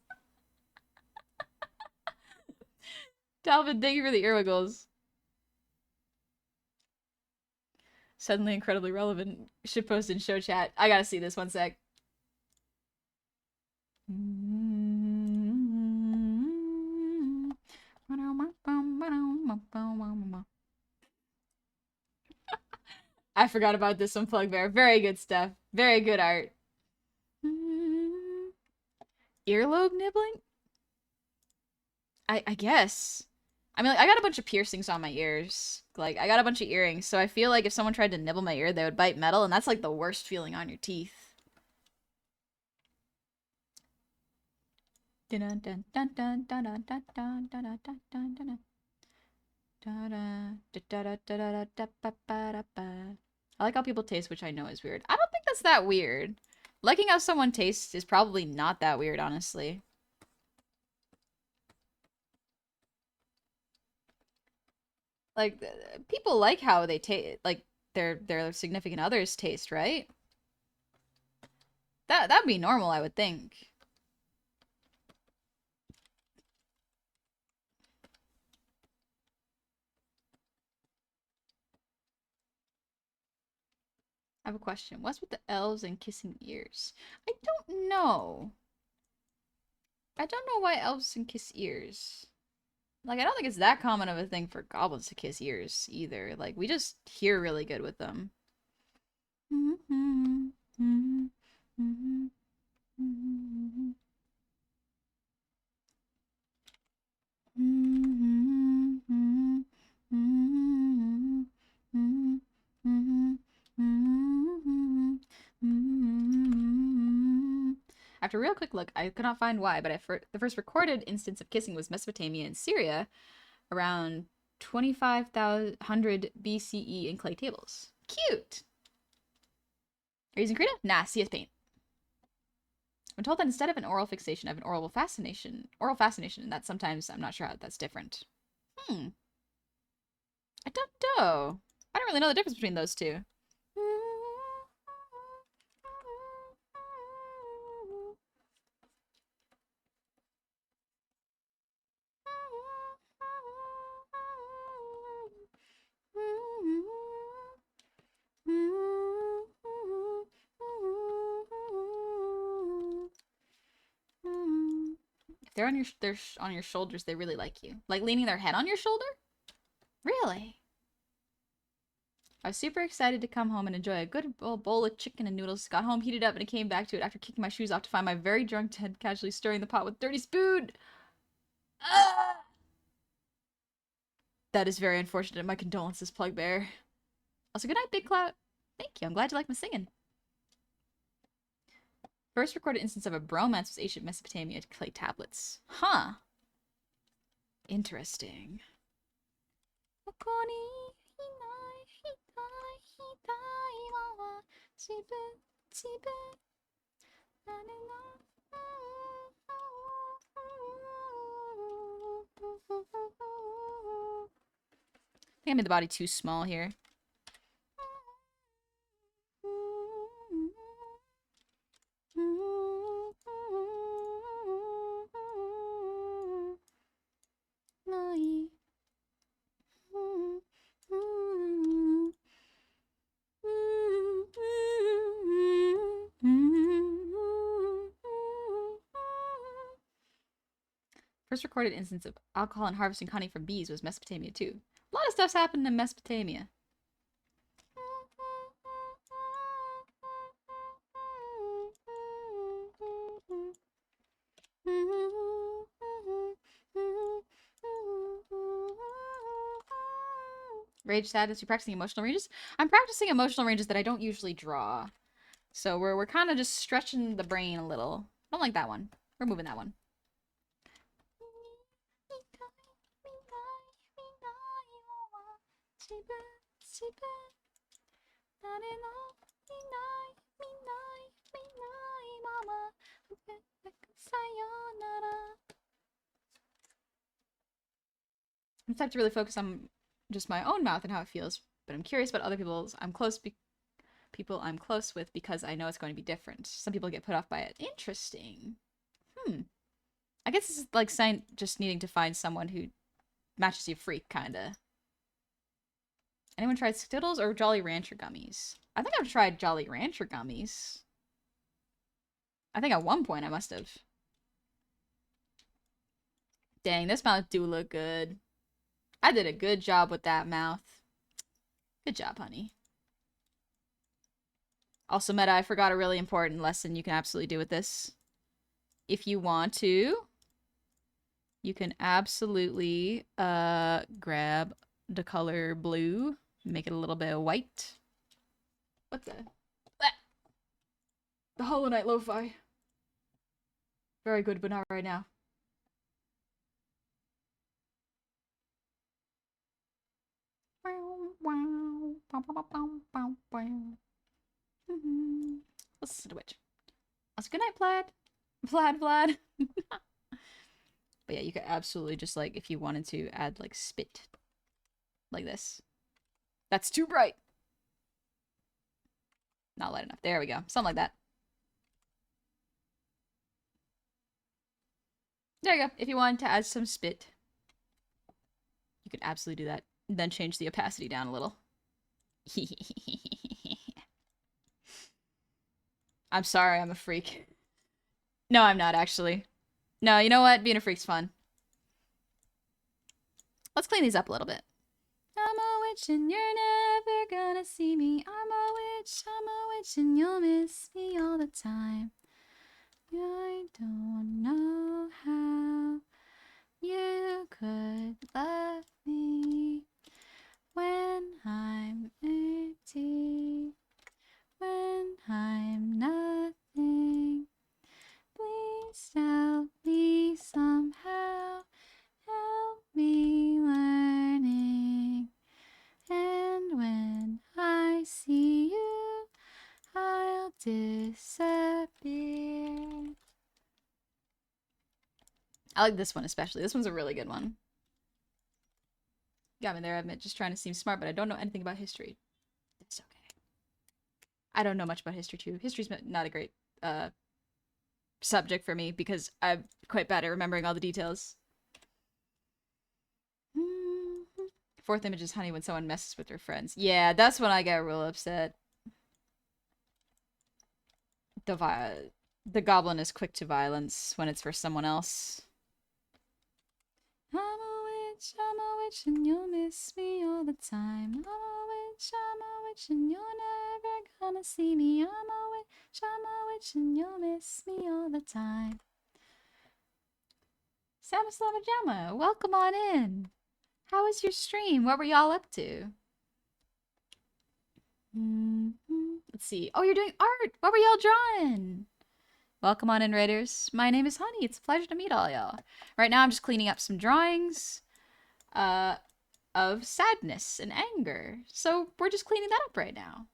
Dalvin, thank you for the earwiggles. Suddenly incredibly relevant. Should post in show chat. I gotta see this, one sec. I forgot about this one, Plugbear. Very good stuff. Very good art. Earlobe nibbling? I guess. I mean, like, I got a bunch of piercings on my ears. Like, I got a bunch of earrings, so I feel like if someone tried to nibble my ear, they would bite metal, and that's, like, the worst feeling on your teeth. I like how people taste, which I know is weird. I don't think that's that weird. Liking how someone tastes is probably not that weird, honestly. Like, people like how they taste, like, their significant others taste, right? That'd be normal, I would think. I have a question. What's with the elves and kissing ears? I don't know. I don't know why elves can kiss ears. Like, I don't think it's that common of a thing for goblins to kiss ears either. Like, we just hear really good with them. After a real quick look, I could not find why, but the first recorded instance of kissing was Mesopotamia and Syria around 2500 BCE in clay tables. Cute! Are you using Krita? Nah, CS Paint. I'm told that instead of an oral fixation, I have an oral fascination, and that sometimes I'm not sure how that's different. I don't know. I don't really know the difference between those two. If they're on your shoulders, they really like you. Like leaning their head on your shoulder? Really? I was super excited to come home and enjoy a good bowl of chicken and noodles. Got home, heated up, and came back to it after kicking my shoes off to find my very drunk Ted casually stirring the pot with dirty spoon. Ah! That is very unfortunate. My condolences, Plug Bear. Also, good night, Big Clout. Thank you. I'm glad you like my singing. First recorded instance of a bromance was ancient Mesopotamia clay tablets. Huh. Interesting. I think I made the body too small here. First recorded instance of alcohol and harvesting honey from bees was Mesopotamia too. A lot of stuff's happened in Mesopotamia. Rage, sadness, you're practicing emotional ranges? I'm practicing emotional ranges that I don't usually draw. So we're kind of just stretching the brain a little. Don't like that one. We're moving that one. I'm starting to really focus on just my own mouth and how it feels, but I'm curious about other people's. People I'm close with because I know it's going to be different. Some people get put off by it. Interesting. I guess it's like just needing to find someone who matches your freak, kinda. Anyone tried Skittles or Jolly Rancher gummies? I think I've tried Jolly Rancher gummies. I think at one point I must have. Dang, this mouth do look good. I did a good job with that mouth. Good job, honey. Also, Meta, I forgot a really important lesson you can absolutely do with this. If you want to, you can absolutely grab the color blue, make it a little bit of white. What's that? The Hollow Knight Lo-Fi. Very good, but not right now. Listen to which. Also, good night, Plaid. Plaid. But yeah, you could absolutely just like, if you wanted to add like spit. Like this. That's too bright. Not light enough. There we go. Something like that. There you go. If you wanted to add some spit, you could absolutely do that. Then change the opacity down a little. I'm sorry, I'm a freak. No, I'm not actually. No, you know what? Being a freak's fun. Let's clean these up a little bit. I'm a witch and you're never gonna see me. I'm a witch and you'll miss me all the time. I don't know how you could love me when I'm empty, when I'm nothing. Please help me somehow, help me learning. And when I see you, I'll disappear. I like this one especially. This one's a really good one. Got me there, I admit, just trying to seem smart, but I don't know anything about history. It's okay. I don't know much about history, too. History's not a great subject for me because I'm quite bad at remembering all the details. Fourth image is honey when someone messes with their friends. Yeah, that's when I get real upset. The goblin is quick to violence when it's for someone else. I'm a witch, and you'll miss me all the time. I'm a witch, and you're never gonna see me. I'm a witch, and you'll miss me all the time. Samaslama Jama, welcome on in. How was your stream? What were y'all up to? Let's see. Oh, you're doing art. What were y'all drawing? Welcome on in, Raiders. My name is Honey. It's a pleasure to meet all y'all. Right now, I'm just cleaning up some drawings of sadness and anger. So we're just cleaning that up right now.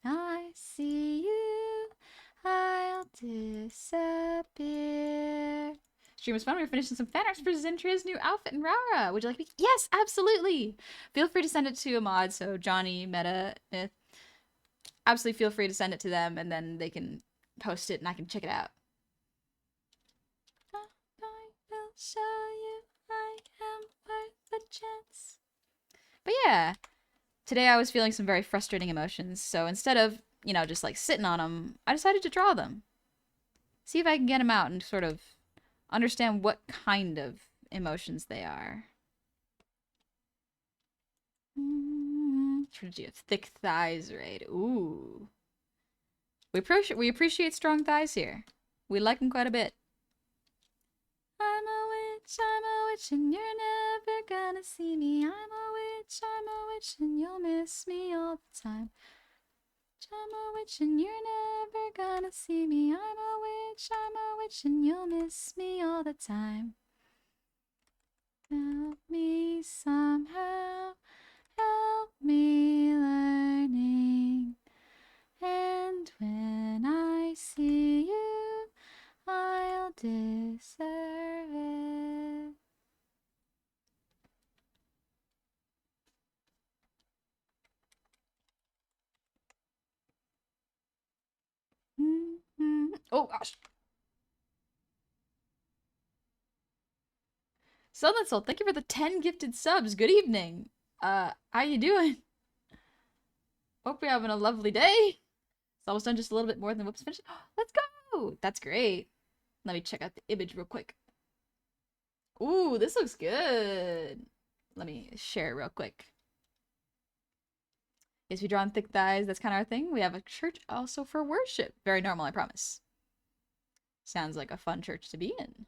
I see you. I'll disappear. Stream was fun. We were finishing some fan arts for Zentria's new outfit in Rara. Would you like me? Yes, absolutely. Feel free to send it to a mod. So Johnny, Meta, Myth. Absolutely feel free to send it to them and then they can post it and I can check it out. I will show you I am worth a chance. But yeah, today I was feeling some very frustrating emotions. So instead of, you know, just like sitting on them, I decided to draw them. See if I can get them out and sort of understand what kind of emotions they are. Trilogy of thick thighs, right? Ooh. We appreciate strong thighs here. We like them quite a bit. I'm a witch, and you're never gonna see me. I'm a witch, and you'll miss me all the time. I'm a witch, and you're never gonna see me. I'm a witch, and you'll miss me all the time. Help me somehow, help me learning. And when I see you, I'll deserve it. Oh gosh. Southern Soul, thank you for the 10 gifted subs. Good evening. How you doing? Hope you're having a lovely day. It's almost done, just a little bit more than whoops finished. Let's go! That's great. Let me check out the image real quick. Ooh, this looks good. Let me share it real quick. Yes, we draw on thick thighs. That's kind of our thing. We have a church also for worship. Very normal, I promise. Sounds like a fun church to be in.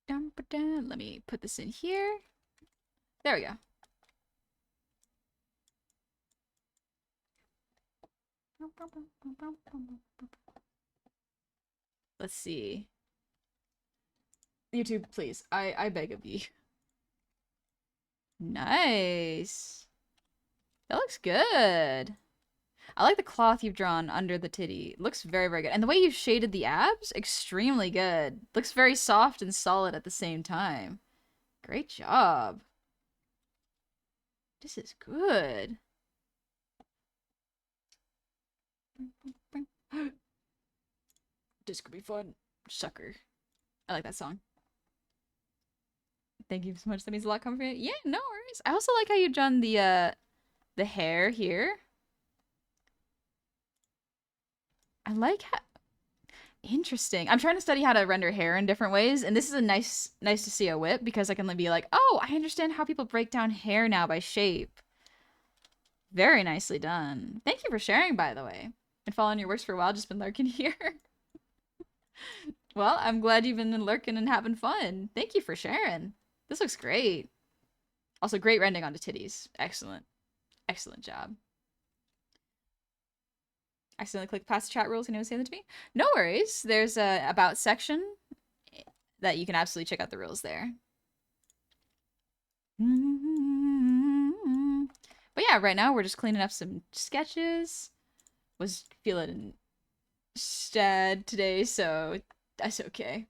Let me put this in here. There we go. Let's see. YouTube, please. I beg of you. Nice. That looks good. I like the cloth you've drawn under the titty. It looks very, very good. And the way you've shaded the abs, extremely good. Looks very soft and solid at the same time. Great job. This is good. This could be fun. Sucker. I like that song. Thank you so much. That means a lot coming from you. Yeah, no worries. I also like how you've done the hair here. I like how Interesting. I'm trying to study how to render hair in different ways, and this is a nice to see a whip because I can be like, oh, I understand how people break down hair now by shape. Very nicely done. Thank you for sharing, by the way. Been following your works for a while, just been lurking here. Well, I'm glad you've been lurking and having fun. Thank you for sharing. This looks great. Also, great rendering onto titties. Excellent. Excellent job. Accidentally clicked past the chat rules. Can anyone say that to me? No worries. There's a about section that you can absolutely check out the rules there. But yeah, right now we're just cleaning up some sketches. Was feeling sad today, so that's okay.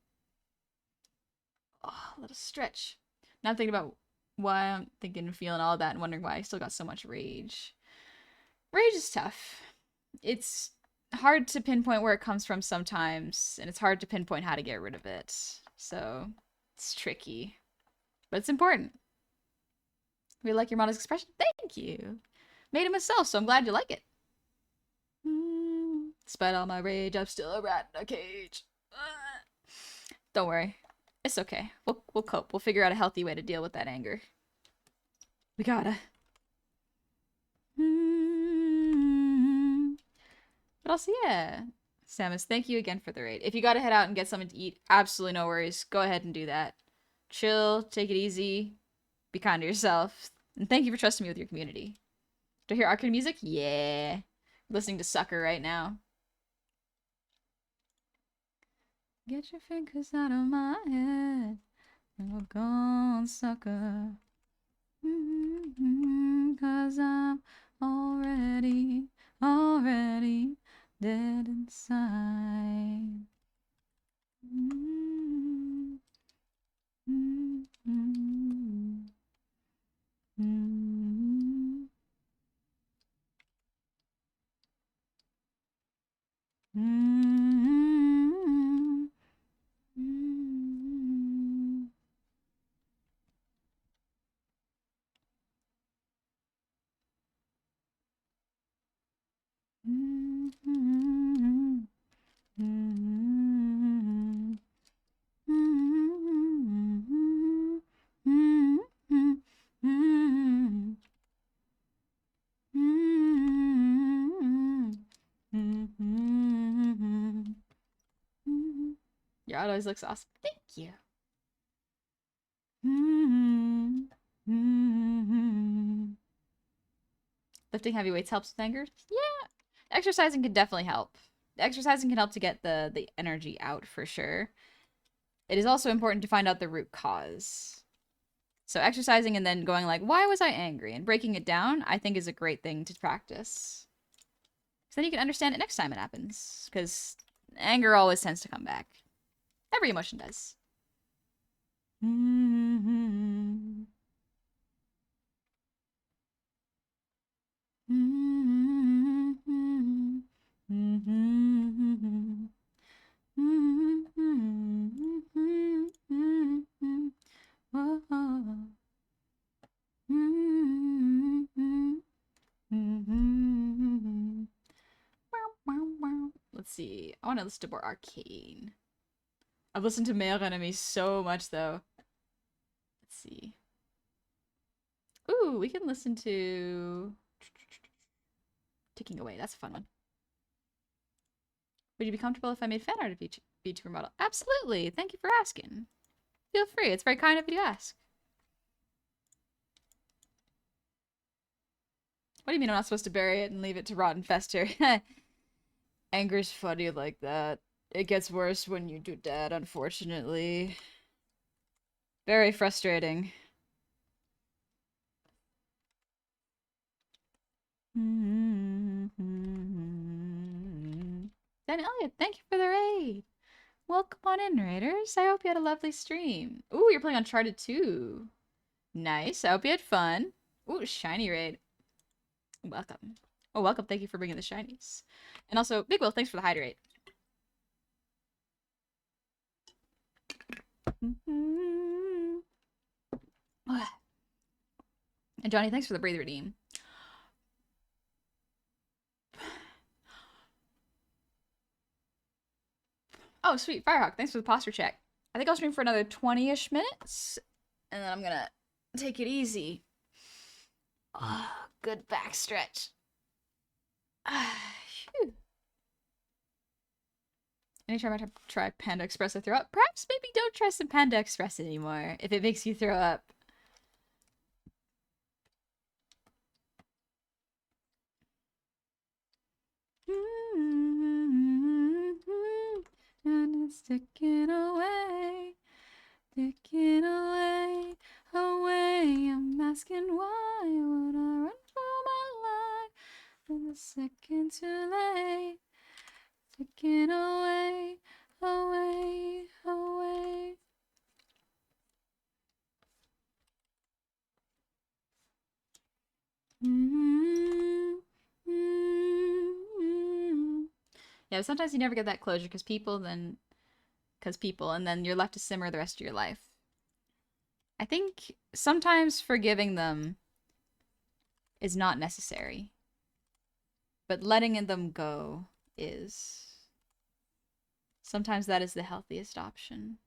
Oh, a little stretch. Now I'm thinking about why I'm thinking and feeling all that and wondering why I still got so much rage. Rage is tough. It's hard to pinpoint where it comes from sometimes, and it's hard to pinpoint how to get rid of it. So it's tricky, but it's important. Really like your modest expression. Thank you. Made it myself, so I'm glad you like it. Despite all my rage, I'm still a rat in a cage. Don't worry. It's okay. We'll cope. We'll figure out a healthy way to deal with that anger. We gotta. But also, yeah. Samus, thank you again for the raid. If you gotta head out and get something to eat, absolutely no worries. Go ahead and do that. Chill, take it easy, be kind to yourself. And thank you for trusting me with your community. Do you hear arcade music? Yeah. Listening to Sucker right now. Get your fingers out of my head. And we're gone, sucker. Cause I'm already dead inside. Your art always looks awesome. Thank you. Lifting heavy weights helps with anger? Yeah. Exercising can definitely help. Exercising can help to get the energy out for sure. It is also important to find out the root cause. So exercising and then going like, why was I angry? And breaking it down, I think is a great thing to practice. So then you can understand it next time it happens. Because anger always tends to come back. Every emotion does. Let's see. I want to listen to more Arcane. I've listened to Male Enemy so much, though. Let's see. Ooh, we can listen to Ticking Away. That's a fun one. Would you be comfortable if I made fan art of VTuber model? Absolutely. Thank you for asking. Feel free. It's very kind of you to ask. What do you mean I'm not supposed to bury it and leave it to rot and fester? Anger's funny like that. It gets worse when you do that, unfortunately. Very frustrating. Dan Elliott, thank you for the raid. Welcome on in, raiders. I hope you had a lovely stream. Ooh, you're playing Uncharted 2. Nice. I hope you had fun. Ooh, shiny raid. Welcome. Oh, welcome. Thank you for bringing the shinies. And also, Big Will, thanks for the hydrate. And Johnny, thanks for the breathe redeem. Oh, sweet. Firehawk, thanks for the posture check. I think I'll stream for another 20-ish minutes, and then I'm gonna take it easy. Oh, good back stretch. Anytime I try Panda Express, I throw up. Perhaps maybe don't try some Panda Express anymore if it makes you throw up. And it's ticking away, away. I'm asking why would I run for my life? And the second too late, ticking away, away. Yeah, but sometimes you never get that closure because people, and then you're left to simmer the rest of your life. I think sometimes forgiving them is not necessary, but letting them go is. Sometimes that is the healthiest option.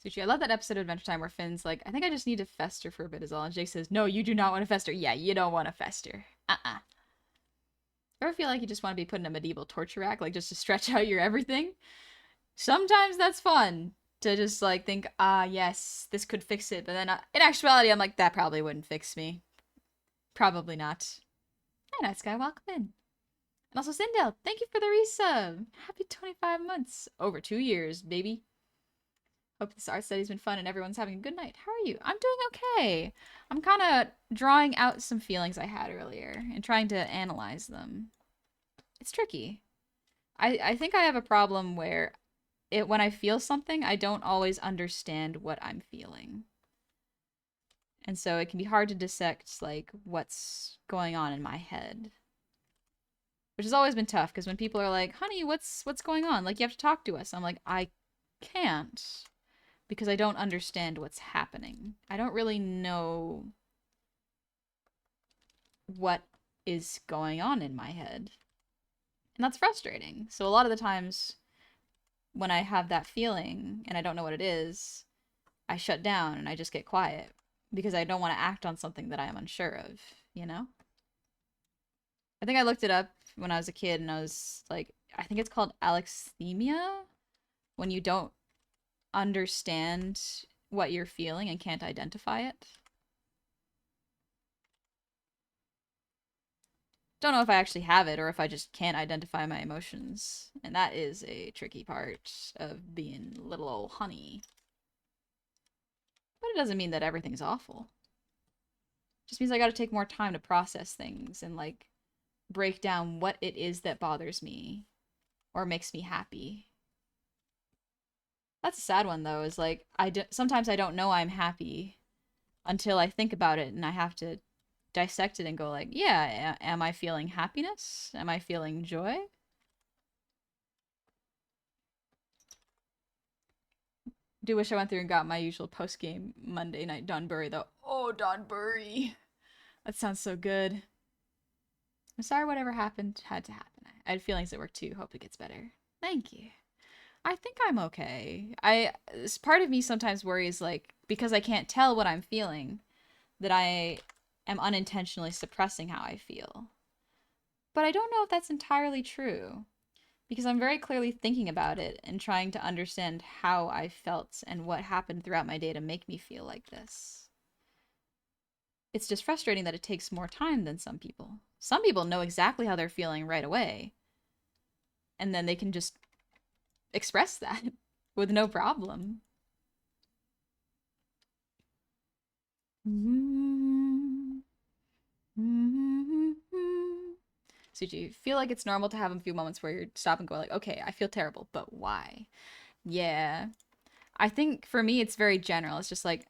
Sushi, I love that episode of Adventure Time where Finn's like, I think I just need to fester for a bit is all. And Jake says, no, you do not want to fester. Yeah, you don't want to fester. Ever feel like you just want to be put in a medieval torture rack, like just to stretch out your everything? Sometimes that's fun to just like think, yes, this could fix it. But then in actuality, I'm like, that probably wouldn't fix me. Probably not. Hi, nice guy, welcome in. And also, Sindel, thank you for the resub. Happy 25 months. Over 2 years, baby. Hope this art study's been fun and everyone's having a good night. How are you? I'm doing okay. I'm kind of drawing out some feelings I had earlier and trying to analyze them. It's tricky. I think I have a problem where when I feel something, I don't always understand what I'm feeling. And so it can be hard to dissect, like, what's going on in my head. Which has always been tough, because when people are like, honey, what's going on? Like, you have to talk to us. I'm like, I can't. Because I don't understand what's happening. I don't really know what is going on in my head. And that's frustrating. So a lot of the times when I have that feeling and I don't know what it is, I shut down and I just get quiet because I don't want to act on something that I am unsure of, you know? I think I looked it up when I was a kid and I was like, I think it's called alexithymia, when you don't understand what you're feeling and can't identify it. Don't know if I actually have it or if I just can't identify my emotions. And that is a tricky part of being little old honey. But it doesn't mean that everything's awful. It just means I gotta take more time to process things and, like, break down what it is that bothers me or makes me happy. That's a sad one, though, is like, sometimes I don't know I'm happy until I think about it and I have to dissect it and go like, yeah, am I feeling happiness? Am I feeling joy? Do wish I went through and got my usual post-game Monday night Donbury, though. Oh, Donbury. That sounds so good. I'm sorry whatever happened had to happen. I had feelings at work too. Hope it gets better. Thank you. I think I'm okay. Part of me sometimes worries, like, because I can't tell what I'm feeling, that I am unintentionally suppressing how I feel. But I don't know if that's entirely true, because I'm very clearly thinking about it and trying to understand how I felt and what happened throughout my day to make me feel like this. It's just frustrating that it takes more time than some people. Some people know exactly how they're feeling right away, and then they can just express that with no problem. Suji, feel like it's normal to have a few moments where you stop and go like, okay, I feel terrible, but why? Yeah. I think for me it's very general. It's just like,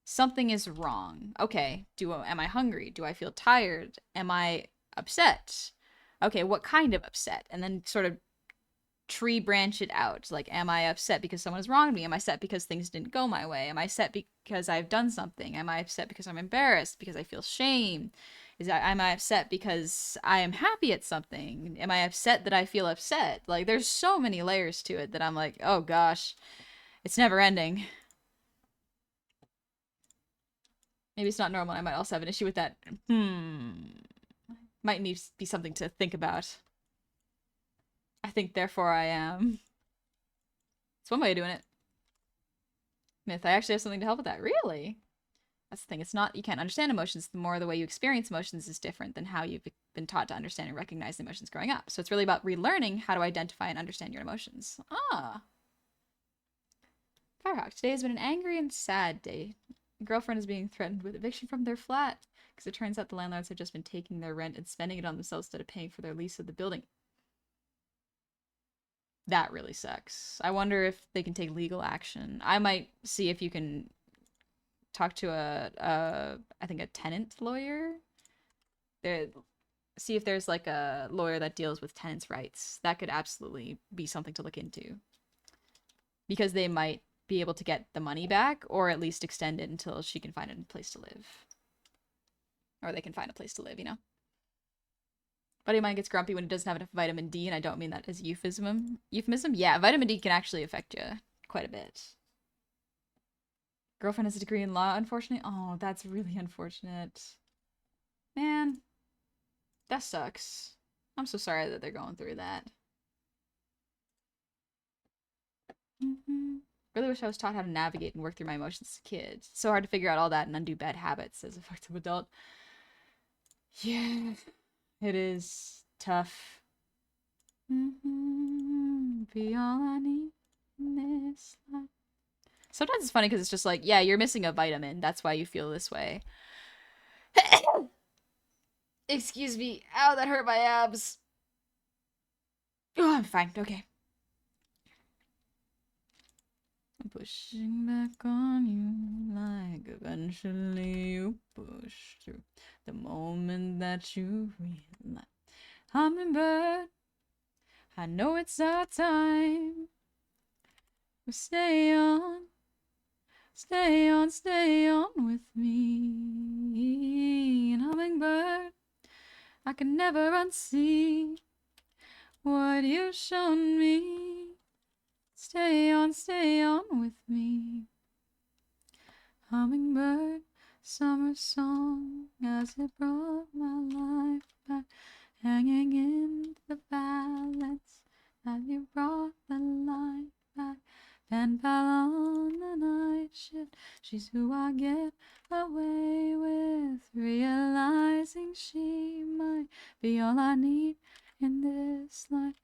something is wrong. Okay, am I hungry? Do I feel tired? Am I upset? Okay, what kind of upset? And then sort of tree branch it out. Like, am I upset because someone has wronged me? Am I upset because things didn't go my way? Am I upset because I've done something? Am I upset because I'm embarrassed? Because I feel shame? Am I upset because I am happy at something? Am I upset that I feel upset? Like, there's so many layers to it that I'm like, oh gosh, it's never ending. Maybe it's not normal. I might also have an issue with that. Might need to be something to think about. I think, therefore, I am. It's one way of doing it. Myth, I actually have something to help with that. Really? That's the thing. It's not, you can't understand emotions. The more the way you experience emotions is different than how you've been taught to understand and recognize the emotions growing up. So it's really about relearning how to identify and understand your emotions. Ah. Firehawk, today has been an angry and sad day. A girlfriend is being threatened with eviction from their flat because it turns out the landlords have just been taking their rent and spending it on themselves instead of paying for their lease of the building. That really sucks. I wonder if they can take legal action. I might see if you can talk to I think a tenant lawyer. See if there's like a lawyer that deals with tenants' rights. That could absolutely be something to look into. Because they might be able to get the money back, or at least extend it until she can find a place to live. Or they can find a place to live, you know? Buddy of mine gets grumpy when he doesn't have enough vitamin D, and I don't mean that as euphemism. Yeah, vitamin D can actually affect you quite a bit. Girlfriend has a degree in law, unfortunately. Oh, that's really unfortunate. Man, that sucks. I'm so sorry that they're going through that. Really wish I was taught how to navigate and work through my emotions as a kid. It's so hard to figure out all that and undo bad habits as a fucked up adult. Yeah, it is tough. Be all I need in this life. Sometimes it's funny because it's just like, yeah, you're missing a vitamin. That's why you feel this way. Excuse me. Ow, that hurt my abs. Oh, I'm fine. Okay. I'm pushing back on you like eventually you push through the moment that you realize. Hummingbird, I know it's our time. But stay on with me. And hummingbird, I can never unsee what you've shown me. Stay on with me. Hummingbird, summer song, as it brought my life back, hanging in the balance, as you brought the light back. Pen pal on the night shift, she's who I get away with, realizing she might be all I need in this life.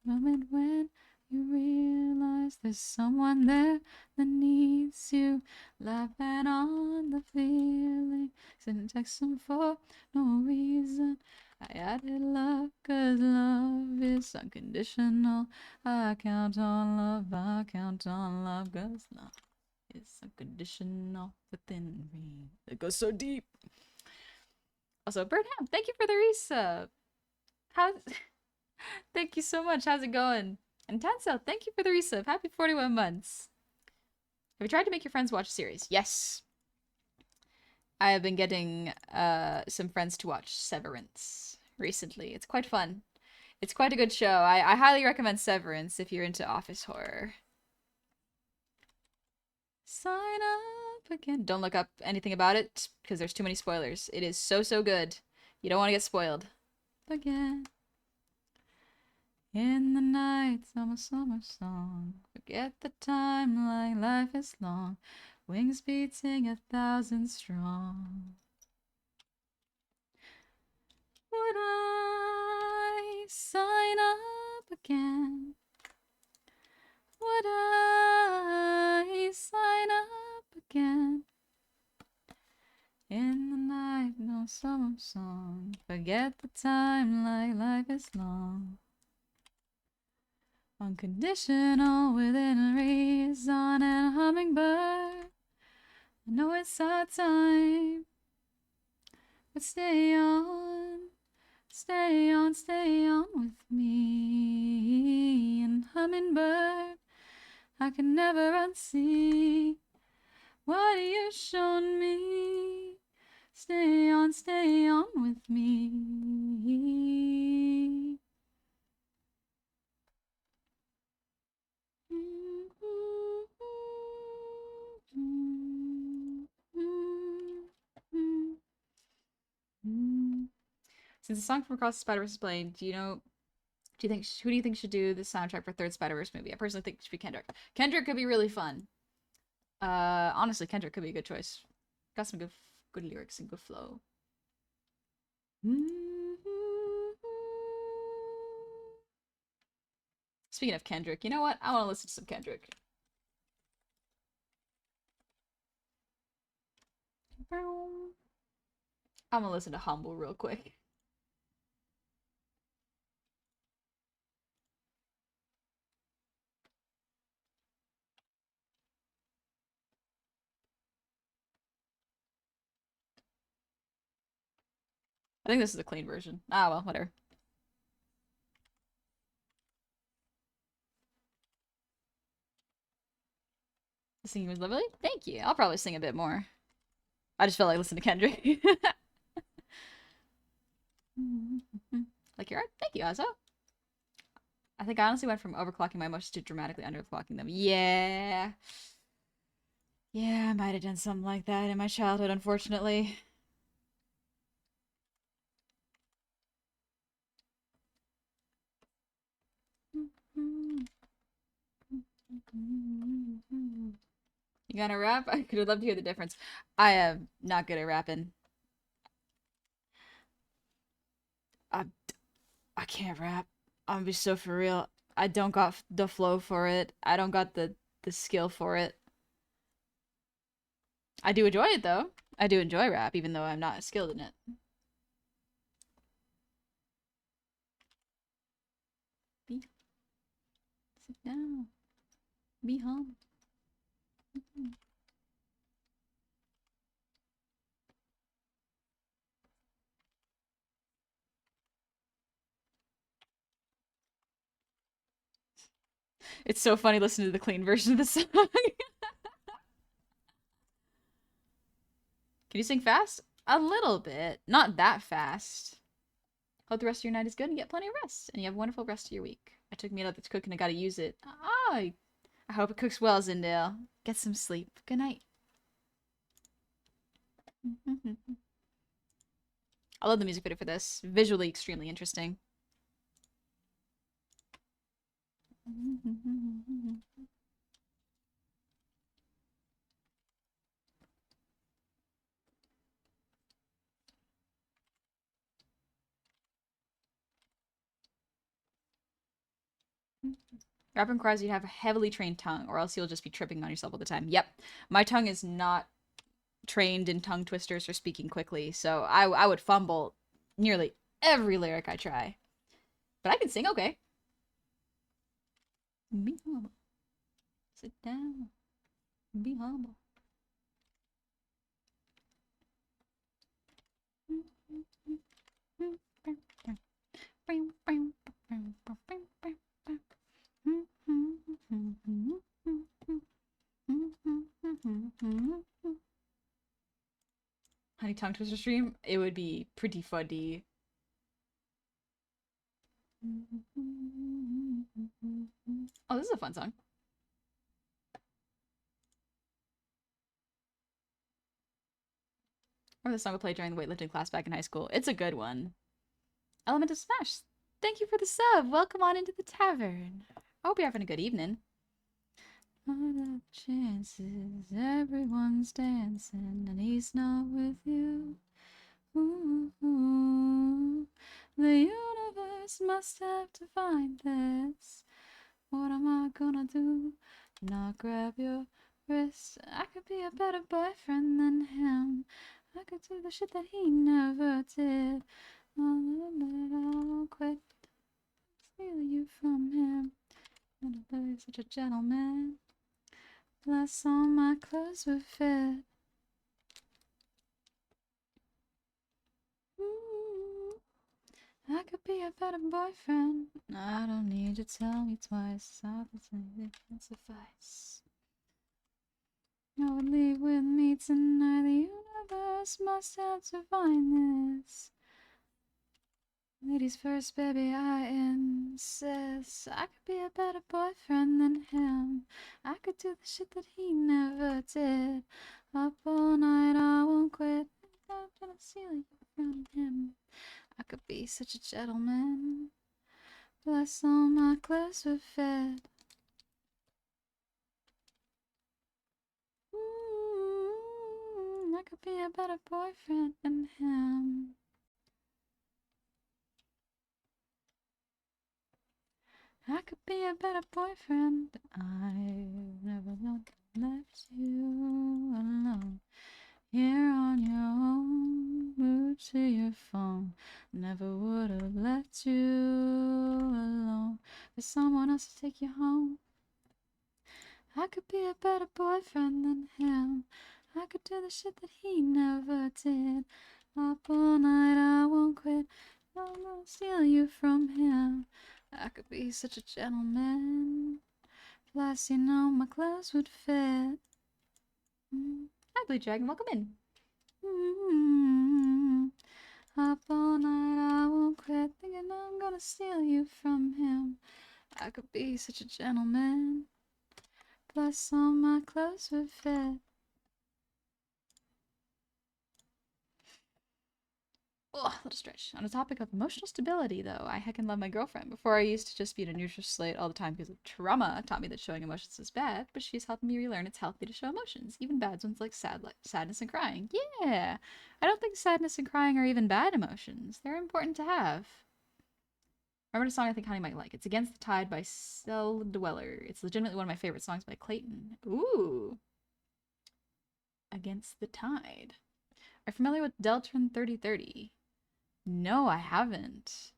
Moment when you realize there's someone there that needs you, laughing on the feeling, sending texts for no reason. I added love, 'cause love is unconditional. I count on love, 'cause love is unconditional within me. It goes so deep. Also, Birdham, thank you for the resub. Thank you so much. How's it going? And Tanso, thank you for the resub. Happy 41 months. Have you tried to make your friends watch a series? Yes. I have been getting some friends to watch Severance recently. It's quite fun. It's quite a good show. I highly recommend Severance if you're into office horror. Sign up again. Don't look up anything about it because there's too many spoilers. It is so good. You don't want to get spoiled. Again. In the night, summer song. Forget the time like life is long. Wings beating 1,000 strong. Would I sign up again? Would I sign up again? In the night, no summer song. Forget the time like life is long. Unconditional within reason and hummingbird. I know it's our time, but stay on Stay on with me. And hummingbird, I can never unsee what you've shown me. Stay on with me. Since the song from Across the Spider-Verse is playing, who do you think should do the soundtrack for third Spider-Verse movie? I personally think it should be Kendrick. Kendrick could be really fun. Honestly, Kendrick could be a good choice. Got some good lyrics and good flow. Speaking of Kendrick, you know what? I want to listen to some Kendrick. I'm gonna listen to Humble real quick. I think this is a clean version. Ah, well, whatever. The singing was lovely. Thank you. I'll probably sing a bit more. I just felt like listening to Kendrick. Like your art? Thank you, Azo. I think I honestly went from overclocking my emotions to dramatically underclocking them. Yeah. Yeah, I might have done something like that in my childhood, unfortunately. You gonna rap? I could have loved to hear the difference. I am not good at rapping. I, I can't rap. I'm gonna be so for real. I don't got the flow for it. I don't got the skill for it. I do enjoy it though. I do enjoy rap, even though I'm not skilled in it. Be sit down. Be home. It's so funny listening to the clean version of the song. Can you sing fast? A little bit. Not that fast. Hope the rest of your night is good and get plenty of rest. And you have a wonderful rest of your week. I took meat out that's cooking. I gotta use it. I hope it cooks well, Zindale. Get some sleep. Good night. I love the music video for this. Visually extremely interesting. Rapping requires you to have a heavily trained tongue, or else you'll just be tripping on yourself all the time. Yep. My tongue is not trained in tongue twisters or speaking quickly, so I would fumble nearly every lyric I try. But I can sing okay. Be humble. Sit down. Be humble. Honey tongue twister stream, it would be pretty funny. Oh, this is a fun song. Or the song we played during the weightlifting class back in high school. It's a good one. Element of Smash, thank you for the sub. Welcome on into the tavern. I hope you're having a good evening. What are chances? Everyone's dancing and he's not with you. Ooh, the universe must have to find this. What am I gonna do? Not grab your wrist. I could be a better boyfriend than him. I could do the shit that he never did. I'll quit. Steal you from him. You're such a gentleman. Bless all my clothes would fit. Ooh, I could be a better boyfriend. I don't need to tell me twice. I'll can suffice. I would leave with me tonight. The universe must have to find this. Ladies first, baby, I insist. I could be a better boyfriend than him. I could do the shit that he never did. Up all night, I won't quit. I'm gonna steal you from him. I could be such a gentleman. Bless all my clothes would fit. I could be a better boyfriend than him. I could be a better boyfriend. I've never left you alone. Here on your own, move to your phone. Never would have left you alone for someone else to take you home. I could be a better boyfriend than him. I could do the shit that he never did. Up all night, I won't quit. I'm gonna steal you from him. I could be such a gentleman. Plus, you know, my clothes would fit. Hi, Blue Dragon. Welcome in. Up all night, I won't quit. Thinking I'm gonna steal you from him. I could be such a gentleman. Plus, all my clothes would fit. Oh, a little stretch. On the topic of emotional stability, though, I heckin' love my girlfriend. Before I used to just be in a neutral slate all the time because of trauma taught me that showing emotions is bad, but she's helped me relearn it's healthy to show emotions, even bad ones like sadness and crying. Yeah, I don't think sadness and crying are even bad emotions. They're important to have. Remember the song I think Honey might like? It's Against the Tide by Cell Dweller. It's legitimately one of my favorite songs by Clayton. Ooh. Against the Tide. Are you familiar with Deltron 3030? No, I haven't.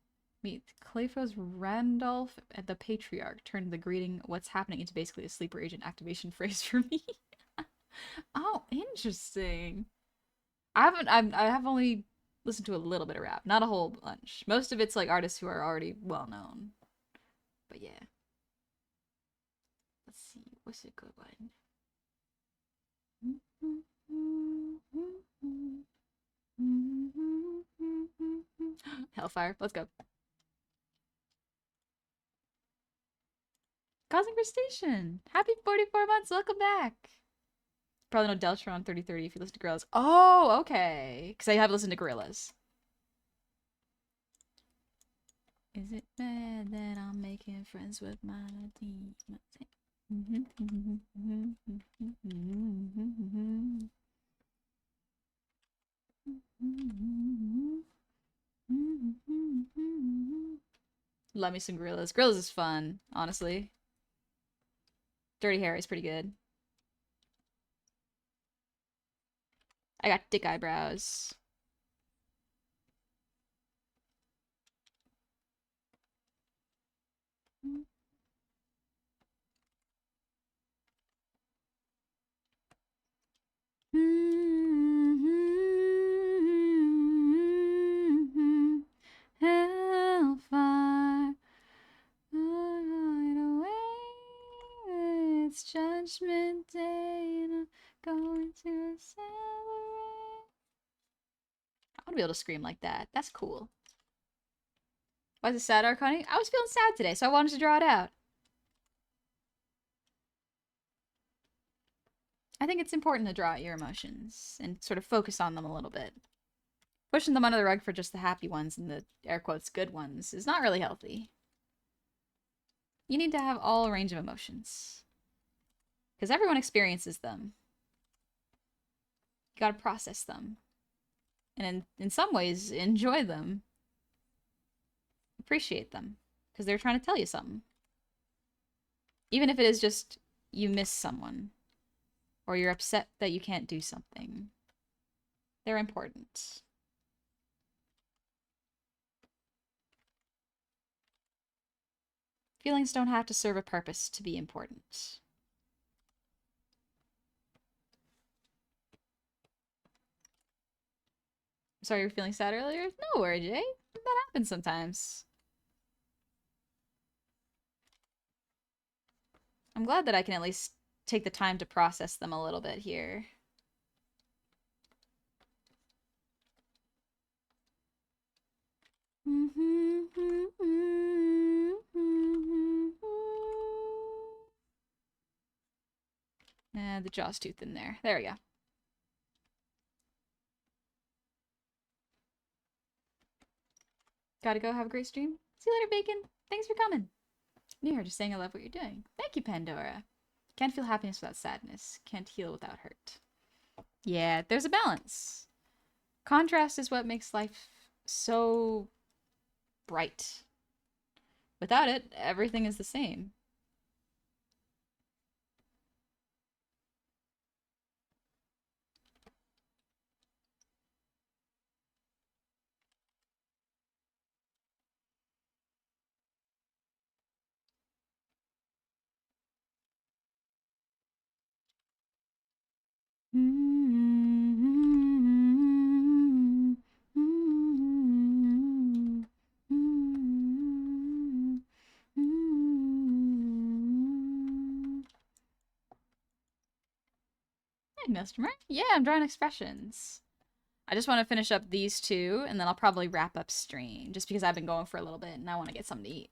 Meet Clayfos Randolph at the Patriarch turned the greeting "What's happening?" into basically a sleeper agent activation phrase for me. Oh, interesting. I have only listened to a little bit of rap, not a whole bunch. Most of it's like artists who are already well known. But yeah. Let's see, what's a good one? Hellfire, let's go. Causing Crustacean! Happy 44 months, welcome back! Probably know Deltron 3030 if you listen to Gorillaz. Oh, okay. Because I have listened to Gorillaz. Is it bad that I'm making friends with my team? Love me some Gorillaz. Gorillaz is fun, honestly. Dirty Harry is pretty good. I got dick eyebrows. Hellfire. Right away. It's Judgment Day and I'm going to celebrate. I want to be able to scream like that. That's cool. Why is it sad, Arcani? I was feeling sad today, so I wanted to draw it out. I think it's important to draw out your emotions and sort of focus on them a little bit. Pushing them under the rug for just the happy ones and the air quotes good ones is not really healthy. You need to have all range of emotions. Because everyone experiences them. You gotta process them. And in some ways, enjoy them. Appreciate them. Because they're trying to tell you something. Even if it is just you miss someone. Or you're upset that you can't do something. They're important. Feelings don't have to serve a purpose to be important. Sorry you were feeling sad earlier? No worries, Jay. That happens sometimes. I'm glad that I can at least take the time to process them a little bit here. The jaw's too thin there. There we go. Gotta go. Have a great stream. See you later, Bacon. Thanks for coming. New here, just saying I love what you're doing. Thank you, Pandora. Can't feel happiness without sadness. Can't heal without hurt. Yeah, there's a balance. Contrast is what makes life so bright. Without it, everything is the same. Hey, Mister. Yeah, I'm drawing expressions. I just want to finish up these two, and then I'll probably wrap up stream, just because I've been going for a little bit, and I want to get something to eat.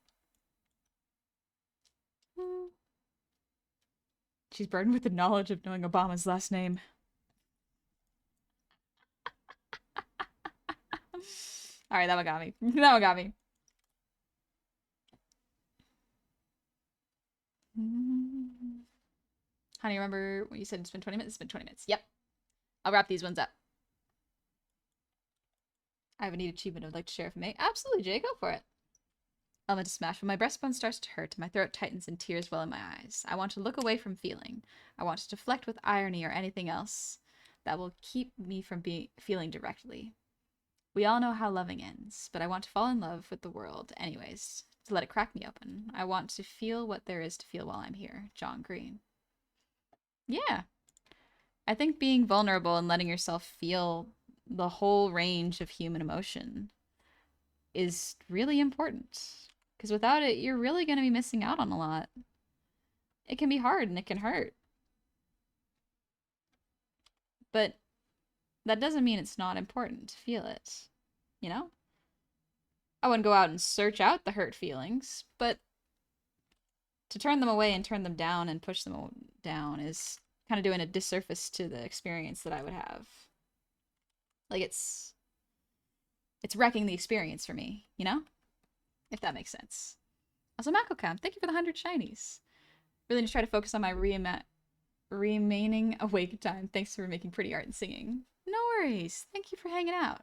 She's burdened with the knowledge of knowing Obama's last name. Alright, that one got me. That one got me. Honey, remember when you said it's been 20 minutes? It's been 20 minutes. Yep. I'll wrap these ones up. I have a neat achievement I'd like to share with me. Absolutely, Jay. Go for it. Element to smash. When my breastbone starts to hurt, my throat tightens and tears well in my eyes. I want to look away from feeling. I want to deflect with irony or anything else that will keep me from feeling directly. We all know how loving ends, but I want to fall in love with the world anyways, to let it crack me open. I want to feel what there is to feel while I'm here. John Green. Yeah. I think being vulnerable and letting yourself feel the whole range of human emotion is really important. Because without it, you're really going to be missing out on a lot. It can be hard and it can hurt. But that doesn't mean it's not important to feel it. You know? I wouldn't go out and search out the hurt feelings, but to turn them away and turn them down and push them down is kind of doing a disservice to the experience that I would have. Like, it's wrecking the experience for me, you know? If that makes sense. Also, MakoCam, thank you for the 100 shinies. Really need to try to focus on my remaining awake time. Thanks for making pretty art and singing. No worries. Thank you for hanging out.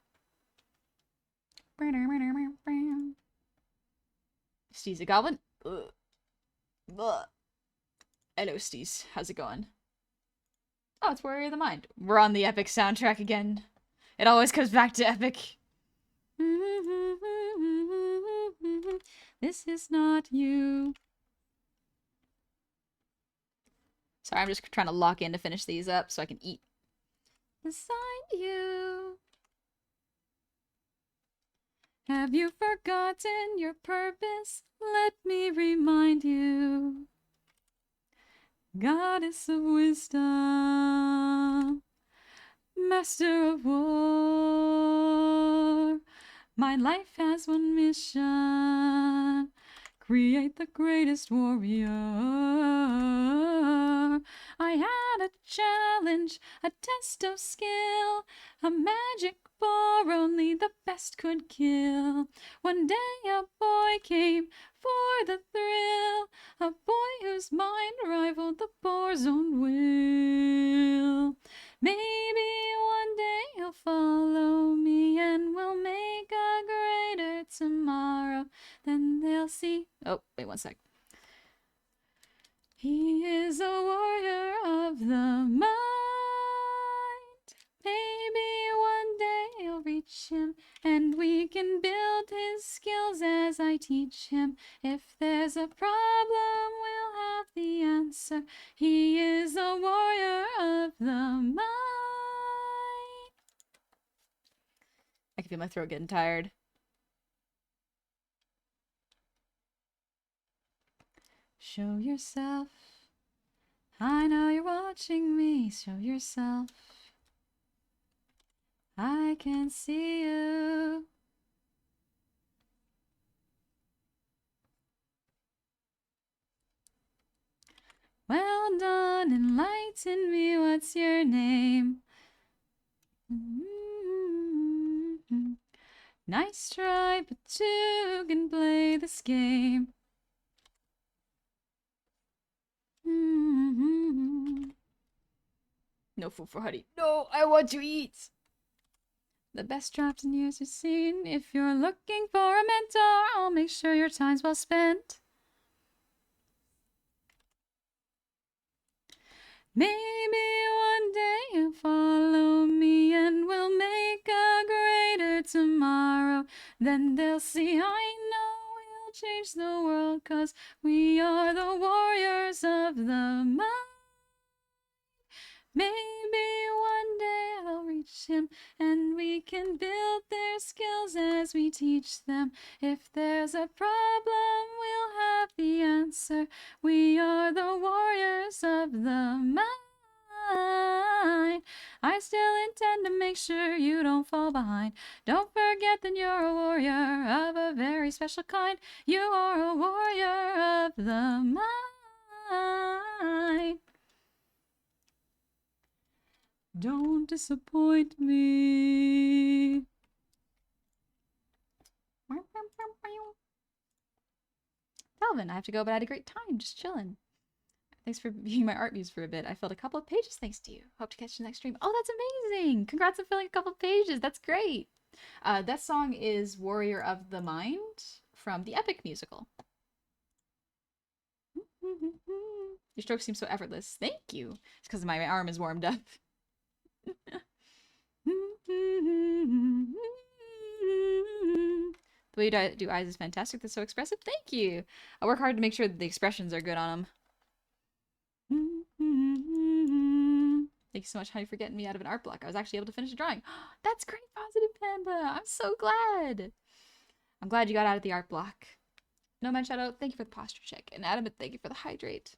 Steez a goblin. Ugh. Ugh. Hello, Steez. How's it going? Oh, it's Warrior of the Mind. We're on the Epic soundtrack again. It always comes back to Epic. This is not you. Sorry, I'm just trying to lock in to finish these up so I can eat. Beside you. Have you forgotten your purpose? Let me remind you. Goddess of wisdom, master of war. My life has one mission. Create the greatest warrior. I had a challenge, a test of skill, a magic bar only the best could kill. One day a boy came for the thrill, a boy whose mind rivaled the boar's own will. Maybe one day he'll follow me and we'll make a greater tomorrow. Then they'll see. Oh, wait 1 sec. He is a warrior of the mind. Maybe one day he'll reach him and we can build his skills as I teach him. If there's a problem, we'll have the answer. He is a warrior of the mind. I can feel my throat getting tired. Show yourself. I know you're watching me. Show yourself. I can see you. Well done, enlighten me. What's your name? Nice try, but you can play this game. No food for Huddy. No, I want to eat. The best drops in years you've seen. If you're looking for a mentor, I'll make sure your time's well spent. Maybe one day you'll follow me and we'll make a greater tomorrow. Then they'll see I know we'll change the world, 'cause we are the warriors of the mind. Maybe one day I'll reach him and we can build their skills as we teach them. If there's a problem, we'll have the answer. We are the warriors of the mind. I still intend to make sure you don't fall behind. Don't forget that you're a warrior of a very special kind. You are a warrior of the mind. Don't disappoint me. Calvin, I have to go, but I had a great time just chilling. Thanks for viewing my art views for a bit. I filled a couple of pages thanks to you. Hope to catch you next stream. Oh, that's amazing. Congrats on filling a couple of pages. That's great. That song is Warrior of the Mind from the Epic musical. Your stroke seems so effortless. Thank you. It's because my arm is warmed up. The way you do eyes is fantastic. That's so expressive. Thank you. I work hard to make sure that the expressions are good on them. Thank you so much, honey, for getting me out of an art block. I was actually able to finish a drawing. That's great, Positive Panda. I'm so glad. I'm glad you got out of the art block. No Man Shadow, thank you for the posture check. And Adam, thank you for the hydrate.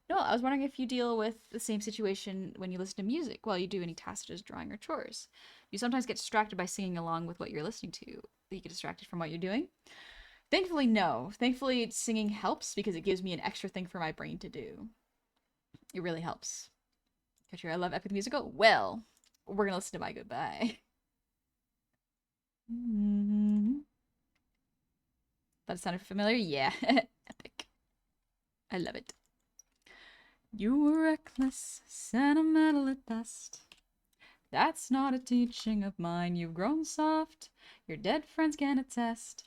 No, I was wondering if you deal with the same situation when you listen to music while you do any tasks such as drawing or chores. You sometimes get distracted by singing along with what you're listening to. You get distracted from what you're doing. Thankfully, no. Thankfully, singing helps because it gives me an extra thing for my brain to do. It really helps. Catcher, I love Epic Musical. Well, we're gonna listen to My Goodbye. That sounded familiar? Yeah. Epic. I love it. You were reckless, sentimental at best. That's not a teaching of mine. You've grown soft, your dead friends can attest.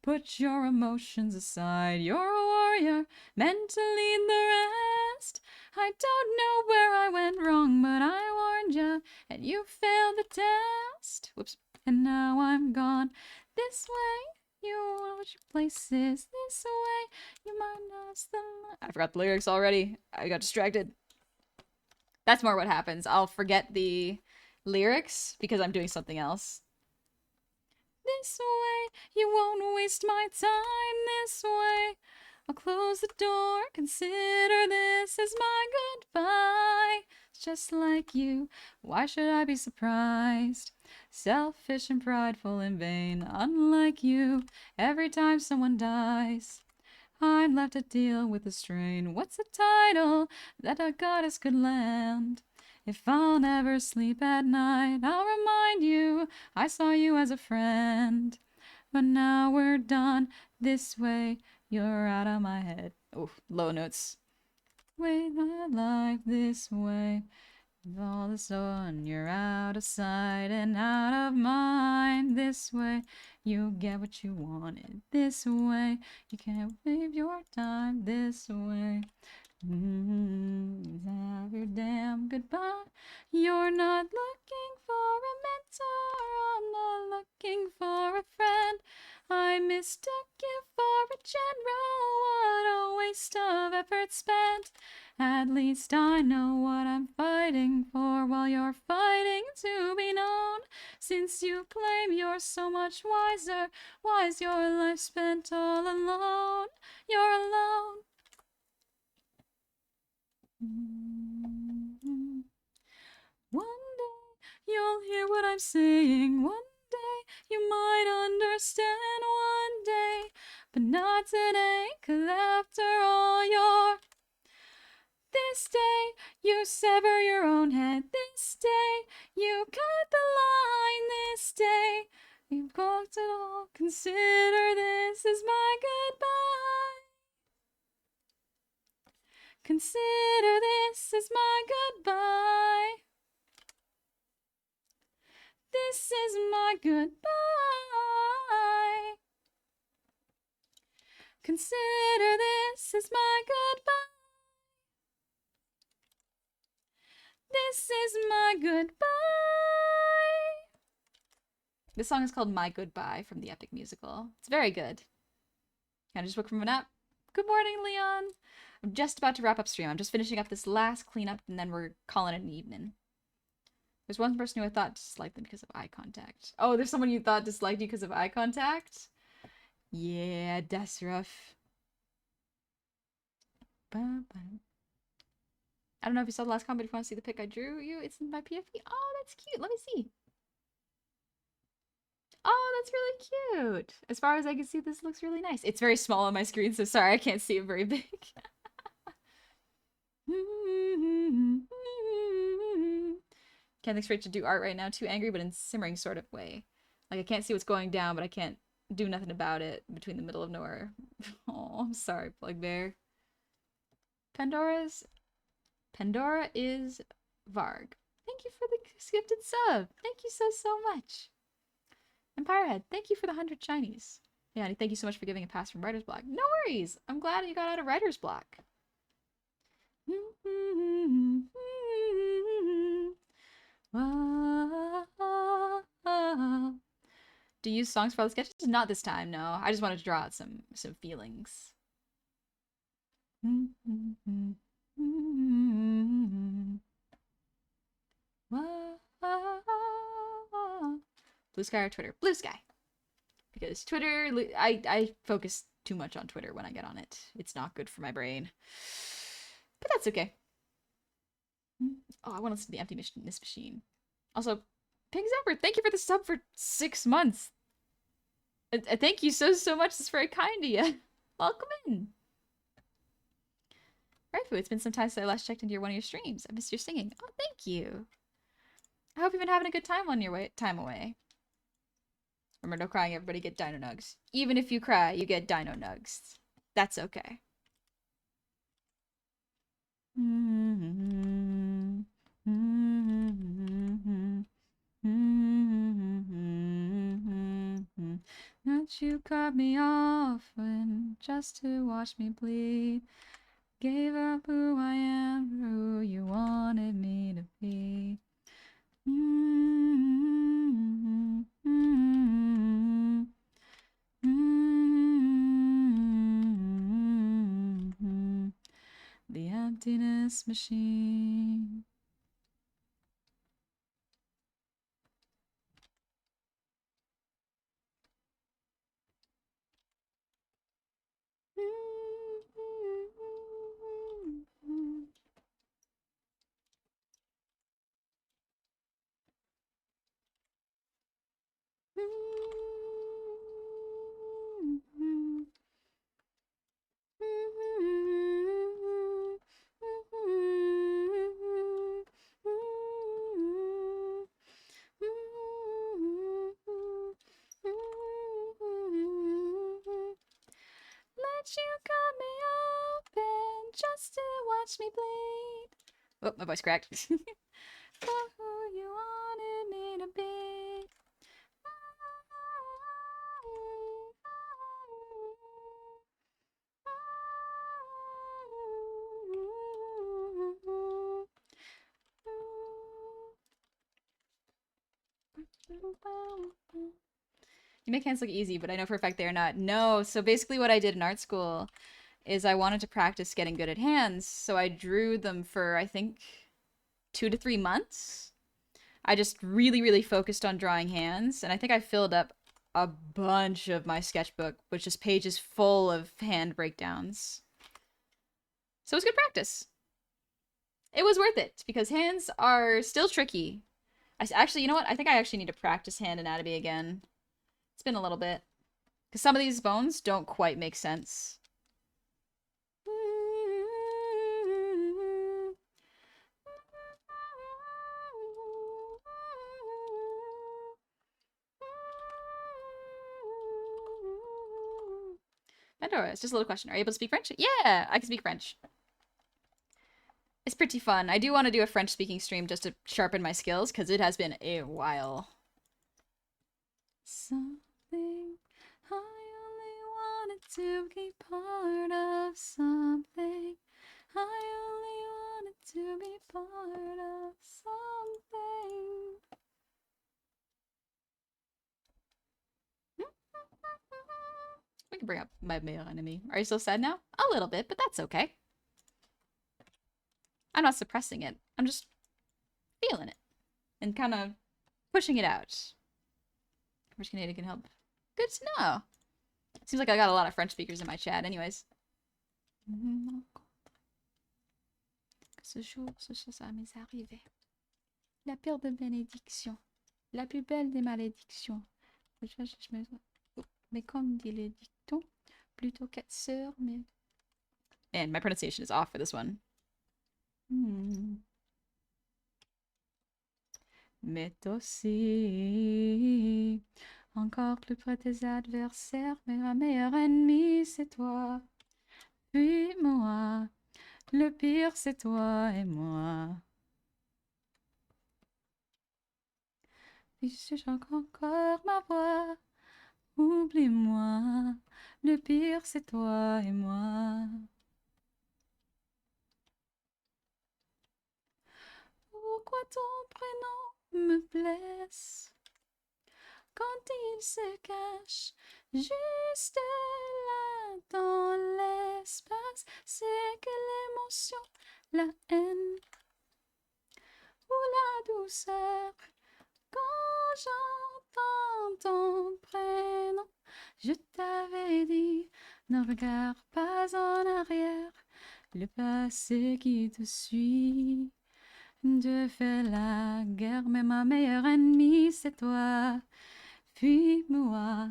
Put your emotions aside, you're a warrior, meant to lead the rest. I don't know where I went wrong, but I warned you, and you failed the test. Whoops. And now I'm gone this way. You know what your place is this way. You might not I forgot the lyrics already. I got distracted. That's more what happens. I'll forget the lyrics because I'm doing something else. This way, you won't waste my time this way. I'll close the door, consider this as my goodbye. It's just like you, why should I be surprised? Selfish and prideful in vain, unlike you, every time someone dies. I'm left to deal with the strain. What's a title that a goddess could land? If I'll never sleep at night, I'll remind you I saw you as a friend. But now we're done this way, you're out of my head. Oh, low notes. Wait my life this way. With all the sun, you're out of sight and out of mind. This way, you get what you wanted. This way, you can't leave your time. This way. Have your damn goodbye. You're not looking for a mentor. I'm not looking for a friend. I mistook you for a general. What a waste of effort spent. At least I know what I'm fighting for while you're fighting to be known. Since you claim you're so much wiser, why's your life spent all alone? You're alone. One day you'll hear what I'm saying. One day you might understand. One day, but not today. 'Cause after all, you're. This day you sever your own head. This day you cut the line. This day you've got it all. Consider this as my goodbye. Consider this as my goodbye. This is my goodbye. Consider this as my goodbye. This is my goodbye. This song is called My Goodbye from the Epic Musical. It's very good. I just woke from a nap. Good morning, Leon. I'm just about to wrap up stream. I'm just finishing up this last cleanup, and then we're calling it an evening. There's one person who I thought disliked them because of eye contact. Oh, there's someone you thought disliked you because of eye contact? Yeah, that's rough. I don't know if you saw the last comment, but if you want to see the pic I drew you, it's in my PFP. Oh, that's cute. Let me see. Oh, that's really cute. As far as I can see, this looks really nice. It's very small on my screen, so sorry I can't see it very big. Can't think straight to do art right now. Too angry, but in simmering sort of way. Like, I can't see what's going down, but I can't do nothing about it between the middle of nowhere. Oh, I'm sorry, Plugbear. Pandora is Varg. Thank you for the gifted sub. Thank you so much. Empirehead, thank you for the 100 shinies. Yeah, and thank you so much for giving a pass from writer's block. No worries. I'm glad you got out of writer's block. Do you use songs for all the sketches? Not this time, no. I just wanted to draw out some feelings. Blue Sky or Twitter? Blue Sky. Because Twitter, I focus too much on Twitter when I get on it. It's not good for my brain. But that's okay. Oh, I want to listen to the Emptiness Machine. Also, Pink Zephyr, thank you for the sub for 6 months. Thank you so much. It's very kind of you. Welcome in. Raifu, it's been some time since I last checked into one of your streams. I missed your singing. Oh, thank you. I hope you've been having a good time on your time away. Remember, no crying, everybody get dino nugs. Even if you cry, you get dino nugs. That's okay. That you cut me off and just to watch me bleed. Gave up who I am, who you wanted me to be. The Emptiness Machine. Let you cut me open just to watch me bleed. Oh, my voice cracked. For who you wanted me to be. You make hands look easy, but I know for a fact they are not. No, so basically what I did in art school is I wanted to practice getting good at hands, so I drew them for, I think, 2 to 3 months. I just really, really focused on drawing hands, and I think I filled up a bunch of my sketchbook with just pages full of hand breakdowns. So it was good practice. It was worth it because hands are still tricky. Actually, you know what? I think I actually need to practice hand anatomy again. It's been a little bit. Because some of these bones don't quite make sense. Pandora, it's just a little question. Are you able to speak French? Yeah, I can speak French. It's pretty fun. I do want to do a French speaking stream just to sharpen my skills because it has been a while. Something I only wanted to be part of. Something I only wanted to be part of. Something. We can bring up my meilleur enemy. Are you still sad now? A little bit, but that's okay. I'm not suppressing it. I'm just feeling it and kind of pushing it out. French Canadian can help. Good to know. Seems like I got a lot of French speakers in my chat anyways. Ce jour, ça m'est arrivé. La pire de bénédiction. La plus belle des malédictions. Mais comme dit les dictons, plutôt 4 sœurs, mais... Man, my pronunciation is off for this one. Mais aussi, encore plus près tes adversaires, mais ma meilleure ennemie, c'est toi. Puis moi, le pire, c'est toi et moi. Puis je chante encore ma voix. Oublie-moi, le pire, c'est toi et moi. Pourquoi ton prénom me blesse quand il se cache juste là dans l'espace? C'est que l'émotion, la haine ou la douceur. Quand j'entends ton prénom, je t'avais dit, ne regarde pas en arrière, le passé qui te suit. Je fais la guerre, mais ma meilleure ennemie, c'est toi. Puis moi,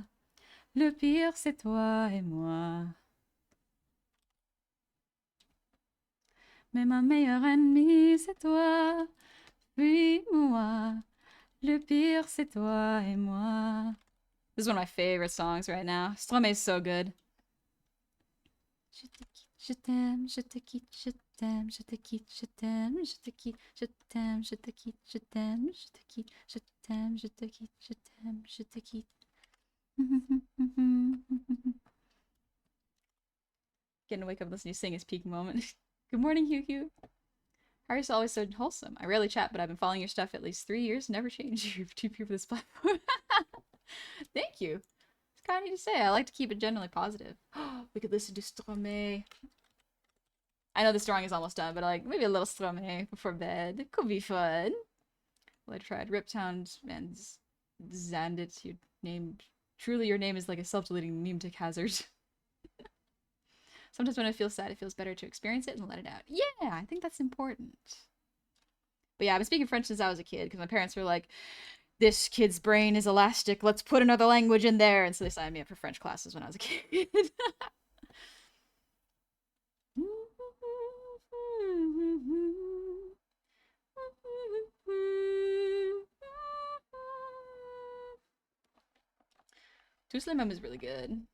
le pire, c'est toi et moi. Mais ma meilleure ennemie, c'est toi. Puis moi, le pire, c'est toi et moi. This is one of my favorite songs right now. Stromae is so good. Je te quitte, je t'aime, je te quitte, je t'aime, je te quitte, je t'aime, je te quitte, je t'aime, je te quitte, je t'aime, je te quitte, je t'aime, je te quitte, je t'aime, je te quitte. Getting to wake up and listen to you sing is peak moment. Good morning, Hugh Hugh. How are you always so wholesome? I rarely chat, but I've been following your stuff at least 3 years. Never change. You're too pure for this platform. Thank you. It's kind of you to say. I like to keep it generally positive. We could listen to Stromae. I know this drawing is almost done, but like maybe a little Stromae before bed. It could be fun. Well, I tried Riptown and Zandit. Your name, truly, your name is like a self-deleting meme tick hazard. Sometimes when I feel sad, it feels better to experience it and let it out. Yeah, I think that's important. But yeah, I've been speaking French since I was a kid because my parents were like, this kid's brain is elastic. Let's put another language in there. And so they signed me up for French classes when I was a kid. Tous les Mêmes is really good.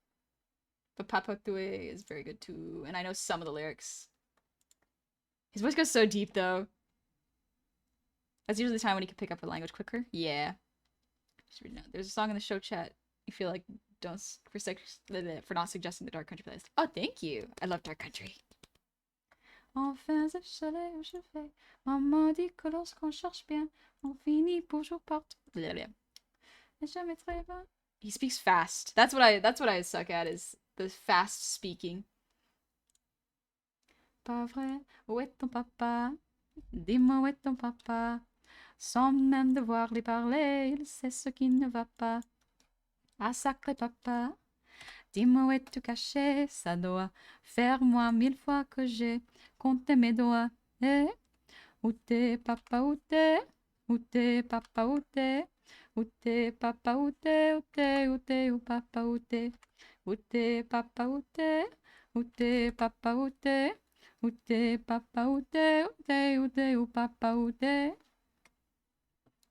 But Papa Tue is very good too. And I know some of the lyrics. His voice goes so deep though. That's usually the time when you can pick up a language quicker. Yeah. Just reading out. There's a song in the show chat. You feel like don't for not suggesting the Dark Country playlist. Oh, thank you. I love Dark Country. Enfin, ce soleil je fais. Maman dit que lorsqu'on cherche bien, on finit toujours par. He speaks fast. That's what I suck at is the fast speaking. Pas vrai? Où est ton papa? Dis-moi où est ton papa? Sans même devoir lui parler, il sait ce qui ne va pas. Ah sacré papa, dis-moi où es-tu caché? Ça doit faire moi 1000 fois que j'ai compté mes doigts. Eh, où t'es papa, où t'es? Où t'es papa, où t'es? Où t'es papa, où t'es? Où t'es, où t'es, où papa, où t'es? Où t'es papa, où t'es? Où t'es papa, où t'es? Où t'es papa, où t'es? Où t'es, où t'es, où papa, où t'es?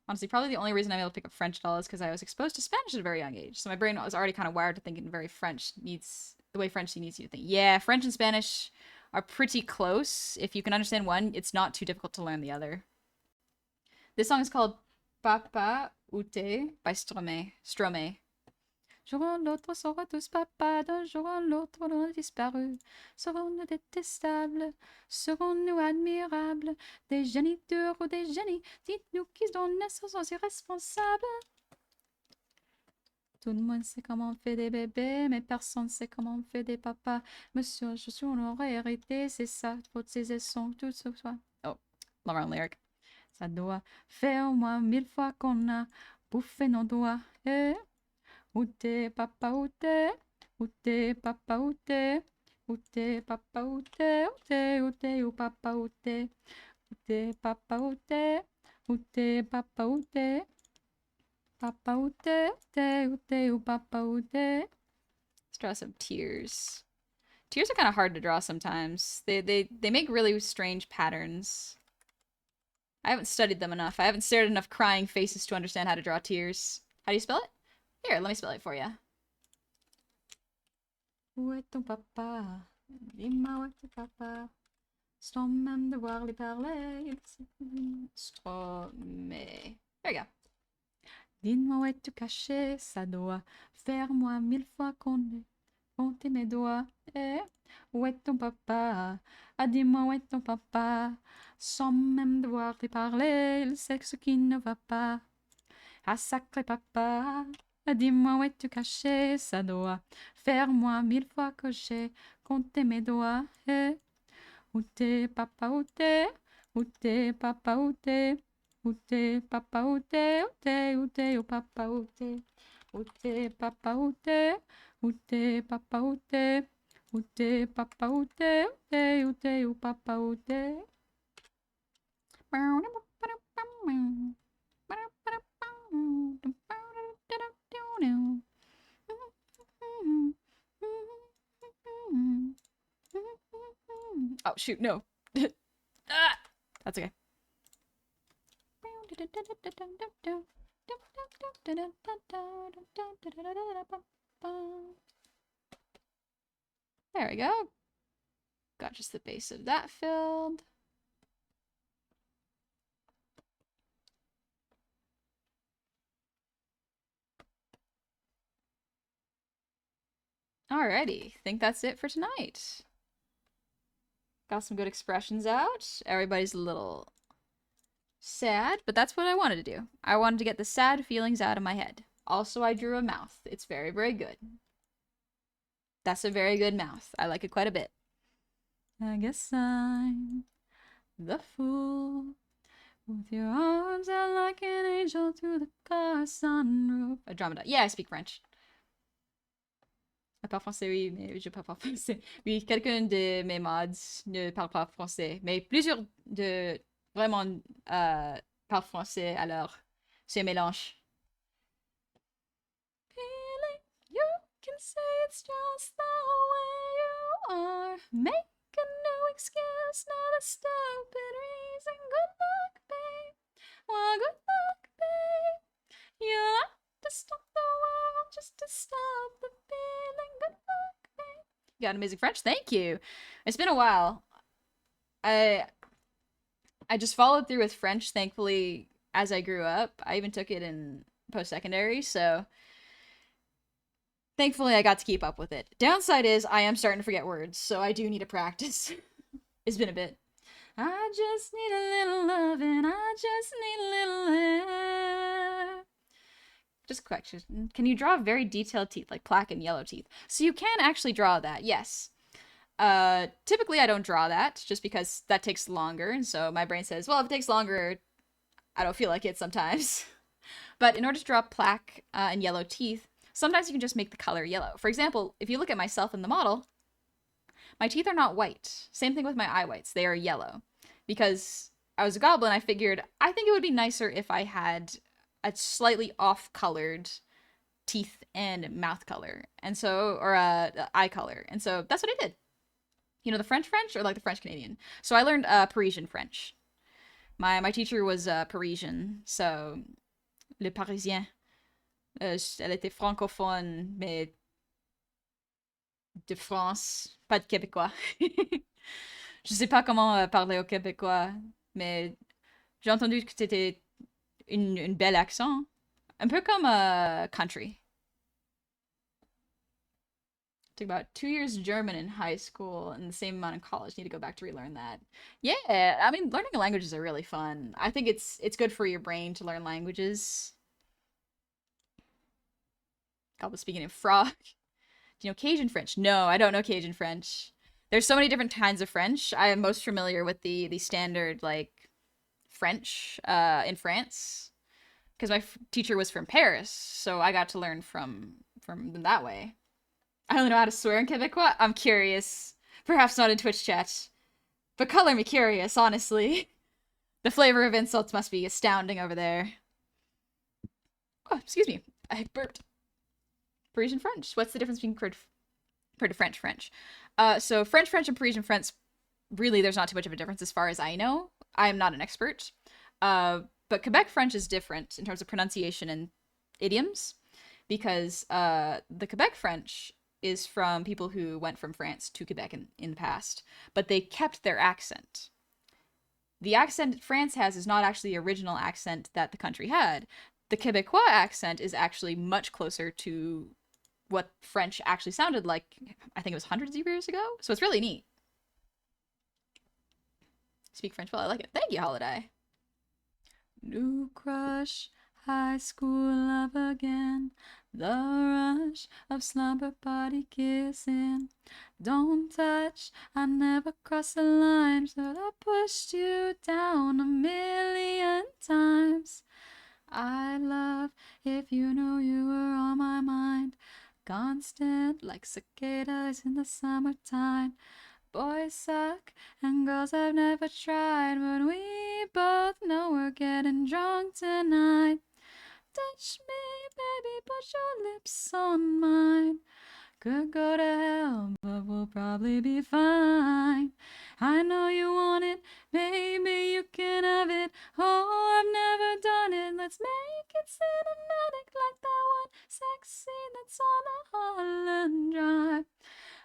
Honestly, probably the only reason I'm able to pick up French at all is because I was exposed to Spanish at a very young age. So my brain was already kind of wired to thinking very French needs the way French needs you to think. Yeah, French and Spanish are pretty close. If you can understand one, it's not too difficult to learn the other. This song is called Papa Ute by Stromae. Stromae. Jour ou l'autre sera tous papa, d'un jour ou l'autre on a disparu. Serons-nous détestables? Serons-nous admirables? Des géniteurs ou des génies? Dites-nous qui sont naissance irresponsables. Tout le monde sait comment on fait des bébés, mais personne ne sait comment on fait des papas. Monsieur, je suis on aurait hérité, c'est ça, faute ses sons, tout ce soit. Oh, the wrong lyric. Ça doit faire au moins 1000 fois qu'on a bouffé nos doigts. Eh? Où t'es, papa, où t'es? Où t'es, papa, où t'es? Où t'es, papa, où t'es? Où t'es, où t'es, où papa, où t'es? Où t'es, papa, où t'es? Où t'es, papa, où t'es? Papa, où t'es? Où t'es, où papa, où t'es? Let's draw some tears. Tears are kind of hard to draw sometimes. They make really strange patterns. I haven't studied them enough. I haven't stared at enough crying faces to understand how to draw tears. How do you spell it? Here, let me spell it for you. Où est ton papa? Dis-moi où est ton papa? Sans même devoir lui parler. Stromae. There you go. Dis-moi où es-tu caché? Ça doit faire moi 1000 fois qu'on ait compté mes doigts. Eh, où est ton papa? Ah, dis-moi où est ton papa? Sans même devoir lui parler, il sait ce qui ne va pas. Ah, sacré papa, dis-moi où es-tu caché? Ça doit faire moi 1000 fois que j'ai compté mes doigts. Eh, où t'es, papa, où t'es? Où t'es, papa, où t'es? Où t'es, papa, où t'es? Où t'es, où t'es, où papa, où t'es? Où t'es, papa, où t'es? Où t'es, papa, où t'es? Où t'es, papa, où t'es? Où t'es, où papa, où t'es? Oh, shoot, no. Ah, that's okay. There we go. Got just the base of that filled. Alrighty, think that's it for tonight. Got some good expressions out. Everybody's a little sad, but that's what I wanted to do. I wanted to get the sad feelings out of my head. Also, I drew a mouth. It's very, very good. That's a very good mouth. I like it quite a bit. I guess I'm the fool with your arms out like an angel through the car sunroof. A drama. Yeah, I speak French. Je parle français, oui, mais je parle pas français. Oui, quelqu'un de mes mods ne parle pas français, mais plusieurs de vraiment parlent français, alors c'est un mélange. Feeling, you can say it's just the way you are. Make a new excuse, not a stupid reason. Good luck, babe. Well, good luck, babe. You have to stop the world just to stop the feeling. Good luck, babe. You got amazing French. Thank you. It's been a while. I just followed through with French, thankfully, as I grew up. I even took it in post-secondary, so thankfully I got to keep up with it. Downside is I am starting to forget words, so I do need to practice. It's been a bit. I just need a little loving. I just need a little hair. Just question. Can you draw very detailed teeth, like plaque and yellow teeth? So you can actually draw that, yes. Typically I don't draw that, just because that takes longer, and so my brain says, well, if it takes longer, I don't feel like it sometimes. But in order to draw plaque and yellow teeth, sometimes you can just make the color yellow. For example, if you look at myself in the model, my teeth are not white. Same thing with my eye whites. They are yellow. Because I was a goblin, I figured I think it would be nicer if I had a slightly off-colored teeth and mouth color. And so, or eye color. And so that's what I did. You know, the French French or like the French Canadian. So I learned Parisian French. My teacher was Parisian, so le Parisien. Elle était francophone, mais de France, pas de québécois. Je sais pas comment parler au québécois, mais j'ai entendu que c'était une belle accent. Un peu comme country. Took about 2 years German in high school and the same amount in college. Need to go back to relearn that. Yeah, I mean, learning languages are really fun. I think it's good for your brain to learn languages. God, speaking of frog. Do you know Cajun French? No, I don't know Cajun French. There's so many different kinds of French. I am most familiar with the standard like French in France because my teacher was from Paris, so I got to learn from them that way. I don't know how to swear in Quebecois. I'm curious. Perhaps not in Twitch chat, but color me curious. Honestly, the flavor of insults must be astounding over there. Oh, excuse me, I burped. Parisian French. What's the difference between French? So French, and Parisian French, really, there's not too much of a difference as far as I know. I am not an expert. But Quebec French is different in terms of pronunciation and idioms because the Quebec French is from people who went from France to Quebec in the past, but they kept their accent. The accent France has is not actually the original accent that the country had. The Quebecois accent is actually much closer to what French actually sounded like, I think it was hundreds of years ago. So it's really neat. Speak French well, I like it. Thank you, Holiday. New crush, high school love again. The rush of slumber party kissing. Don't touch, I never crossed the line, but I pushed you down a million times. I'd love if you knew you were on my mind. Constant like cicadas in the summertime. Boys suck and girls have never tried, but we both know we're getting drunk tonight. Touch me, baby, put your lips on mine. Could go to hell, but we'll probably be fine. I know you want it, baby, you can have it. Oh, I've never done it. Let's make it cinematic like that one sex scene that's on a Holland Drive.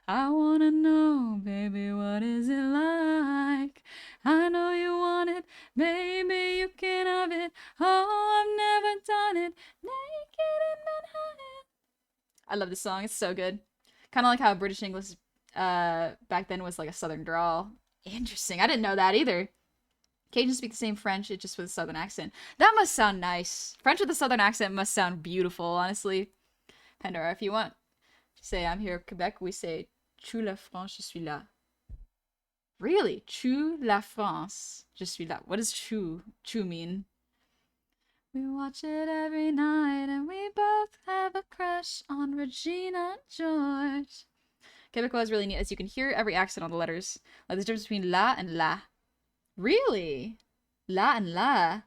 I wanna know, baby, what is it like? I know you want it, baby, you can have it. Oh, I've never done it. Naked in Manhattan. I love this song. It's so good. Kind of like how British English back then was like a southern drawl. Interesting. I didn't know that either. Cajuns speak the same French, it just with a southern accent. That must sound nice. French with a southern accent must sound beautiful, honestly. Pandora, if you want to say I'm here at Quebec, we say Tu la France, je suis là. Really? Tu la France, je suis là. What does chu mean? We watch it every night and we both have a crush on Regina George. Quebecois is really neat as you can hear every accent on the letters. Like there's a difference between la and la. Really? La and la.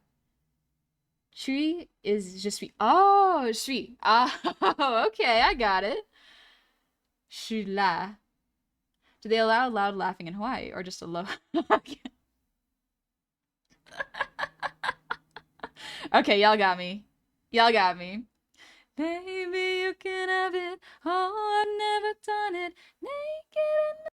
Tu is je suis. Oh, je suis. Oh, okay, I got it. Je suis là. Do they allow loud laughing in Hawaii or just a low? Okay, y'all got me. Y'all got me. Baby, you can have it. Oh, I've never done it. Naked in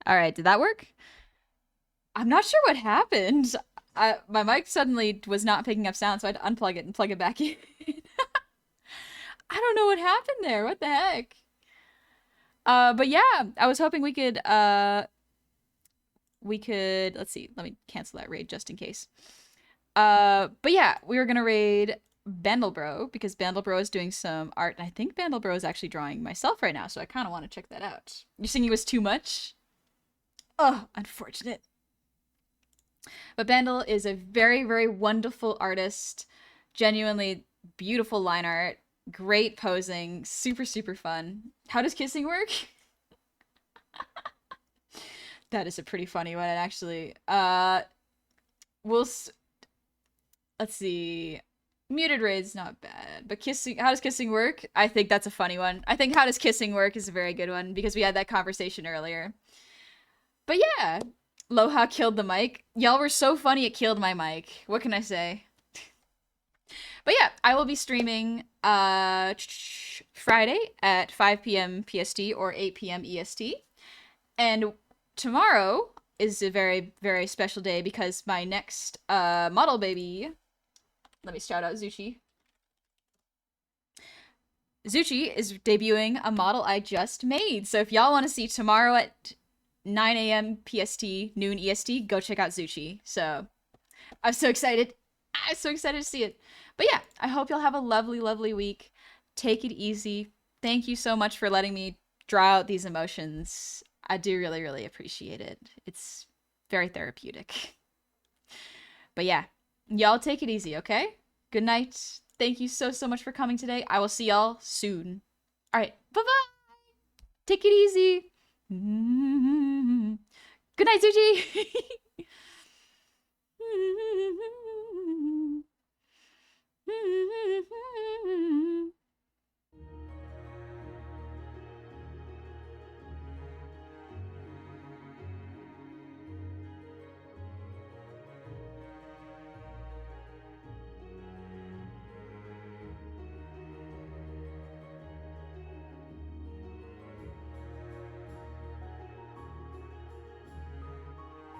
All right, did that work? I'm not sure what happened. My mic suddenly was not picking up sound, so I had to unplug it and plug it back in. I don't know what happened there. What the heck? But yeah, I was hoping we could let's see. Let me cancel that raid just in case. But yeah, we were gonna raid Bandelbro because Bandelbro is doing some art, and I think Bandelbro is actually drawing myself right now, so I kind of want to check that out. You're saying it was too much? Oh, unfortunate. But Bandel is a very, very wonderful artist. Genuinely beautiful line art, great posing, super, super fun. How does kissing work? That is a pretty funny one, actually. We'll let's see. Muted raid's not bad, but kissing. How does kissing work? I think that's a funny one. I think how does kissing work is a very good one because we had that conversation earlier. But yeah, Loha killed the mic. Y'all were so funny it killed my mic. What can I say? But yeah, I will be streaming Friday at 5 p.m. PST or 8 p.m. EST. And tomorrow is a very, very special day because my next model baby, let me shout out Zuchi. Zuchi is debuting a model I just made. So if y'all want to see tomorrow at 9 a.m. PST, noon EST, go check out Zuchi. So I'm so excited. I'm so excited to see it. But yeah, I hope you'll have a lovely, lovely week. Take it easy. Thank you so much for letting me draw out these emotions. I do really, really appreciate it. It's very therapeutic. But yeah, y'all take it easy, okay? Good night. Thank you so, so much for coming today. I will see y'all soon. All right, bye-bye. Take it easy. Good night, Zuchi.